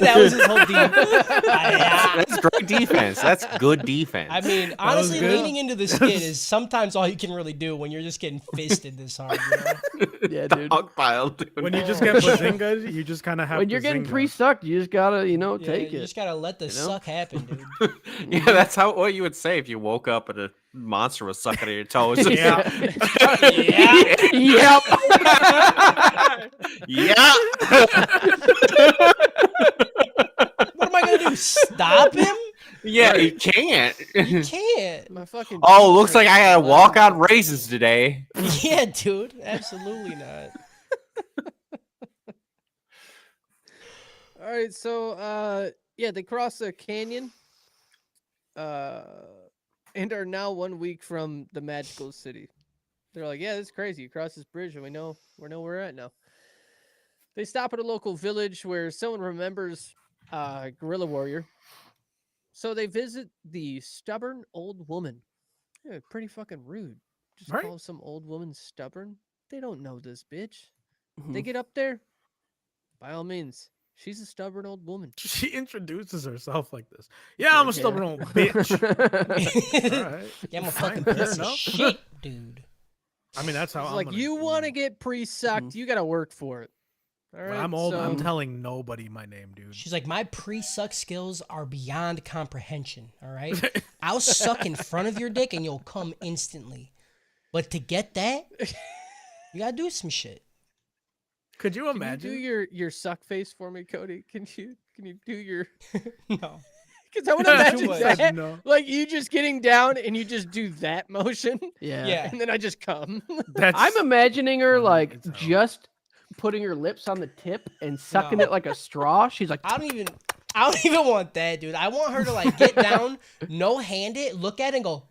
That was his whole deal. Yeah. That's great defense. That's good defense. I mean, was honestly, good. leaning into the skid is sometimes all you can really do when you're just getting fisted this hard. You know? Yeah, dude. Dogpile, dude. When you just get bazinga, you just kind of have When you're getting bazinga. pre-sucked, you just gotta, Yeah, take you it. just gotta let the know? suck happen, dude. Yeah, that's what you would say if you woke up and a monster was sucking at your toes. Yeah. Yeah. Yep. Yeah. What am I gonna do? Stop him? Yeah, you can't. You can't. my fucking. Oh, looks like I gotta walk on raisins today. Yeah, dude. Absolutely not. All right, so yeah, they cross a canyon, and are now 1 week from the magical city. They're like, yeah, this is crazy. You cross this bridge, and we know where we're at now. They stop at a local village where someone remembers Gorilla Warrior. So they visit the stubborn old woman. Yeah, pretty fucking rude. Just Right. call some old woman stubborn. They don't know this bitch. Mhm. They get up there. By all means, she's a stubborn old woman. She introduces herself like this. Yeah, I'm a stubborn old bitch. All right. Yeah, I'm a Fine, fucking fair piece of enough. shit, dude. I mean, that's how It's I'm like, gonna you do want to it. get pre-sucked, you got to work for it. All When right. I'm old. I'm so- telling nobody my name, dude. She's like, my pre-suck skills are beyond comprehension. All right, I'll suck in front of your dick and you'll come instantly. But to get that, you gotta do some shit. Could you Can imagine? you do your suck face for me, Cody? Can you do your? No. Because I want Do to imagine what? that, No. like you just getting down and you just do that motion, Yeah. Yeah. and then I just come. That's I'm imagining her funny like as hell. just putting her lips on the tip and sucking No. it like a straw. She's like, I don't even want that, dude. I want her to like get down, no hand it, look at it and go,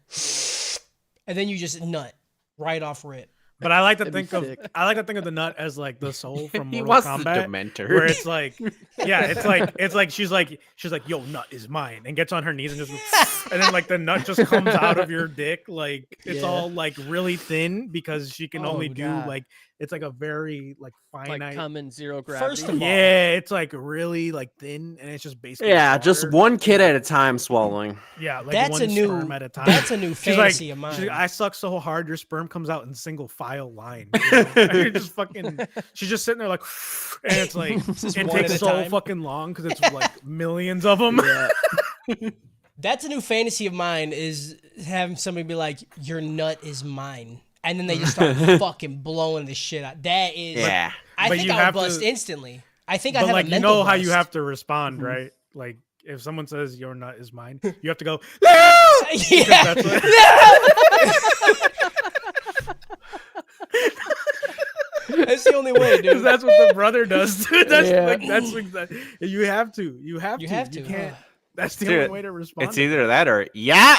and then you just nut right off rip. But I like to That'd be think of sick. the nut as like the soul from He Mortal wants the Kombat, Dementor. where it's like, yeah, it's like she's like, yo, nut is mine, and gets on her knees and just, and then like the nut just comes out of your dick, like it's Yeah. all like really thin because she can only Oh, do God. like it's like a very like Like finite. come in zero gravity. First of all, Yeah, it's like really like thin, and it's just basically Yeah, just water. one kid at a time swallowing. Yeah, like that's one a new sperm at a time. that's a new She's like, fantasy of mine. she's like, I suck so hard, your sperm comes out in single file line. You know? And you're just fucking. She's just sitting there like, and it's like Just it one takes at a so time. fucking long because it's like millions of them. Yeah. That's a new fantasy of mine is having somebody be like, your nut is mine. And then they just start fucking blowing the shit out. That is, Yeah. I But think you I would have bust to- instantly. I think I But have like a you mental know how you bust. have to respond, Mhm. right? Like if someone says your nut is mine, Hmm. you have to go. "No!" Yeah. That's what- That's the only way, Because dude. that's what the brother does. Dude. That's Yeah. like that's exactly. You have to. You have You to. have to. You can't. That's the Dude, only way to respond. It's to either that or yeah.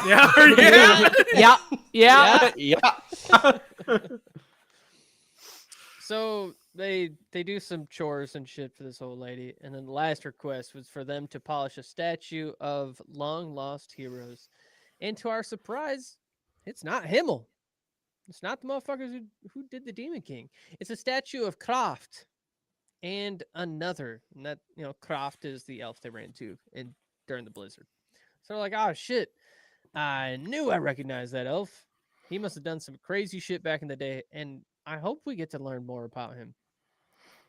Yeah. Or yeah. Yeah. Yeah. Yeah. So they do some chores and shit for this old lady, and then the last request was for them to polish a statue of long lost heroes. And to our surprise, it's not Himmel. It's not the motherfuckers who did the Demon King. It's a statue of Kraft and another. And that, Kraft is the elf they ran into during the blizzard. So they're like, oh shit. I knew I recognized that elf. He must have done some crazy shit back in the day, and I hope we get to learn more about him.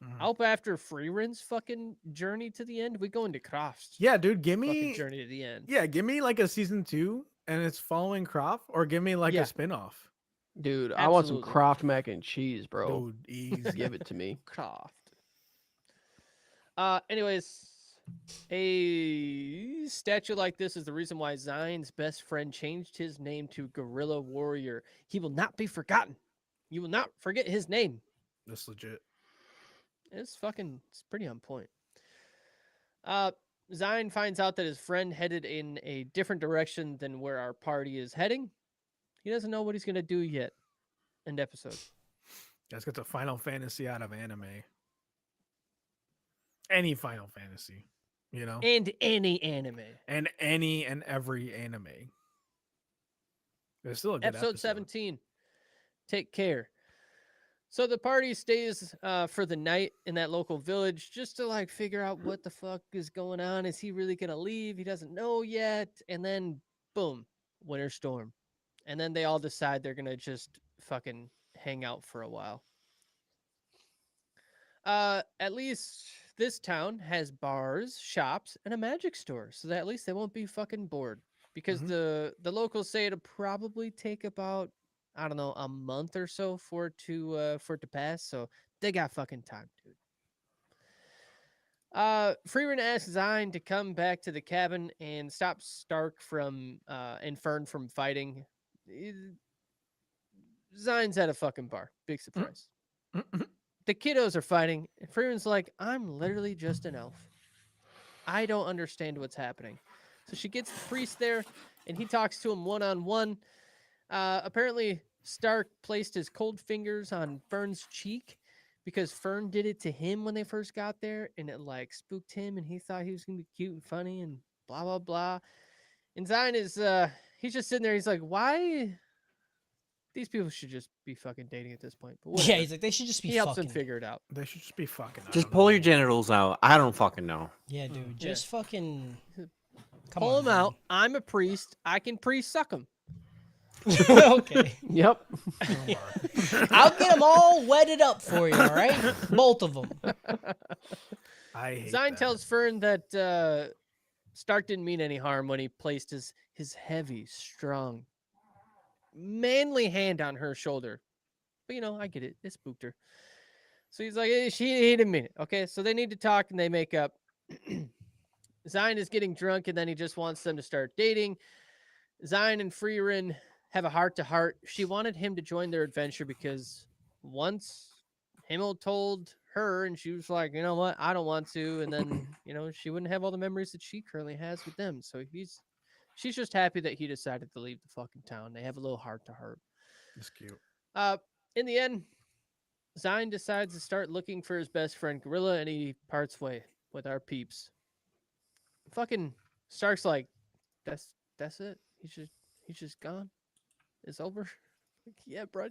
I hope after Frieren's fucking journey to the end, we go into Kraft's Yeah, dude. Give fucking me. journey to the end. Yeah, give me like a season 2, and it's following Croft, or give me like Yeah. a spinoff. Dude, I want some Absolutely. Kraft mac and cheese, bro. Dude, easy. Give it to me. Kraft. Anyways, a statue like this is the reason why Zion's best friend changed his name to Guerrilla Warrior. He will not be forgotten. You will not forget his name. That's legit. It's pretty on point. Zion finds out that his friend headed in a different direction than where our party is heading. He doesn't know what he's gonna do yet. End episode. Let's get the Final Fantasy out of anime. Any Final Fantasy, you know, And any anime. and any and every anime. There's still a good Episode 17. Take care. So the party stays for the night in that local village just to like figure out what the fuck is going on. Is he really gonna leave? He doesn't know yet. And then boom, winter storm. And then they all decide they're gonna just fucking hang out for a while. At least this town has bars, shops, and a magic store, so that at least they won't be fucking bored. Because the locals say it'll probably take about, I don't know, a month or so for it to pass. So they got fucking time, dude. Frieren asks Zion to come back to the cabin and stop Stark and Fern from fighting. Zion's at a fucking bar. Big surprise. The kiddos are fighting, and Frieren's like, I'm literally just an elf. I don't understand what's happening. So she gets the priest there, and he talks to him one-on-one. Apparently, Stark placed his cold fingers on Fern's cheek because Fern did it to him when they first got there, and it like spooked him, and he thought he was gonna be cute and funny and blah blah blah. And Zion is he's just sitting there. He's like, why? These people should just be fucking dating at this point. But Yeah, whatever. he's like, they should just be He helps fucking. them figure it out. They should just be fucking. I Just don't pull know. your genitals out. I don't fucking know. Yeah, dude. Just fucking. Come Pull on, him out. I'm a priest. I can priest suck him. dude. Okay. Yep. I'll get them all wetted up for you, all right? Both of them. I hate Zion that. tells Fern that Stark didn't mean any harm when he placed his heavy, strong, manly hand on her shoulder. But I get it. It spooked her. So he's like, hey, he didn't mean it. Okay, so they need to talk and they make up. Zion is getting drunk and then he just wants them to start dating. Zion and Frieren have a heart-to-heart. She wanted him to join their adventure because once Himmel told her and she was like, you know what, I don't want to. And then, she wouldn't have all the memories that she currently has with them. So she's just happy that he decided to leave the fucking town. They have a little heart-to-heart. It's cute. In the end, Zine decides to start looking for his best friend Gorilla, and he parts way with our peeps. Fucking Stark's like, that's it. He's just gone. It's over. Like, yeah, bro.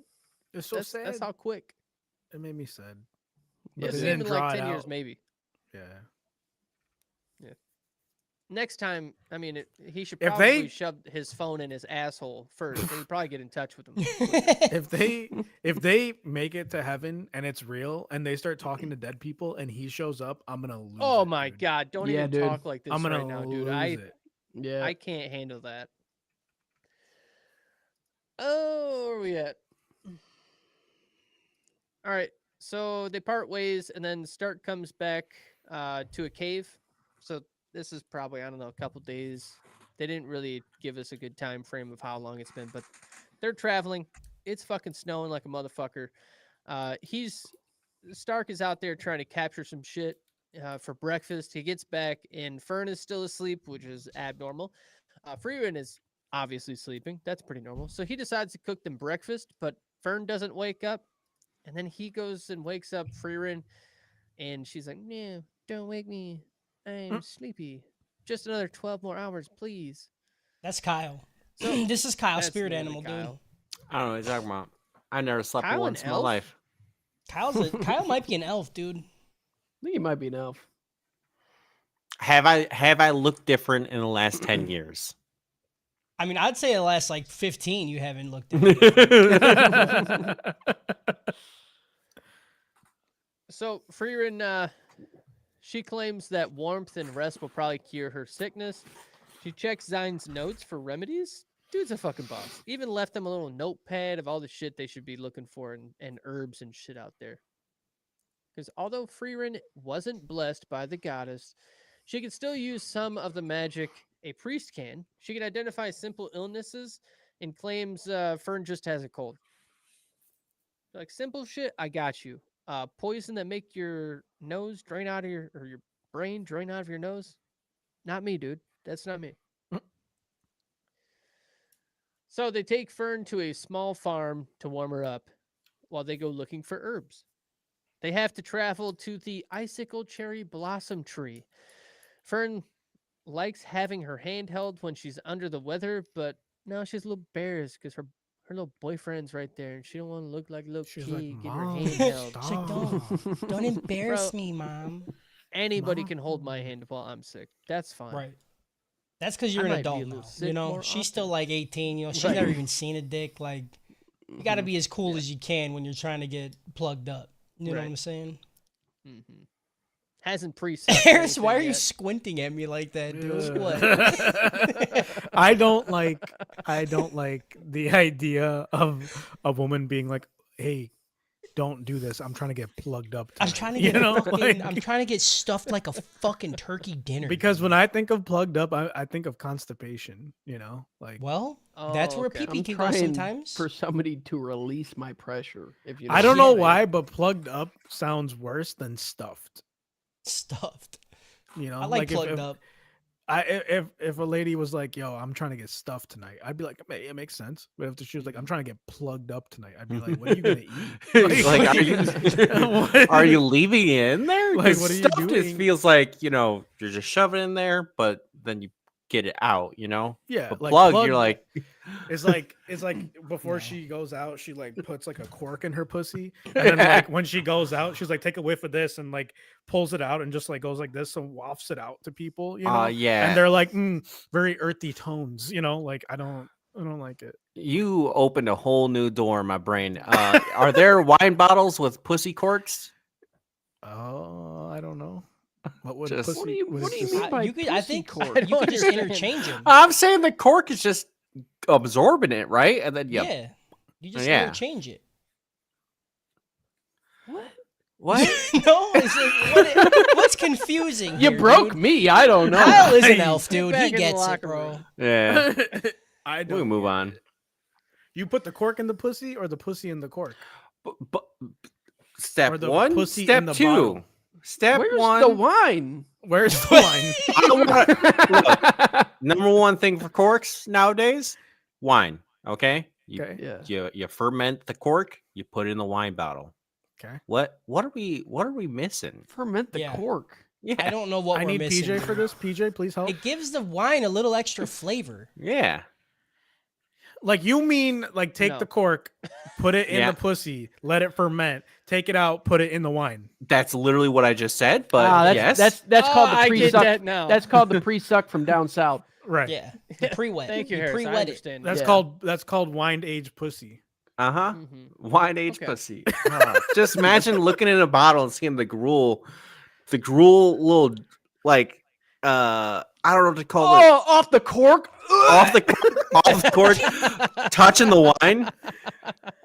It's so sad. That's how quick. It made me sad. Yeah, But they see him didn't in like draw it 10 years, out. maybe. Yeah. Next time, I mean, he should If probably they- shove his phone in his asshole first. And he'd probably get in touch with him. If they make it to heaven and it's real and they start talking to dead people and he shows up, I'm gonna lose. Oh it, my dude. god! Don't Yeah, even dude. talk like this I'm gonna right now, dude. lose it. Yeah. I can't handle that. Oh, where are we at? All right, so they part ways, and then Stark comes back to a cave. So this is probably, I don't know, a couple days. They didn't really give us a good time frame of how long it's been, but they're traveling. It's fucking snowing like a motherfucker. Stark is out there trying to capture some shit for breakfast. He gets back, and Fern is still asleep, which is abnormal. Frieren is obviously sleeping. That's pretty normal. So he decides to cook them breakfast, but Fern doesn't wake up. And then he goes and wakes up Frieren, and she's like, no, don't wake me. I'm sleepy. Just another 12 more hours, please. That's Kyle. So, This is Kyle, that's spirit literally animal, dude. Kyle. I don't know what you're talking about. I never slept Kyle an once in my elf? life. Kyle might be an elf, dude. I think he might be an elf. Have I looked different in the last 10 years? I mean, I'd say the last like 15 you haven't looked at. So Frieren, she claims that warmth and rest will probably cure her sickness. She checks Zine's notes for remedies. Dude's a fucking boss. Even left them a little notepad of all the shit they should be looking for and herbs and shit out there. Because although Frieren wasn't blessed by the goddess, she could still use some of the magic a priest can. She can identify simple illnesses and claims Fern just has a cold. Like, simple shit, I got you. Poison that make your nose drain out of your brain drain out of your nose. Not me, dude. That's not me. So they take Fern to a small farm to warm her up while they go looking for herbs. They have to travel to the icicle cherry blossom tree. Fern likes having her hand held when she's under the weather, but now she's a little embarrassed because her little boyfriend's right there, and she don't want to look like a little She's kid like, getting her Mom, hand held. She's like, stop. Don't embarrass Bro. me, Mom. Anybody Mom. can hold my hand while I'm sick. That's fine. Right. That's because you're I an might be a adult little now. sick You know, more she's still often. like 18. You know, she's Right. never even seen a dick. Like, you got to be as cool as you can when you're trying to get plugged up. You know what Right. I'm saying? Mm-hmm. Hasn't pre. Harris, why are you squinting at me like that, dude? What? I don't like the idea of a woman being like, "Hey, don't do this. I'm trying to get plugged up." I'm tonight." trying to You get know, fucking, like- I'm trying to get stuffed like a fucking turkey dinner. because when I think of plugged up, I think of constipation. You know, like well, that's where okay. pee-pee I'm can go trying sometimes. for somebody to release my pressure. If you, I don't what know I'm saying. why, but plugged up sounds worse than stuffed. Stuffed. You know, I like if- plugged if, up. if a lady was like, "Yo, I'm trying to get stuffed tonight," I'd be like, "It makes sense." But if she was like, "I'm trying to get plugged up tonight," I'd be like, "What are you gonna eat?" Like, what are you, what- are you leaving it in there? Like, 'Cause what are you stuff just doing? feels like, you're just shoving it in there, but then you get it out, Yeah, But like plugged, you're like, it's like before No. she goes out, she like puts like a cork in her pussy, and then like when she goes out, she's like, take a whiff of this and like pulls it out and just like goes like this and wafts it out to people, you know? yeah. And they're like, very earthy tones, like I don't like it. You opened a whole new door in my brain. Are there wine bottles with pussy corks? Oh, I don't know. What would Just- pussy? What do you what is mean this? by You could, I pussy think cork? you could just understand. interchange them. I'm saying the cork is just absorbing it, right? And then Yeah. You just Yeah. interchange it. What? what? No, what's confusing? You here, broke dude? me. I don't know. Kyle is an Hey, elf, dude. back He in the gets it, locker bro. room. Yeah. I We don't can move get on. it. You put the cork in the pussy or the pussy in the cork? But step Or the one, pussy in step the two. bottle. Step Where's one. the wine? Where's the wine? Number one thing for corks nowadays, wine. Okay, You, Okay. Yeah. you ferment the cork. You put it in the wine bottle. Okay. What are we missing? Ferment the Yeah. cork. Yeah, I don't know what I we're need missing. PJ for dude. this. PJ, please help. It gives the wine a little extra flavor. yeah. Like you mean like take the No. cork, put it in Yeah. the pussy, let it ferment, take it out, put it in the wine. That's literally what I just said. But that's yes, that's Oh, called the I get pre-suck. that now. That's called the pre-suck from down south. Right. Yeah, the pre-wet. Thank you, Harris. I pre-wet it. understand. That's Yeah. called wine aged pussy. Mhm. wine age Okay. pussy. Just imagine looking in a bottle and seeing the gruel little like I don't know what to call it. Oh, off the cork. Off the cork, touching the wine,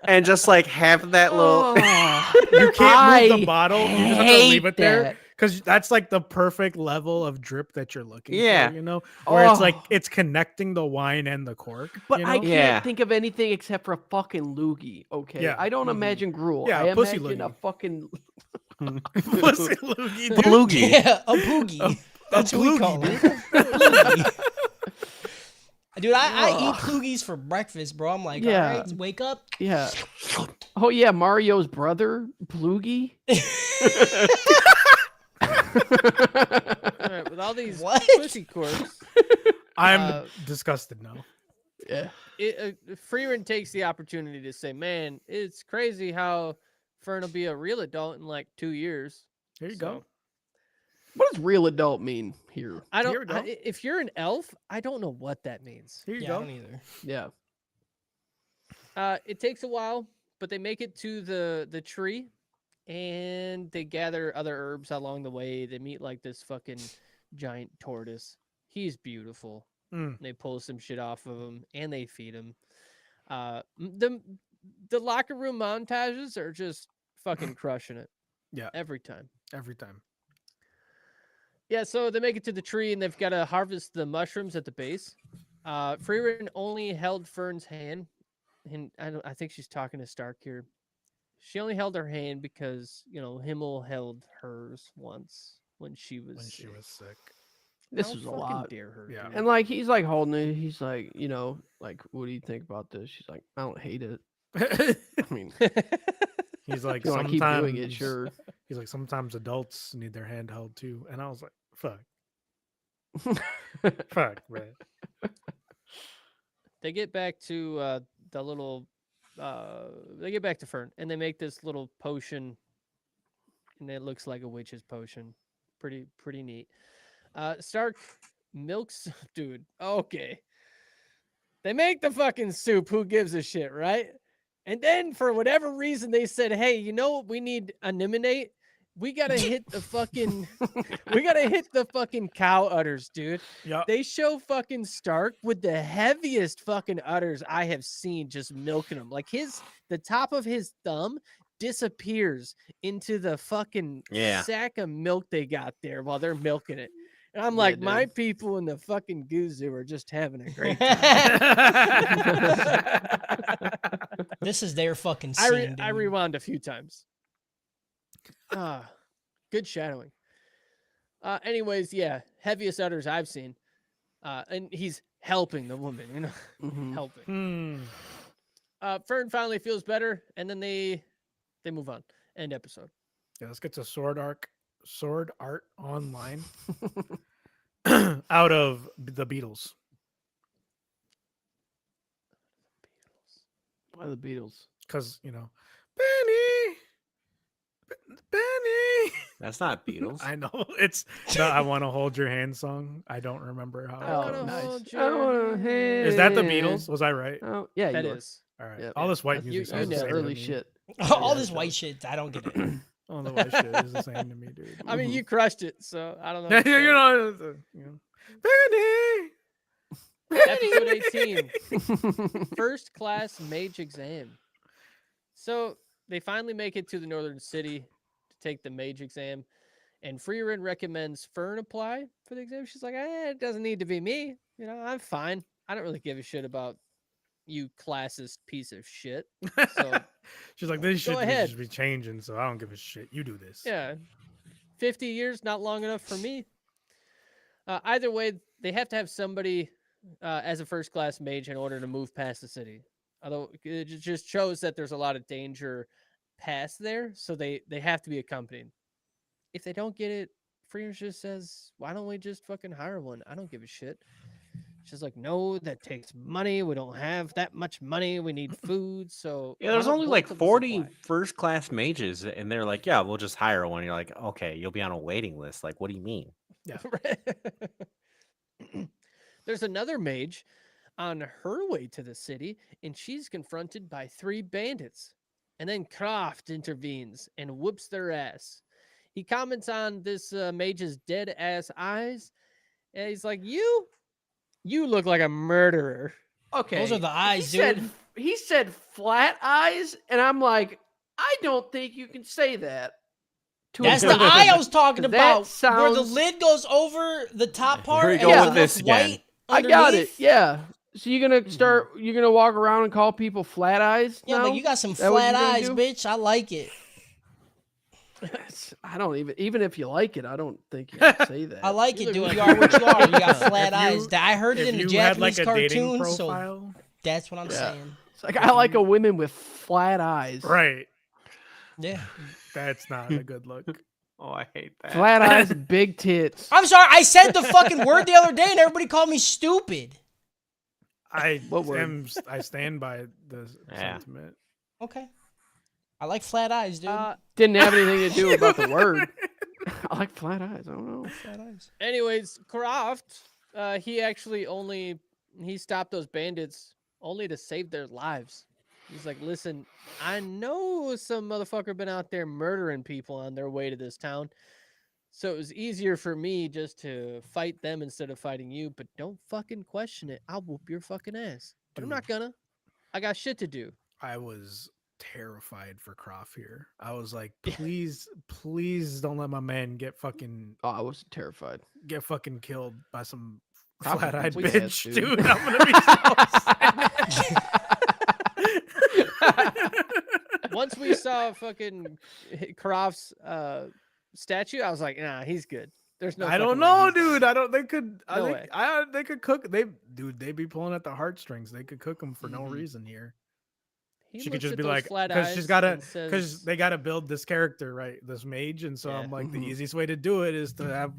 and just like have that little. You can't move I the bottle. You just have to leave hate it there that. because that's like the perfect level of drip that you're looking Yeah. for. You know, where it's like Oh. it's connecting the wine and the cork. But you I know? can't Yeah. think of anything except for a fucking loogie. Okay, Yeah. I don't Mhm. imagine gruel. Yeah, I pussy imagine a loogie. fucking. Pussy loogie, dude. Belugi. Yeah, a boogie. That's what we ploogie, call dude. it. Ploogie. Dude, I eat Ugh. ploogies for breakfast, bro. I'm like, Yeah. all right, wake up. Yeah. Oh yeah, Mario's brother, Ploogie. All right, with all these What? pussy corks, I'm Uh, disgusted now. Yeah. Frieren takes the opportunity to say, "Man, it's crazy how Fern will be a real adult in like 2 years." Here you go. So, What does real adult mean here? I Here we don't. go. If you're an elf, I don't know what that means. Here you Yeah, I go. don't either. Yeah. It takes a while, but they make it to the tree, and they gather other herbs along the way. They meet like this fucking giant tortoise. He's beautiful. Mm. They pull some shit off of him, and they feed him. The locker room montages are just fucking crushing it. Yeah. Every time. Every time. Yeah, so they make it to the tree and they've got to harvest the mushrooms at the base. Frieren only held Fern's hand, and I think she's talking to Stark here. She only held her hand because Himmel held hers once when she was When sick. she was sick. This How was a fucking lot. dare her, Yeah. dude. And like he's like holding it. He's like, like, what do you think about this? She's like, I don't hate it. I mean, He's like, if you want to keep doing it, sometimes sure. he's like, sometimes adults need their hand held too. And I was like, fuck, man. They get back to the little they get back to Fern and they make this little potion, and it looks like a witch's potion. Pretty neat. Stark milks dude. Okay. They make the fucking soup. Who gives a shit, right? And then for whatever reason they said, "Hey, you know what? We need eliminate. We gotta hit the fucking cow udders, dude." Yeah. They show fucking Stark with the heaviest fucking udders I have seen, just milking them. Like the top of his thumb disappears into the fucking Yeah. sack of milk they got there while they're milking it. And I'm Yeah, like, dude. my people in the fucking Goo are just having a great time. This is their fucking I scene, dude. rewound a few times. Good shadowing. Anyways, yeah, heaviest udders I've seen. And he's helping the woman, Mhm. helping. Hmm. Fern finally feels better, and then they move on. End episode. Yeah, let's get to Sword Art Online. Out of the Beatles. Why the Beatles? Because, Benny. That's not Beatles. I know. It's the I Want to Hold Your Hand song. I don't remember how Oh, it goes. nice. hold I wanna your hand- Is that the Beatles? Was I right? Oh, yeah, That you are. is. All right. Yep. All this white You music sounds the know same early to me. shit. All Yeah, this so- white shit, I don't get it. All the white shit is the same to me, dude. I mean, you crushed it, so I don't know. Yeah, what to say. Benny. Episode 18. First class mage exam. So they finally make it to the northern city to take the mage exam, and Frieren recommends Fern apply for the exam. She's like, it doesn't need to be me. I'm fine. I don't really give a shit about you classist piece of shit. So She's like, this Go should ahead. just be changing, so I don't give a shit. You do this. yeah, 50 years, not long enough for me. Either way, they have to have somebody as a first class mage in order to move past the city. Although it just shows that there's a lot of danger past there, so they have to be accompanied. If they don't get it, Frieren just says, "Why don't we just fucking hire one? I don't give a shit." She's like, "No, that takes money. We don't have that much money. We need food." So Yeah, why there's don't only both like of us 40 apply? first-class mages, and they're like, "Yeah, we'll just hire one." You're like, "Okay, you'll be on a waiting list." Like, what do you mean? Yeah. There's another mage on her way to the city, and she's confronted by 3 bandits. And then Kraft intervenes and whoops their ass. He comments on this mage's dead ass eyes, and he's like, "You look like a murderer." Okay. Those are the eyes, dude. He said flat eyes, and I'm like, I don't think you can say that. To a That's the person, eye I was talking 'cause about. that Where the sounds- lid goes over the top part Here we and go it with looks this again. white I got it. underneath. Yeah. So you're gonna start. You're gonna walk around and call people flat eyes. Yeah, now? like you got some Is that what flat you're gonna eyes, do? bitch. I like it. I don't even if you like it, I don't think you can say that. I like You it, look dude. like You are what you are. You got If flat you- eyes. I heard it If in the you had Japanese like a dating cartoon, so profile, that's what I'm Yeah. saying. It's like I like a women with flat eyes. right? Yeah. That's not a good look. Oh, I hate that. Flat eyes, big tits. I'm sorry. I said the fucking word the other day and everybody called me stupid. What word? I stand by the Yeah. sentiment. Okay. I like flat eyes, dude. Didn't have anything to do about the word. I like flat eyes. I don't know. Flat eyes. Anyways, Croft, he actually he stopped those bandits only to save their lives. He's like, "Listen, I know some motherfucker been out there murdering people on their way to this town, so it was easier for me just to fight them instead of fighting you. But don't fucking question it. I'll whoop your fucking ass. But I'm Dude. not gonna. I got shit to do." I was terrified for Croft here. I was like, please, please don't let my man get fucking Oh, I was terrified. killed by some Croft would flat-eyed complete that, bitch, dude. dude. I'm gonna be so sad. Once we saw fucking Croft's statue, I was like, "Nah, he's good. There's no." I don't fucking way know, he's dude. dead." I don't. They could. I No think. way. They could cook. They be pulling at the heartstrings. They could cook them for no Mhm. reason here. He She could looks just at be those like, flat because eyes she's gotta, and because says, they gotta build this character, right? This mage, and so Yeah. I'm like, the Mhm. easiest way to do it is to have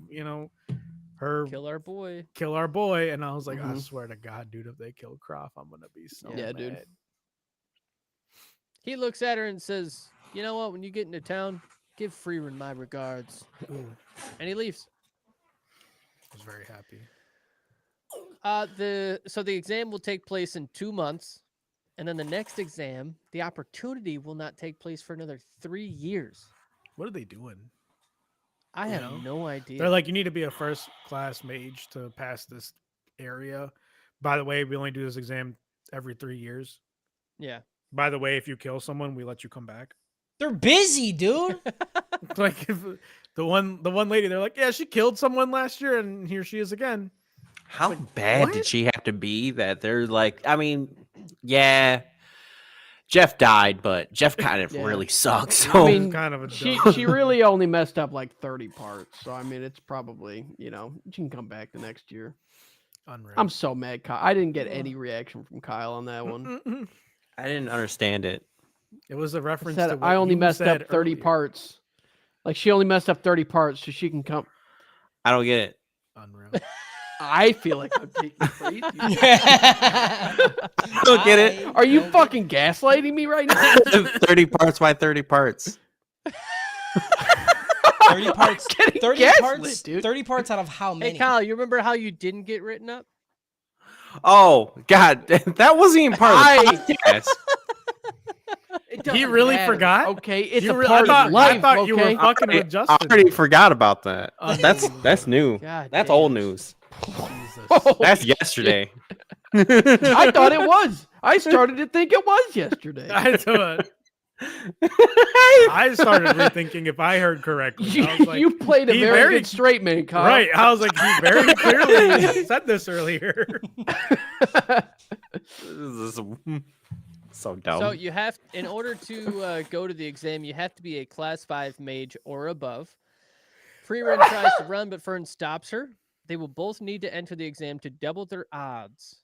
her "Kill our boy." kill our boy. And I was like, I Mhm. swear to God, dude, if they kill Croft, I'm gonna be so Yeah, mad. dude. He looks at her and says, "You know what? When you get into town, give Frieren my regards." Ooh, And he leaves. I was very happy. The exam will take place in 2 months, and then the next exam, the opportunity will not take place for another 3 years. What are they doing? I You have know? no idea. They're like, you need to be a first class mage to pass this area. By the way, we only do this exam every 3 years. yeah. By the way, if you kill someone, we let you come back. They're busy, dude. Like if the one lady, they're like, yeah, she killed someone last year, and here she is again. How Like, bad what? did she have to be that they're like, I mean, yeah, Jeff died, but Jeff kind of Yeah. really sucks. I So mean, kind of a she dumb- she really only messed up like 30 parts. So I mean, it's probably she can come back the next year. Unreal. I'm so mad, Kyle. I didn't get any reaction from Kyle on that one. Mm-mm. I didn't understand it. It was a I reference said to what I only you messed said up 30 earlier. parts. Like she only messed up 30 parts, so she can come. I don't get it. Unreal. I feel like I'm taking place. Don't get it. Are you fucking gaslighting me right now? 30 parts by 30 parts. 30 parts. Getting 30 gaslit, parts. dude. 30 parts out of how Hey, many? Kyle, you remember how you didn't get written up? Oh, God. That wasn't even part of the podcast. It He doesn't really matter, forgot? Okay, it's You a re- part I of life. I thought you were okay? fucking with I Justin. already forgot about that. Unbelievable. That's new. God That's damn. old news. Jesus. That's yesterday. I thought it was. I started to think it was yesterday. I started rethinking if I heard correctly. You, I was like, you played a he very, very- good straight man, Kyle. right. I was like, he very clearly said this earlier. This is so dumb. So you have, in order to go to the exam, you have to be a class 5 mage or above. Frieren tries to run, but Fern stops her. They will both need to enter the exam to double their odds.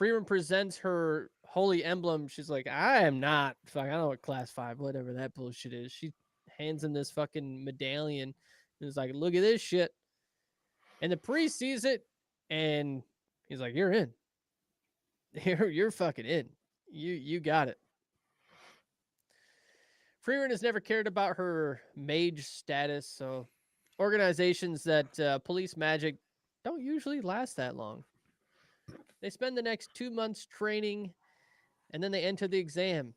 Frieren presents her holy emblem. She's like, I am not. Fuck, I don't know what class 5, whatever that bullshit is. She hands him this fucking medallion and is like, look at this shit. And the priest sees it and he's like, you're in. You're fucking in. You got it. Frieren has never cared about her mage status, so organizations that police magic don't usually last that long. They spend the next 2 months training, and then they enter the exam.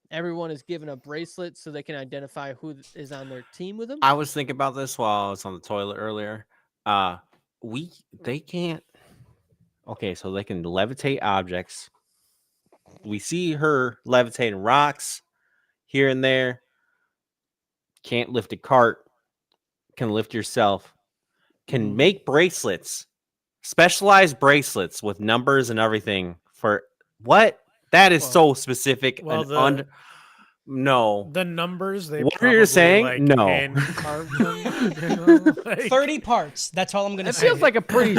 Everyone is given a bracelet so they can identify who is on their team with them. I was thinking about this while I was on the toilet earlier. They can't. Okay, so they can levitate objects. We see her levitating rocks here and there. Can't lift a cart. Can lift yourself. Can make bracelets. Specialized bracelets with numbers and everything for what? That is so specific. Well, no. The numbers they What are you saying? like, No. hand-carved them, you know, like- 30 parts. That's all I'm gonna It say. feels like a pretty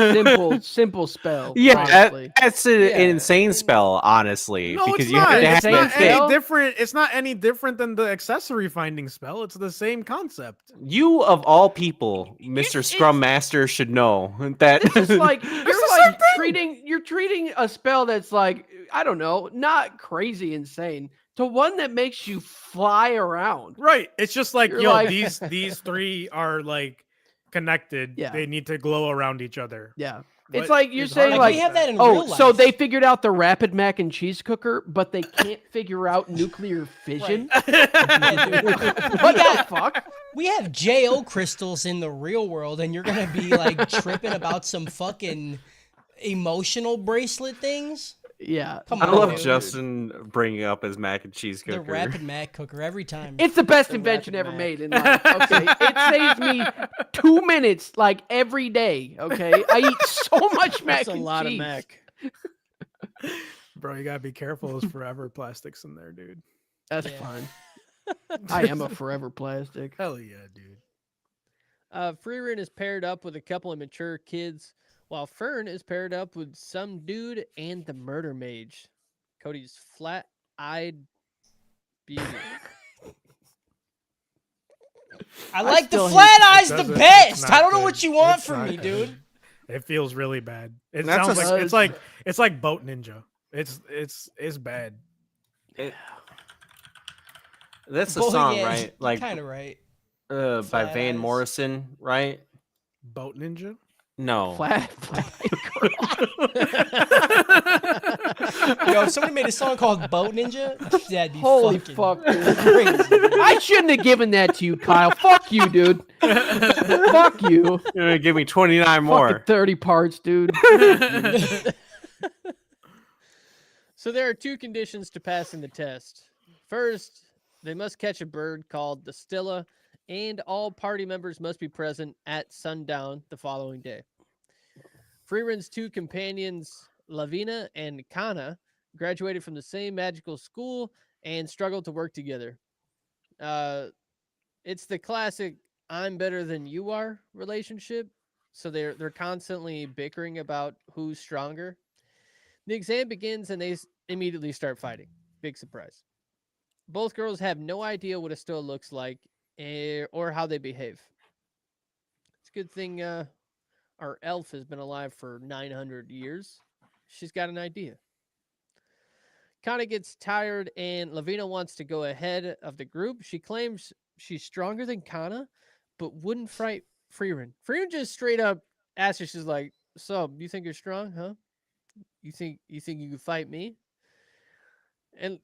simple spell. Yeah, honestly. that's an insane spell, honestly. No, because it's you not. have to It's have not it fit. any different. It's not any different than the accessory finding spell. It's the same concept. You of all people, Mr. Scrum Master, should know that. This is like the you're same like treating a spell that's like, I don't know, not crazy insane, to one that makes you fly around. Right. It's just like, You're yo, like- these three are like connected. Yeah. They need to glow around each other. Yeah. What It's like you're is saying hard like, like, we have that in oh, real life. so they figured out the rapid mac and cheese cooker, but they can't figure out nuclear fission. What the fuck? We have JO crystals in the real world, and you're gonna be like tripping about some fucking emotional bracelet things. Yeah. Come I on, love dude. Justin bringing up his mac and cheese The cooker. rapid Mac cooker every time. It's the best The invention Rapid ever Mac. made in life. Okay. It saves me 2 minutes like every day. Okay. I eat so much mac That's a and lot cheese. of mac. Bro, you gotta be careful. There's forever plastics in there, dude. That's Yeah. fine. I am a forever plastic. Hell yeah, dude. Frieren is paired up with a couple of mature kids, while Fern is paired up with some dude and the murder mage. Cody's flat-eyed beauty. I like the still hate- flat eyes It the doesn't- best. it's not I don't know good. what you want It's from not me, good. dude. It feels really bad. It That's sounds a- like it's like Boat Ninja. It's bad. That's the Boy, song, yeah, right? Like kind of right. by Flat Van Eyes. Morrison, right? Boat Ninja. No. Flat. Yo, if somebody made a song called Boat Ninja, that'd be Holy fucking fuck, dude. crazy. I shouldn't have given that to you, Kyle. Fuck you, dude. Fuck you. You're gonna give me 29 more. Fucking 30 parts, dude. So there are 2 conditions to passing the test. First, they must catch a bird called the Stilla, and all party members must be present at sundown the following day. Frieren's 2 companions, Lavina and Kana, graduated from the same magical school and struggled to work together. It's the classic "I'm better than you are" relationship, so they're constantly bickering about who's stronger. The exam begins and they immediately start fighting. Big surprise. Both girls have no idea what a Stilla looks like or how they behave. It's a good thing our elf has been alive for 900 years. She's got an idea. Kana gets tired and Lavina wants to go ahead of the group. She claims she's stronger than Kana, but wouldn't fight Frieren. Frieren just straight up asks her, she's like, so, you think you're strong, huh? You think you can fight me? And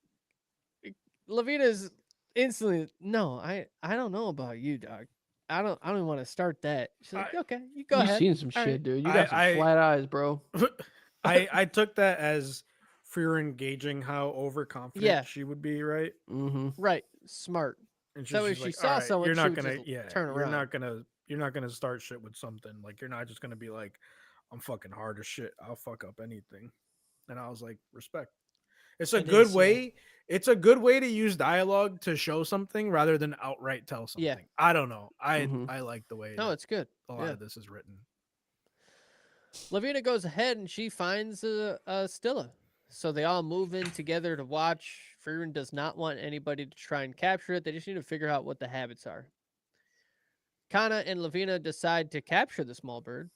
Lavina's instantly, no, I don't know about you, dog. I don't even want to start that. She's like, okay, you go You ahead. seen some All shit, right. dude. You got some flat eyes, bro. I took that as Frieren gauging how overconfident Yeah. she would be, right? Mm-hmm. Right, smart. And So if just she like, saw "All right, someone, you're she not would gonna, just turn you're around." not gonna start shit with something. Like you're not just gonna be like, I'm fucking hard as shit. I'll fuck up anything. And I was like, respect. It's a It good is, yeah. way. It's a good way to use dialogue to show something rather than outright tell something. Yeah. I don't know. I Mhm. I like the way No, it's good. a lot yeah. of this is written. Lavina goes ahead and she finds a Stilla. So they all move in together to watch. Frieren does not want anybody to try and capture it. They just need to figure out what the habits are. Kana and Lavina decide to capture the small bird.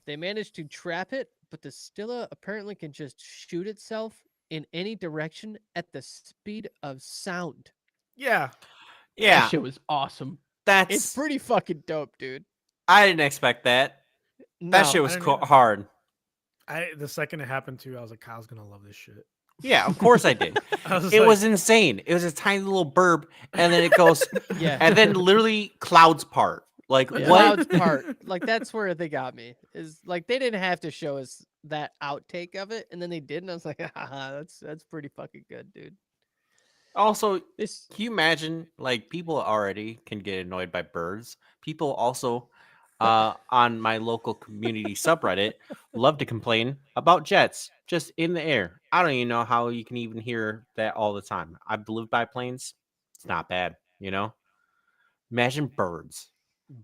They manage to trap it, but the Stilla apparently can just shoot itself in any direction at the speed of sound. Yeah. That Yeah, shit was awesome. that's. It's pretty fucking dope, dude. I didn't expect that. That No, shit was I didn't either. hard. The second it happened to, I was like, Kyle's gonna love this shit. Yeah, of course I did. I was It like, was insane. It was a tiny little burb, and then it goes, yeah. and then literally clouds part. Like The what? clouds part, like that's where they got me. Is like they didn't have to show us that outtake of it, and then they did, and I was like, haha, that's pretty fucking good, dude. Also, This can you imagine? Like people already can get annoyed by birds. People also, on my local community subreddit, love to complain about jets just in the air. I don't even know how you can even hear that all the time. I've lived by planes. It's not bad, you know. Imagine birds.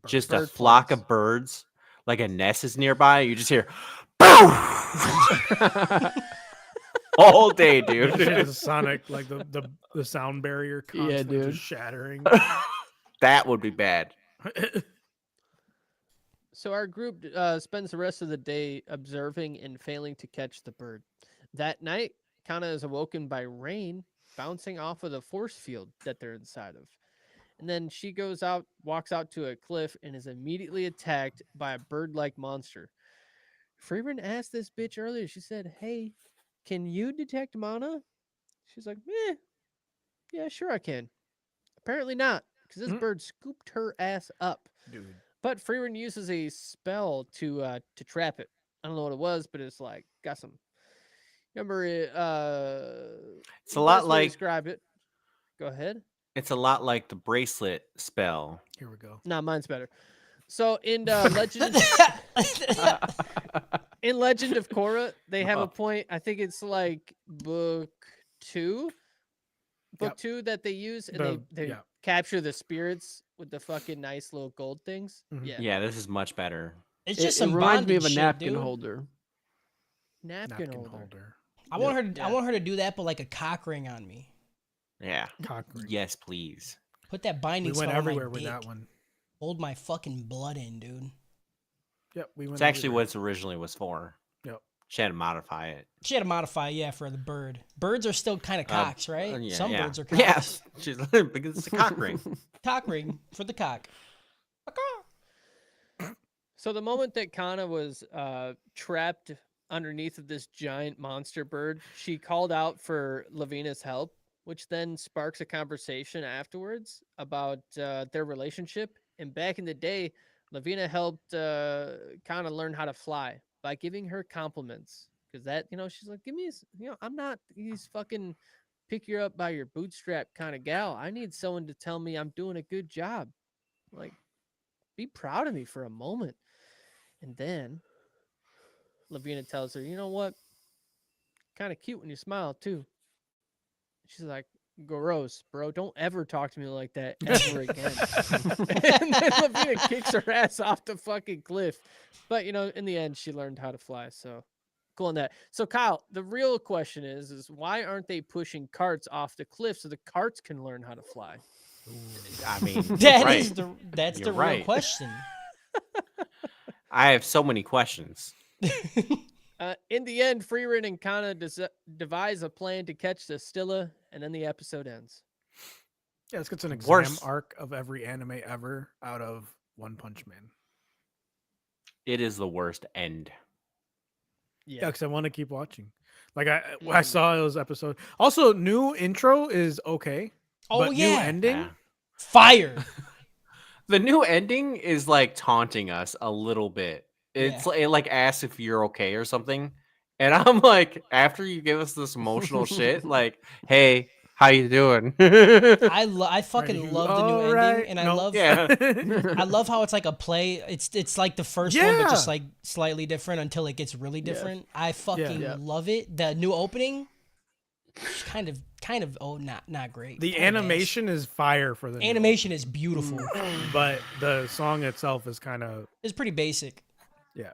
Just a Bird flock planes. of birds, like a nest is nearby. You just hear, boom, all day, Shit dude. is Sonic, like the sound barrier constantly dude. just shattering. That would be bad. So our group spends the rest of the day observing and failing to catch the bird. That night, Kana is awoken by rain bouncing off of the force field that they're inside of. And then she walks out to a cliff, and is immediately attacked by a bird-like monster. Frieren asked this bitch earlier. She said, "Hey, can you detect mana?" She's like, yeah, sure I can. Apparently not, because this bird scooped her ass up. Dude. But Frieren uses a spell to trap it. I don't know what it was, but it's like got some. Remember it? It's a lot like describe it. Go ahead. it's a lot like the bracelet spell. Here we go. Nah, mine's better. So in Legend in Legend of Korra, they have a point. I think it's like book two that they use, and they capture the spirits with the fucking nice little gold things. Mhm. Yeah, Yeah, this is much better. It's It, just it some reminds me of a bondage shit, napkin dude. holder. napkin holder. I want her. I want her to do that, but like a cock ring on me. Yeah. Cock ring. Yes, please. Put that binding We went spell on my everywhere with dick. that one. Hold my fucking blood in, dude. Yep, we went. It's actually everywhere. what it originally was for. Yep. She had to modify it. She had to modify, yeah, for the bird. Birds are still kind of cocks, right? Yeah, Some yeah. birds are cocks. Yes. She's because it's a cock ring. Cock ring for the cock. So the moment that Kana was trapped underneath of this giant monster bird, she called out for Lavina's help, which then sparks a conversation afterwards about their relationship. And back in the day, Lavina helped Kana learn how to fly by giving her compliments. Because that, she's like, give me, I'm not these fucking pick you up by your bootstrap kind of gal. I need someone to tell me I'm doing a good job. Like, be proud of me for a moment. And then Lavina tells her, you know what? Kind of cute when you smile, too. She's like, gross, bro. Don't ever talk to me like that ever again. And then Lavina kicks her ass off the fucking cliff. But, in the end, she learned how to fly. So cool on that. So, Kyle, the real question is why aren't they pushing carts off the cliff so the carts can learn how to fly? I mean, That's You're the real right. question. I have so many questions. In the end, Frieren and Kana devise a plan to catch the Stilla, and then the episode ends. Yeah, let's get an exam Worst. arc of every anime ever out of One Punch Man. It is the worst end. Yeah, because I want to keep watching. Like I saw those episodes. Also, new intro is okay. Oh, but yeah. new ending. Yeah. Fire. The new ending is like taunting us a little bit. It's Yeah. it like asks if you're okay or something. And I'm like, after you give us this emotional shit, like, hey, how you doing? I fucking Are you love the new alright? ending, and I Nope. love Yeah. I love how it's like a play. It's like the first one, but just Yeah. like slightly different until it gets really different. I fucking Yeah. love it. The new opening, kind of not great. The Kinda ass. animation is fire for the new Animation is beautiful. one, but the song itself is kind of It's pretty basic. yeah. I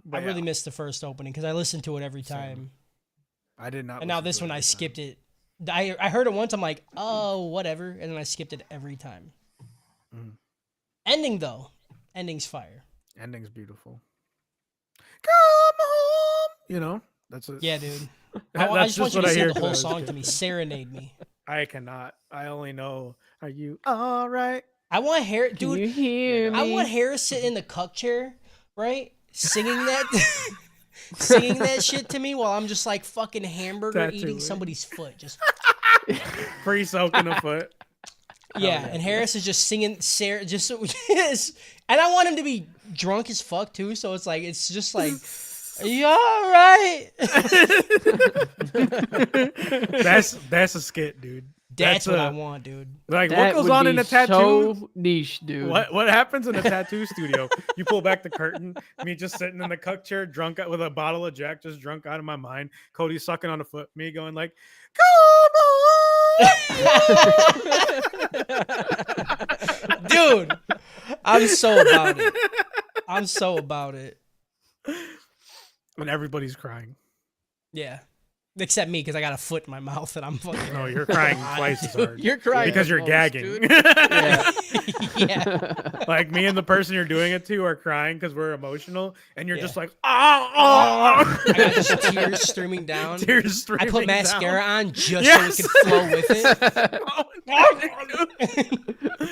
But really yeah. missed the first opening because I listen to it every Same. time. I did not. And now listen this to it one I every time. skipped it. I heard it once. I'm like, oh, whatever, and then I skipped it every time. Mhm. Ending though, ending's fire. Ending's beautiful. Come home. You know, that's a, Yeah, dude. That's I just want you what to I sing hear the 'cause I whole was a song kid. to me. Serenade me. I cannot. I only know. Are you all right? I want Harris, Can you dude. hear I me? want Harris sitting in the cuck chair, right, singing that, singing that shit to me while I'm just like fucking hamburger eating Tattooing. somebody's foot. Just Free soaking a foot. yeah, yeah, and dude. Harris is just singing Sarah, just so, yes, and I want him to be drunk as fuck too. So it's like it's just like, are you all right? That's a skit, dude. That's what I a- want, dude. Like what That goes would on be in a tattoo? so niche, dude. What happens in a tattoo studio? You pull back the curtain, me just sitting in the cuck chair, drunk out with a bottle of Jack, just drunk out of my mind. Cody sucking on a foot, me going like, Dude, I'm so about it. I'm so about it. and everybody's crying. Yeah. Except me, because I got a foot in my mouth and I'm fucking. No, you're crying twice as hard. You're crying because the you're most, gagging. dude. Yeah. Yeah. Like me and the person you're doing it to are crying because we're emotional, and you're Yeah. just like, I got just tears streaming down. Tears I streaming put mascara down. on just Yes. so it could flow with it.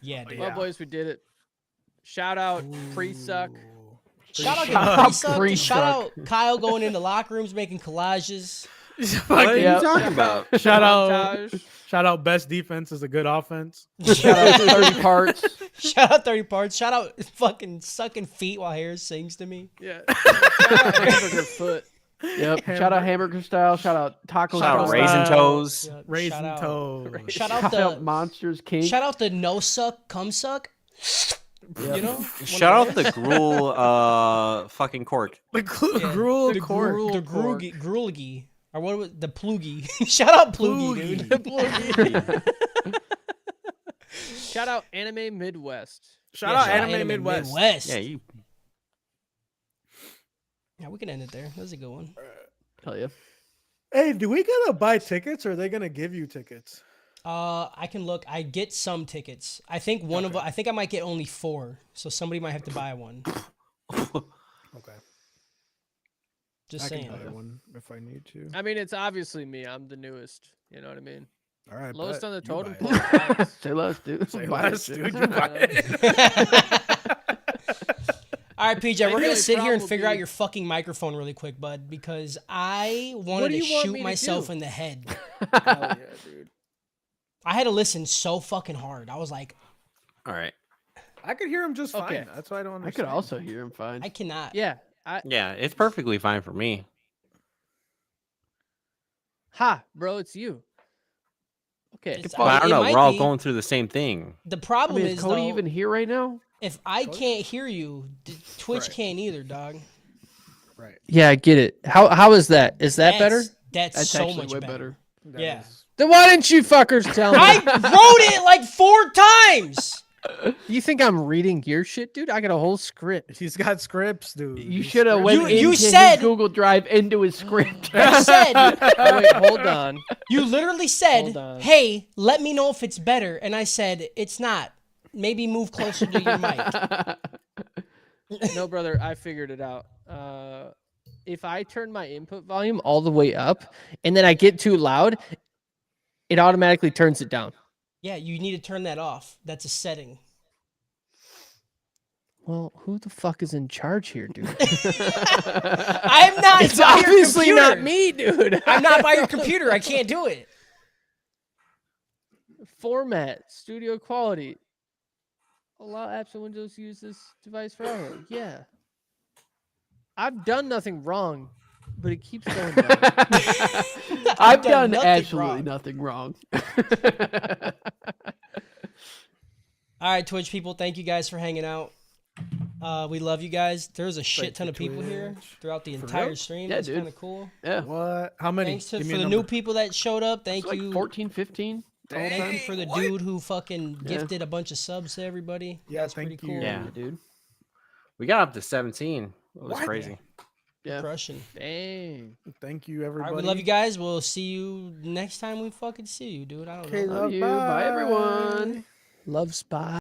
Yeah, dude. Well, Yeah. boys, we did it. Shout out pre-suck. Shout out Shout to out Pre-Suck. Pre-Suck. Shout out Kyle going into locker rooms making collages. What are Yeah. you talking about? Shout out, Montage. shout out. Best defense is a good offense. Shout out 30 parts. Shout out 30 parts. Shout out fucking sucking feet while Harris sings to me. Yeah. Shout out hamburger foot. Yep. Shout out hamburger style. Shout out taco Shout out style. Raisin style. Toes. Yeah, Raisin shout out- toes. Shout out the Monsters King. shout out the no suck cum suck. Yep. You know? Shout out the gruel fucking cork. The Yeah. gruel the cork. gruel, the cork. gruelgy. Or what was the ploogie? Shout out ploogie, dude. Shout out Anime Midwest. Shout Yeah, out Anime Midwest. Yeah, you. Yeah, we can end it there. That's a good one. Hell yeah. Hey, do we gotta buy tickets, or are they gonna give you tickets? I can look. I get some tickets. I think one of. I think I might get only 4. So somebody might have to buy one. Okay, Just I saying. can buy one if I need to. I mean, it's obviously me. I'm the newest. You know what I mean? All right, Lowest bet. on the You totem buy it. pole. Say less, dude. Say Buy it, less, dude. dude. You buy it. All right, PJ, we're My gonna only sit here problem and will figure out be- your fucking microphone really quick, bud, because I wanted do to you want shoot me to myself do? in the head. Hell yeah, dude. I had to listen so fucking hard. I was like, All right. I could hear him just fine. Okay. That's why I don't I understand. could also hear him fine. I cannot. Yeah. Yeah, it's perfectly fine for me. Ha, bro, it's you. Okay. It's- But I don't it know. might We're all be. going through the same thing. The I problem mean, is is Cody though, even here right now? if I can't hear you, Twitch Right. can't either, dog. Right. Yeah, I get it. How is that? Is that better? That's That's so actually much way better. better. Yeah. Then why didn't you fuckers tell me? I wrote it like 4 times. You think I'm reading your shit, dude? I got a whole script. He's got scripts, dude. You These should have scripts- went You into said- his Google Drive into his script. You said, Oh, wait, hold on. you literally said, Hold on. "Hey, let me know if it's better," and I said, "It's not. Maybe move closer to your mic." No, brother, I figured it out. If I turn my input volume all the way up and then I get too loud, it automatically turns it down. Yeah, you need to turn that off. That's a setting. Well, who the fuck is in charge here, dude? I'm not. It's by your obviously computer. not me, dude. I'm not by your computer. I can't do it. Format, studio quality. Allow apps and Windows to use this device for audio. Yeah. I've done nothing wrong, but it keeps going down. I've done done nothing absolutely wrong. nothing wrong. All right, Twitch people, thank you guys for hanging out. We love you guys. There's a shit Thank ton you, of people here Twitch. throughout the For entire real? stream. Yeah, That's dude. kind of cool. Yeah. What? How many? Thanks Give me for a the new number. people that showed up. Thank It's like you. 14, 15. Thank you for the What? dude who fucking Yeah. gifted a bunch of subs to everybody. Yeah, That's thank pretty you. cool. Yeah. Dude. We got up to 17. It was What? crazy. Yeah. Crushing. Dang. Thank you, All everybody. right, we love you guys. We'll see you next time we fucking see you, dude. I don't know. Okay, Love love, you. Bye, everyone. bye. Love spy.